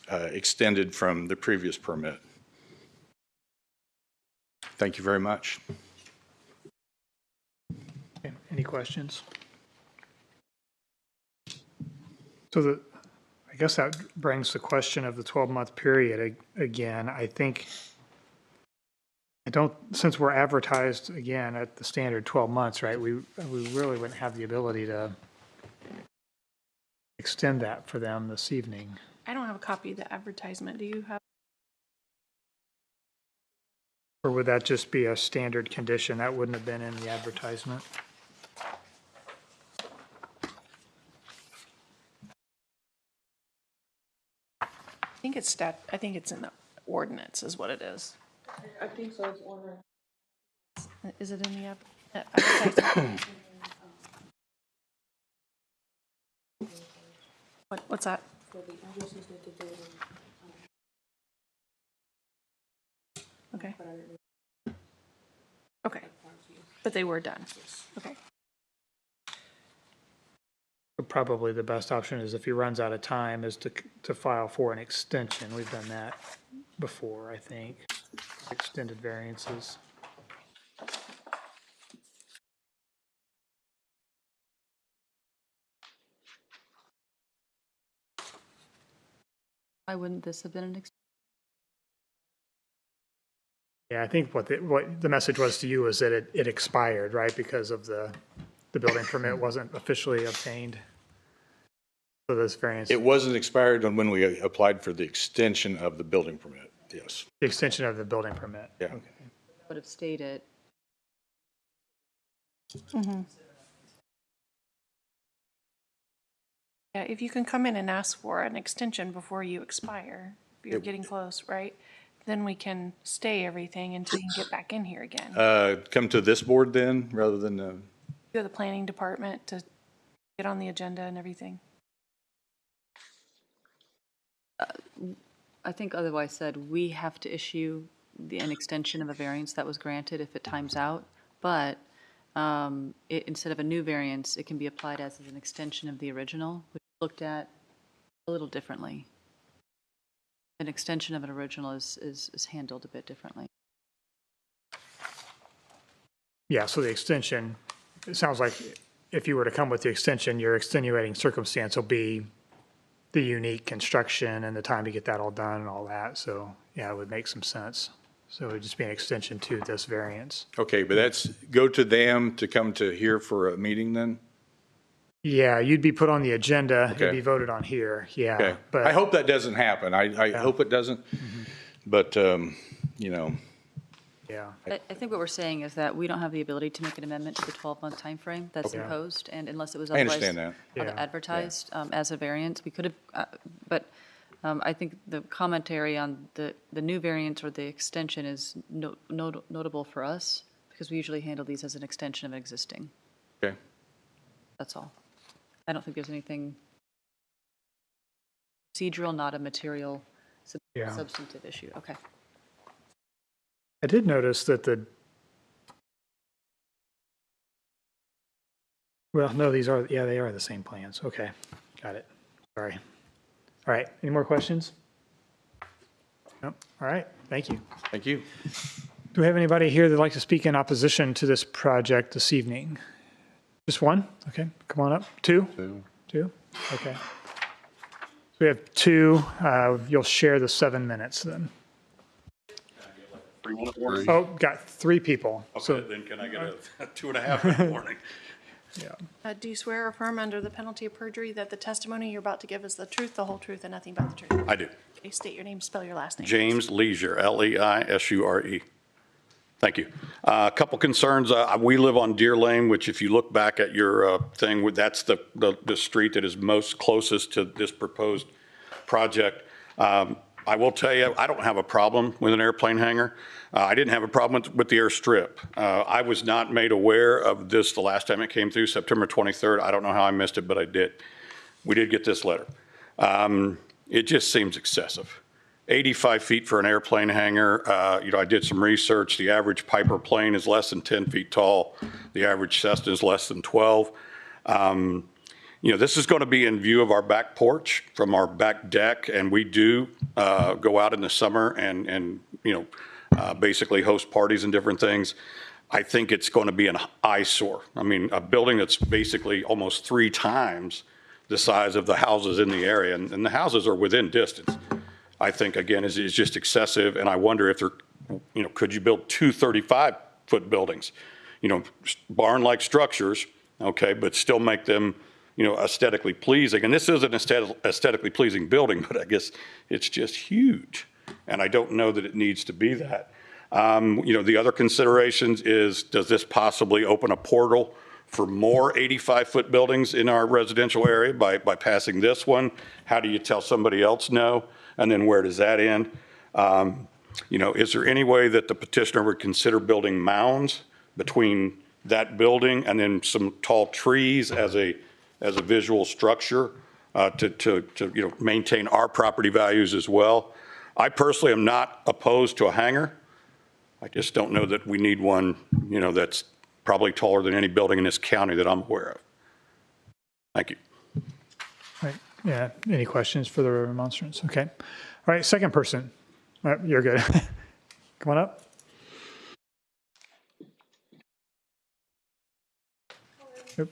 extended from the previous permit. Thank you very much. Okay, any questions? So I guess that brings the question of the 12-month period again. I think, since we're advertised again at the standard 12 months, right, we really wouldn't have the ability to extend that for them this evening. I don't have a copy of the advertisement. Do you have? Or would that just be a standard condition? That wouldn't have been in the advertisement? I think it's in the ordinance is what it is. I think so, it's ordinance. Is it in the advertisement? What's that? Okay. Okay. But they were done. Okay. Probably the best option is if he runs out of time is to file for an extension. We've done that before, I think, extended variances. Why wouldn't this have been an extension? Yeah, I think what the message was to you was that it expired, right? Because of the building permit wasn't officially obtained. So this variance. It wasn't expired on when we applied for the extension of the building permit, yes. The extension of the building permit. Yeah. Okay. Would have stated. Mm-hmm. Yeah, if you can come in and ask for an extension before you expire, if you're getting close, right? Then we can stay everything until you can get back in here again. Come to this board then, rather than, You have the planning department to get on the agenda and everything. I think otherwise said, we have to issue an extension of a variance that was granted if it times out, but instead of a new variance, it can be applied as an extension of the original, which is looked at a little differently. An extension of an original is handled a bit differently. Yeah, so the extension, it sounds like if you were to come with the extension, your extenuating circumstance will be the unique construction and the time to get that all done and all that. So yeah, it would make some sense. So it would just be an extension to this variance. okay, but that's, go to them to come to here for a meeting then? Yeah, you'd be put on the agenda, Okay. it'd be voted on here, yeah. Okay, But I hope that doesn't happen. I hope it doesn't, but, you know, yeah, I think what we're saying is that we don't have the ability to make an amendment to the 12-month timeframe that's Okay. imposed, and unless it was I otherwise understand that. Yeah. advertised as a variance, we could have, but I think the commentary on the new variance or the extension is notable for us, because we usually handle these as an extension of existing. okay. That's all. I don't think there's anything procedural, not a material Yeah. substantive issue. Okay. I did notice that well, no, these are, yeah, they are the same plans. Okay, got it. Sorry. All right, any more questions? Nope. All right, thank you. Thank you. Do we have anybody here that'd like to speak in opposition to this project this evening? Just one? Okay, come on up. Two? Two? Okay. So we have two. You'll share the 7 minutes then. Oh, got three people. So, Then can I get a 2.5 in the morning? yeah. Do you swear or affirm under the penalty of perjury that the testimony you're about to give is the truth, the whole truth, and nothing but the truth? I do. Okay, state your name, spell your last name. James Leisure, Leisure. Thank you. A couple concerns. We live on Deer Lane, which if you look back at your thing, that's the street that is most closest to this proposed project. I will tell you, I don't have a problem with an airplane hangar. I didn't have a problem with the airstrip. I was not made aware of this the last time it came through, September 23rd. I don't know how I missed it, but I did. We did get this letter. It just seems excessive. 85 feet for an airplane hangar. I did some research. The average Piper plane is less than 10 feet tall. The average Cessna is less than 12. This is going to be in view of our back porch from our back deck, and we do go out in the summer and basically host parties and different things. I think it's going to be an eyesore. I mean, a building that's basically almost 3 times the size of the houses in the area, and the houses are within distance. I think, again, is just excessive, and I wonder if could you build two 35-foot buildings? Barn-like structures, okay, but still make them, aesthetically pleasing. And this is an aesthetically pleasing building, but I guess it's just huge. And I don't know that it needs to be that. The other considerations is, does this possibly open a portal for more 85-foot buildings in our residential area by passing this one? How do you tell somebody else no? And then where does that end? Is there any way that the petitioner would consider building mounds between that building and then some tall trees as a visual structure to maintain our property values as well? I personally am not opposed to a hangar. I just don't know that we need one, that's probably taller than any building in this county that I'm aware of. Thank you. Right. Yeah. Any questions for the remonstrance? Okay. All right. Second person. You're good. Come on up. Yep.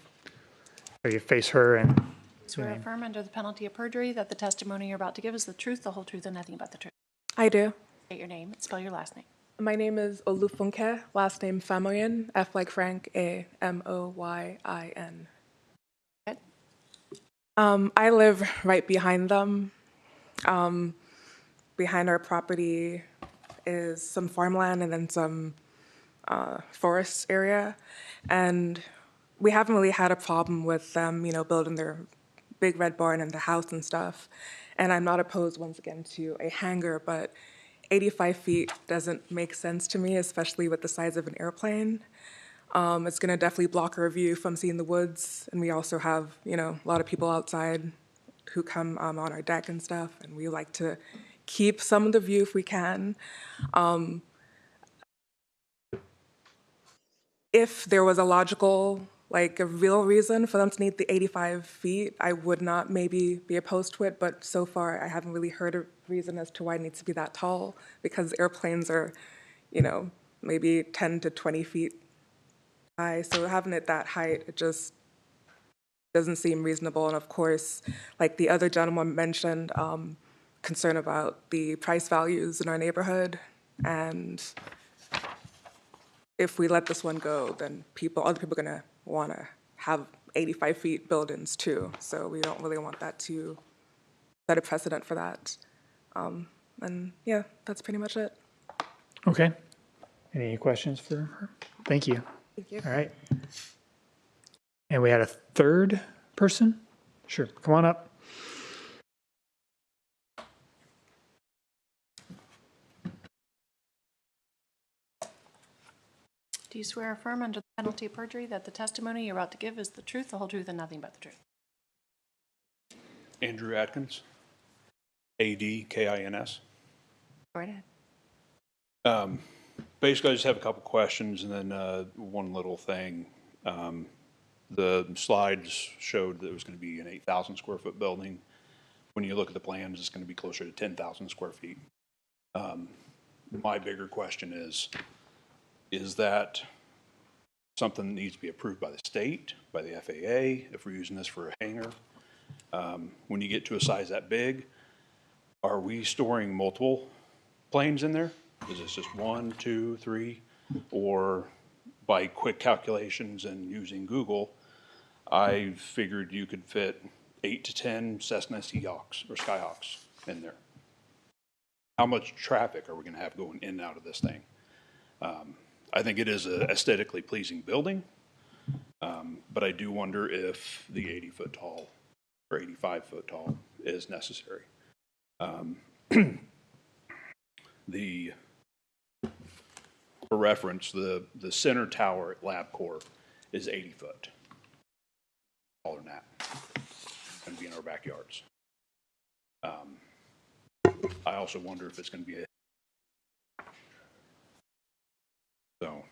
So you face her and. Swear affirm under the penalty of perjury that the testimony you're about to give is the truth, the whole truth, and nothing but the truth. I do. State your name and spell your last name. My name is Olufunke, last name Famoyin, F like Frank, A Moyin. I live right behind them. Behind our property is some farmland and then some forest area. And we haven't really had a problem with them, building their big red barn and the house and stuff. And I'm not opposed, once again, to a hangar, but 85 feet doesn't make sense to me, especially with the size of an airplane. It's going to definitely block our view from seeing the woods. And we also have, a lot of people outside who come on our deck and stuff. And we like to keep some of the view if we can. If there was a logical, a real reason for them to need the 85 feet, I would not maybe be opposed to it. But so far, I haven't really heard a reason as to why it needs to be that tall, because airplanes are, maybe 10 to 20 feet high. So having it that height, it just doesn't seem reasonable. And of course, like the other gentleman mentioned, concern about the price values in our neighborhood. And if we let this one go, then other people are going to want to have 85 feet buildings too. So we don't really want that to set a precedent for that. And yeah, that's pretty much it. Okay. Any questions for her? Thank you. Thank you. All right. And we had a third person? Sure. Come on up. Do you swear or affirm under the penalty of perjury that the testimony you're about to give is the truth, the whole truth, and nothing but the truth? Andrew Atkins, ADKINS. Go right ahead. Basically, I just have a couple questions and then one little thing. The slides showed that it was going to be an 8,000 square foot building. When you look at the plans, it's going to be closer to 10,000 square feet. My bigger question is that something that needs to be approved by the state, by the FAA, if we're using this for a hangar? When you get to a size that big, are we storing multiple planes in there? Is this just 1, 2, 3? Or by quick calculations and using Google, I figured you could fit 8 to 10 Cessna Seahawks or Skyhawks in there. How much traffic are we going to have going in and out of this thing? I think it is an aesthetically pleasing building, but I do wonder if the 80-foot tall or 85-foot tall is necessary. For reference, the center tower at LabCorp is 80 foot. Taller than that. It's going to be in our backyards. I also wonder if it's going to be so.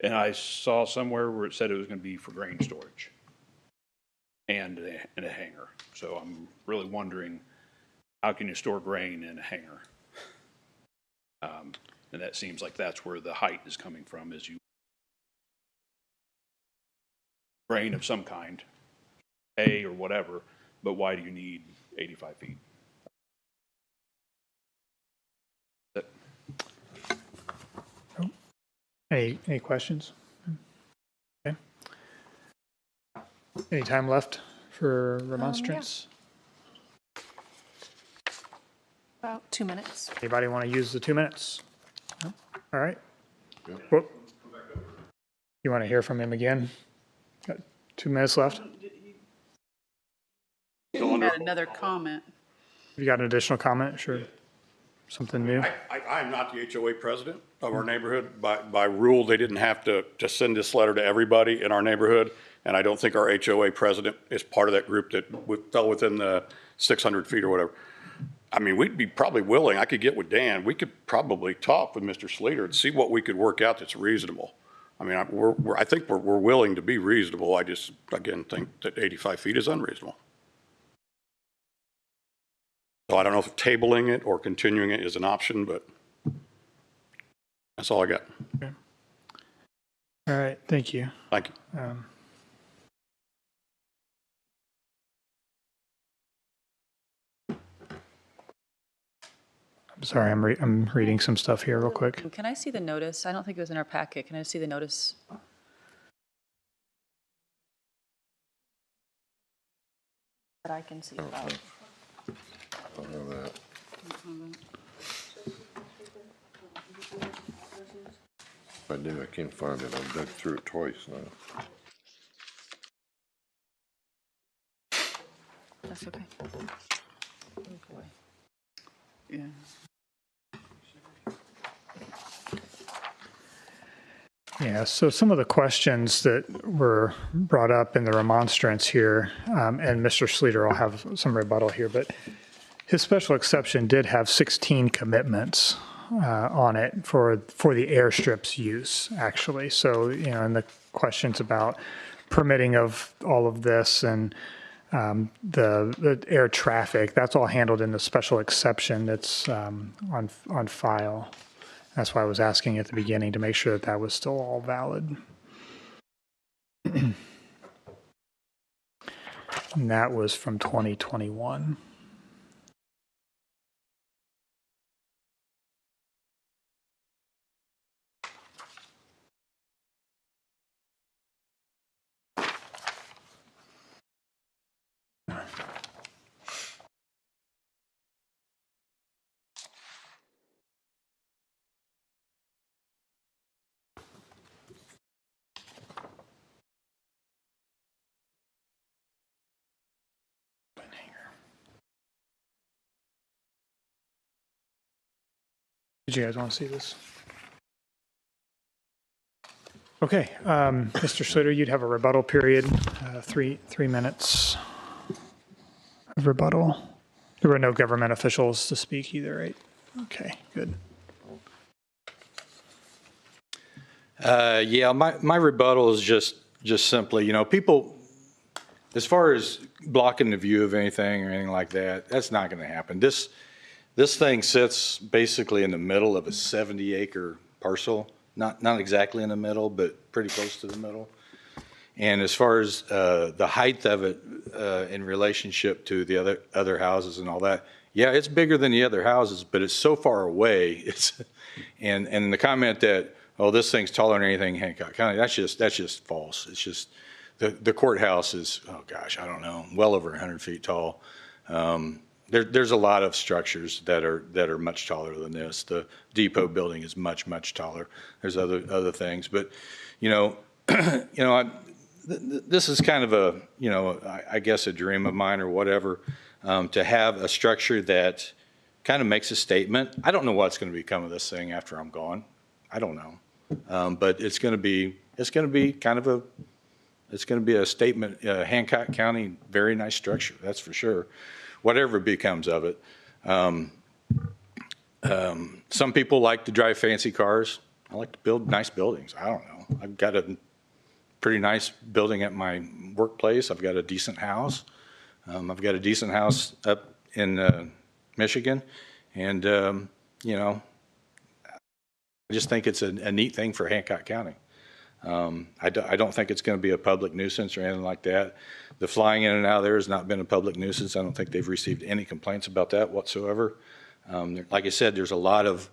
And I saw somewhere where it said it was going to be for grain storage and a hangar. So I'm really wondering, how can you store grain in a hangar? And that seems like that's where the height is coming from, is you drain of some kind, hay or whatever, but why do you need 85 feet? Any questions? Okay. Any time left for remonstrance? About 2 minutes. Anybody want to use the 2 minutes? No? All right. Whoop. You want to hear from him again? Got 2 minutes left. Got another comment. You got an additional comment? Sure. Something new? I'm not the HOA president of our neighborhood. By rule, they didn't have to send this letter to everybody in our neighborhood. And I don't think our HOA president is part of that group that fell within the 600 feet or whatever. I mean, we'd be probably willing, I could get with Dan, we could probably talk with Mr. Sleater and see what we could work out that's reasonable. I mean, I think we're willing to be reasonable. I just, again, think that 85 feet is unreasonable. So I don't know if tabling it or continuing it is an option, but that's all I got. Okay. All right, thank you. Thank you. I'm sorry, I'm reading some stuff here real quick. Can I see the notice? I don't think it was in our packet. Can I see the notice? That I can see about. I don't know that. If I do, I can't find it. I've dug through it twice now. That's okay. Oh, boy. Yeah. Yeah, so some of the questions that were brought up in the remonstrance here, and Mr. Sleater will have some rebuttal here, but his special exception did have 16 commitments on it for the airstrip's use, actually. So, and the questions about permitting of all of this and the air traffic, that's all handled in the special exception that's on file. That's why I was asking at the beginning to make sure that was still all valid. And that was from 2021. Did you guys want to see this? Okay, Mr. Sleater, you'd have a rebuttal period, 3 minutes of rebuttal. There were no government officials to speak either, right? Okay, good. Yeah, my rebuttal is just simply, people, as far as blocking the view of anything or anything like that, that's not going to happen. This thing sits basically in the middle of a 70-acre parcel, not exactly in the middle, but pretty close to the middle. And as far as the height of it in relationship to the other houses and all that, yeah, it's bigger than the other houses, but it's so far away. And the comment that, oh, this thing's taller than anything in Hancock County, that's just false. It's just the courthouse is, oh gosh, I don't know, well over 100 feet tall. There's a lot of structures that are much taller than this. The depot building is much taller. There's other things, but this is kind of a I guess a dream of mine or whatever, to have a structure that kind of makes a statement. I don't know what's going to become of this thing after I'm gone. I don't know, but it's going to be kind of it's going to be a statement. Hancock County, very nice structure, that's for sure. Whatever becomes of it. Some people like to drive fancy cars. I like to build nice buildings. I don't know. I've got a pretty nice building at my workplace. I've got a decent house. I've got a decent house up in Michigan. And, I just think it's a neat thing for Hancock County. I don't think it's going to be a public nuisance or anything like that. The flying in and out of there has not been a public nuisance. I don't think they've received any complaints about that whatsoever. Like I said, there's a lot of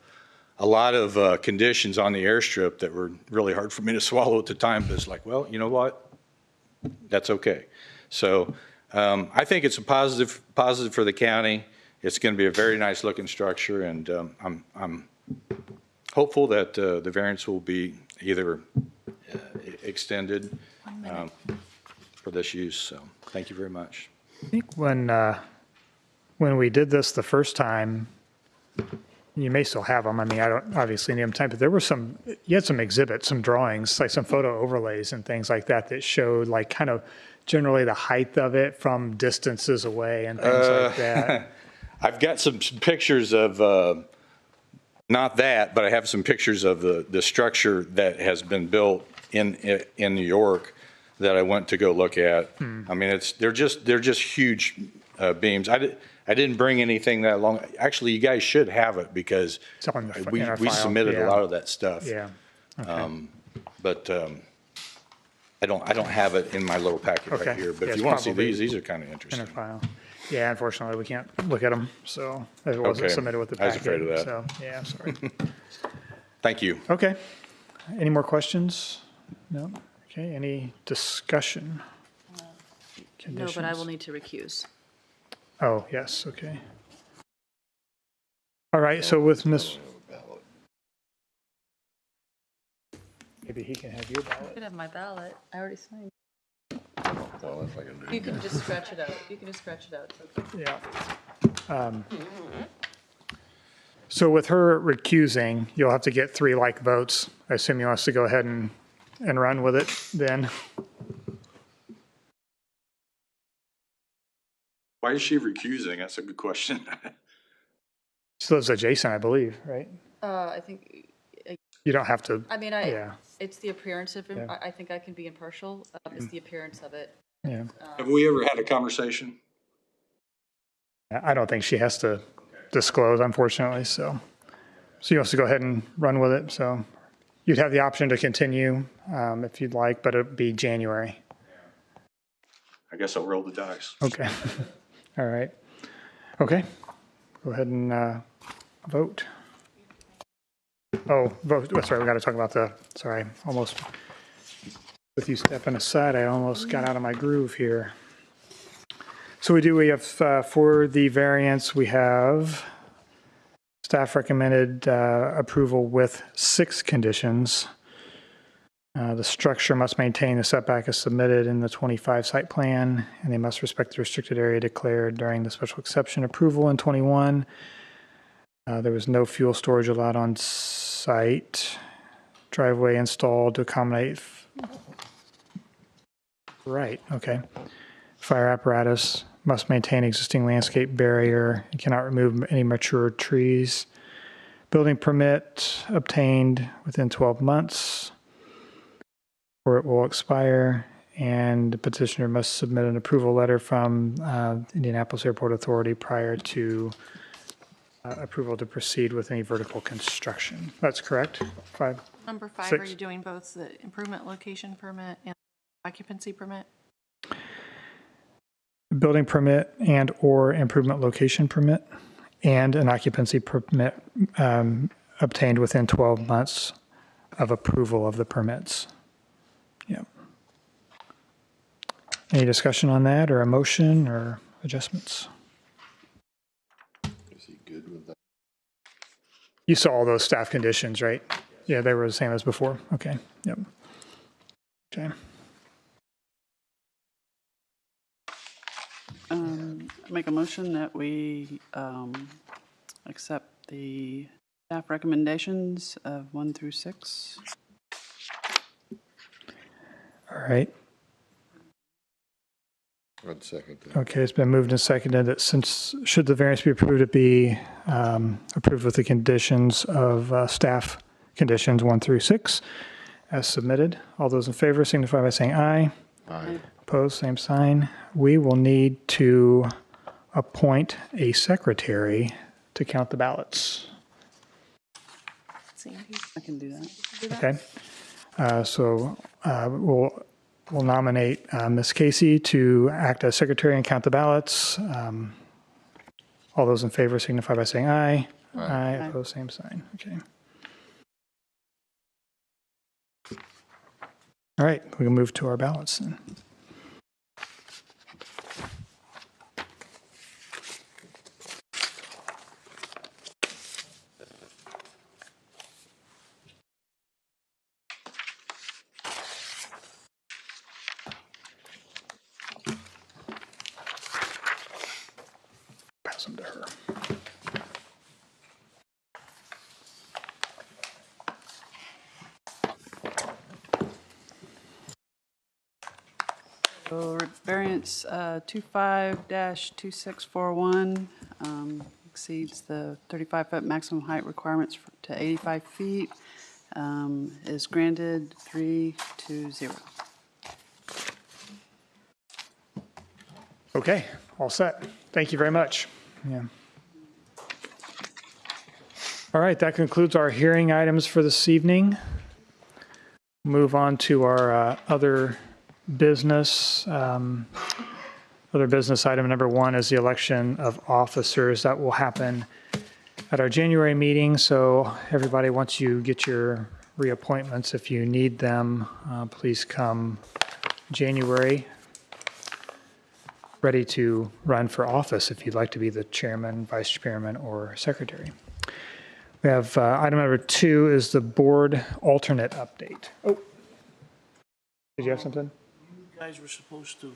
conditions on the airstrip that were really hard for me to swallow at the time, but it's like, well, you know what? That's okay. So I think it's a positive for the county. It's going to be a very nice looking structure, and I'm hopeful that the variance will be either extended for this use. So thank you very much. I think when we did this the first time, you may still have them. I mean, I don't obviously need them time, but there were you had some exhibits, some drawings, like some photo overlays and things like that showed like kind of generally the height of it from distances away and things like that. I've got some pictures of, not that, but I have some pictures of the structure that has been built in New York that I went to go look at. I mean, they're just huge beams. I didn't bring anything that long. Actually, you guys should have it because we submitted a lot of that stuff. Yeah. Okay. But I don't have it in my little packet right here. But if you want to see these are kind of interesting. In a file. Yeah, unfortunately, we can't look at them, so it wasn't submitted with the packet. I was afraid of that. So, yeah, sorry. Thank you. Okay. Any more questions? No? Okay, any discussion? No, but I will need to recuse. Oh, yes, okay. All right, so with Ms. Maybe he can have your You ballot. could have my ballot. I already signed. Well, if I can do You can just scratch it out. You can just scratch it out. It's okay. Yeah. So with her recusing, you'll have to get 3 like votes. I assume he wants to go ahead and run with it then. Why is she recusing? That's a good question. She lives adjacent, I believe, right? I think, You don't have to. I mean, Yeah. it's the appearance of, Yeah. I think I can be impartial. It's the appearance of it. Yeah. Have we ever had a conversation? I don't think she has to disclose, unfortunately, so. So you want to go ahead and run with it, so you'd have the option to continue if you'd like, but it'd be January. I guess I'll roll the dice. Okay. All right. Okay. Go ahead and vote. Oh, vote. Oh, sorry, we got to talk about sorry, almost, with you stepping aside, I almost got out of my groove here. So we have, for the variance, we have staff recommended approval with 6 conditions. The structure must maintain the setback as submitted in the 25 site plan, and they must respect the restricted area declared during the special exception approval in 21. There was no fuel storage allowed on site. Driveway installed to accommodate. Right, okay. Fire apparatus must maintain existing landscape barrier. You cannot remove any mature trees. Building permit obtained within 12 months, or it will expire, and the petitioner must submit an approval letter from Indianapolis Airport Authority prior to approval to proceed with any vertical construction. That's correct? 5. Number 5, 6. are you doing both the improvement location permit and occupancy permit? Building permit and or improvement location permit and an occupancy permit obtained within 12 months of approval of the permits. Yeah. Any discussion on that or a motion or adjustments? Is he good with that? You saw all those staff conditions, right? Yeah, they were the same as before. Okay. Yep. Okay. Make a motion that we accept the staff recommendations of 1 through 6. All right. I'd second that. Okay, it's been moved and seconded that should the variance be approved, it be approved with the conditions of staff conditions 1 through 6 as submitted. All those in favor signify by saying aye. Aye. Opposed, same sign. We will need to appoint a secretary to count the ballots. I can do that. Okay. We'll nominate Ms. Casey to act as secretary and count the ballots. All those in favor signify by saying aye. Aye. Opposed, same sign. Okay. All right, we can move to our ballots then. Pass them to her. So variance 25-2641 exceeds the 35-foot maximum height requirements to 85 feet, is granted 3-0. Okay, all set. Thank you very much. Yeah. All right, that concludes our hearing items for this evening. Move on to our other business. Other business item number 1 is the election of officers. That will happen at our January meeting. So everybody, once you get your reappointments, if you need them, please come January, ready to run for office if you'd like to be the chairman, vice chairman, or secretary. We have item number 2 is the board alternate update. Oh, did you have something? You guys were supposed to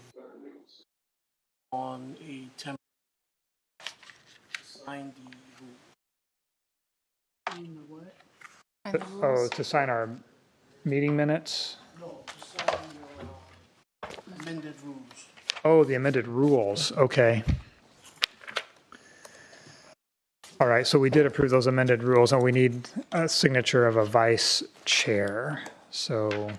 on a temp sign the what? Oh, to sign our meeting minutes? No, to sign your amended rules. Oh, the amended rules, okay. All right, so we did approve those amended rules, and we need a signature of a vice chair. So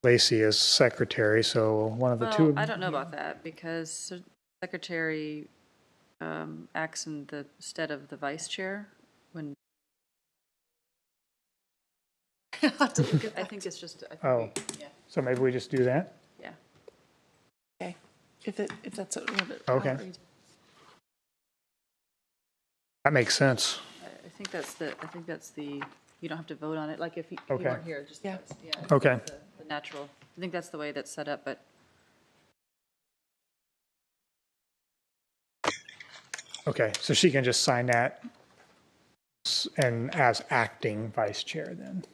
Lacey is secretary, so one of the two. I don't know about that because the secretary acts in the stead of the vice chair when. I think it's just. Oh, so maybe we just do that? Yeah. Okay, if that's a little bit. Okay. That makes sense. I think that's the. You don't have to vote on it. Like if you Okay. weren't here, just Yeah. Okay. The natural. I think that's the way that's set up, but. Okay, so she can just sign that and as acting vice chair then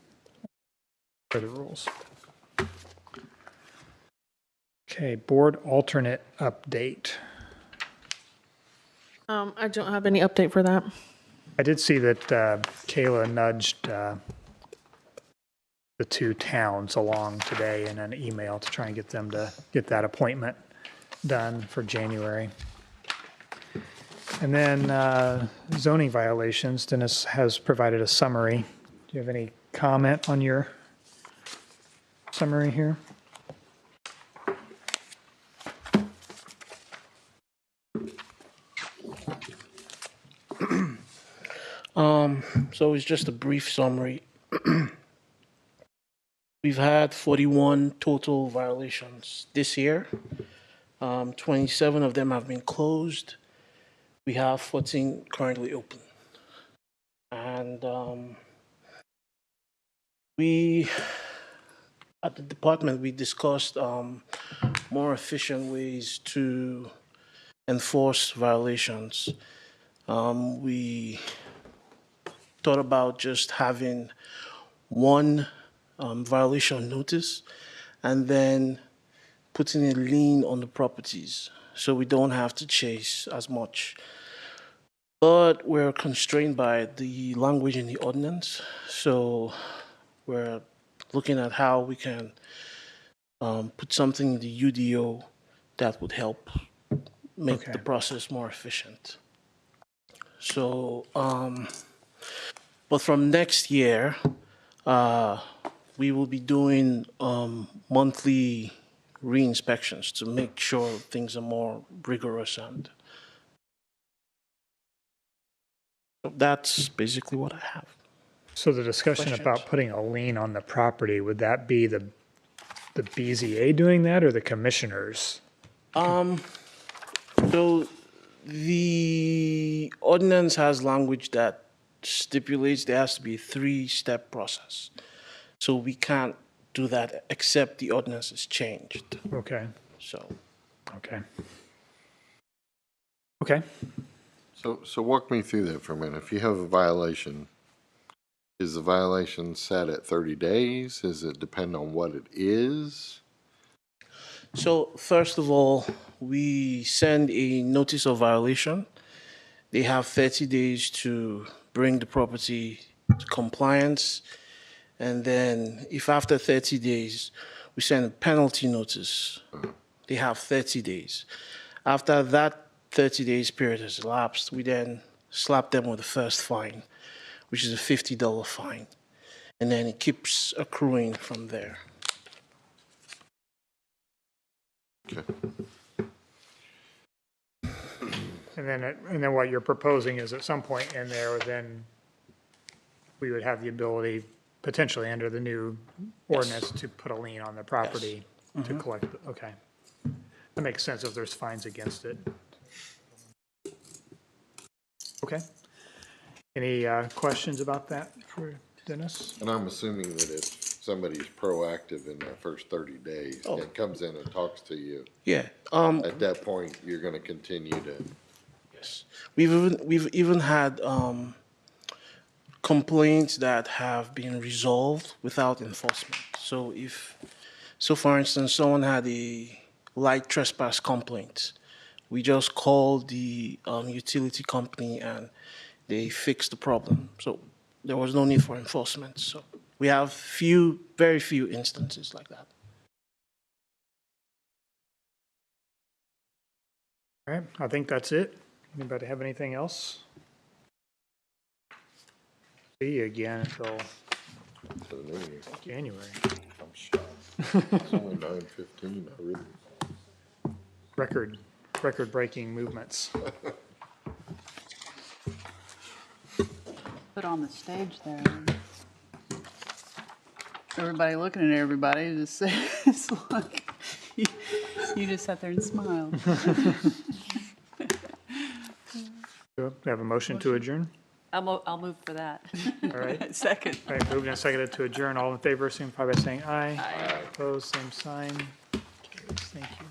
for the rules. Okay, board alternate update. I don't have any update for that. I did see that Kayla nudged the 2 towns along today in an email to try and get them to get that appointment done for January. And then zoning violations, Dennis has provided a summary. Do you have any comment on your summary here? So it's just a brief summary. We've had 41 total violations this year. 27 of them have been closed. We have 14 currently open. And we, at the department, we discussed more efficient ways to enforce violations. We thought about just having one violation notice and then putting a lien on the properties so we don't have to chase as much. But we're constrained by the language in the ordinance, so we're looking at how we can put something in the UDO that would help make the process more efficient. So, but from next year, we will be doing monthly re-inspections to make sure things are more rigorous, and that's basically what I have. So the discussion about putting a lien on the property, would that be the BZA doing that or the commissioners? So the ordinance has language that stipulates there has to be a 3-step process. So we can't do that except the ordinance is changed. Okay. So. Okay. Okay. So walk me through that for a minute. If you have a violation, is the violation set at 30 days? Does it depend on what it is? So first of all, we send a notice of violation. They have 30 days to bring the property to compliance. And then if after 30 days, we send a penalty notice, they have 30 days. After that 30 days period has elapsed, we then slap them with the first fine, which is a $50 fine. And then it keeps accruing from there. Okay. And then what you're proposing is at some point in there, then we would have the ability, potentially under the new ordinance, to put a lien on the property to collect, okay. That makes sense if there's fines against it. Okay. Any questions about that for Dennis? And I'm assuming that if somebody's proactive in that first 30 days and comes in and talks to you, Yeah. at that point, you're going to continue to. Yes. We've even had complaints that have been resolved without enforcement. So for instance, someone had a light trespass complaint. We just called the utility company and they fixed the problem. So there was no need for enforcement. So we have very few instances like that. All right, I think that's it. Anybody have anything else? See you again until January. I'm shocked. It's only 9:15. I really. Record-breaking movements. Put on the stage there. Everybody looking at everybody, just it's like you just sat there and smiled. Do we have a motion to adjourn? I'll move for that. All right. Second. All right, moved and seconded to adjourn. All in favor, signify by saying aye. Aye. Opposed, same sign. Thank you.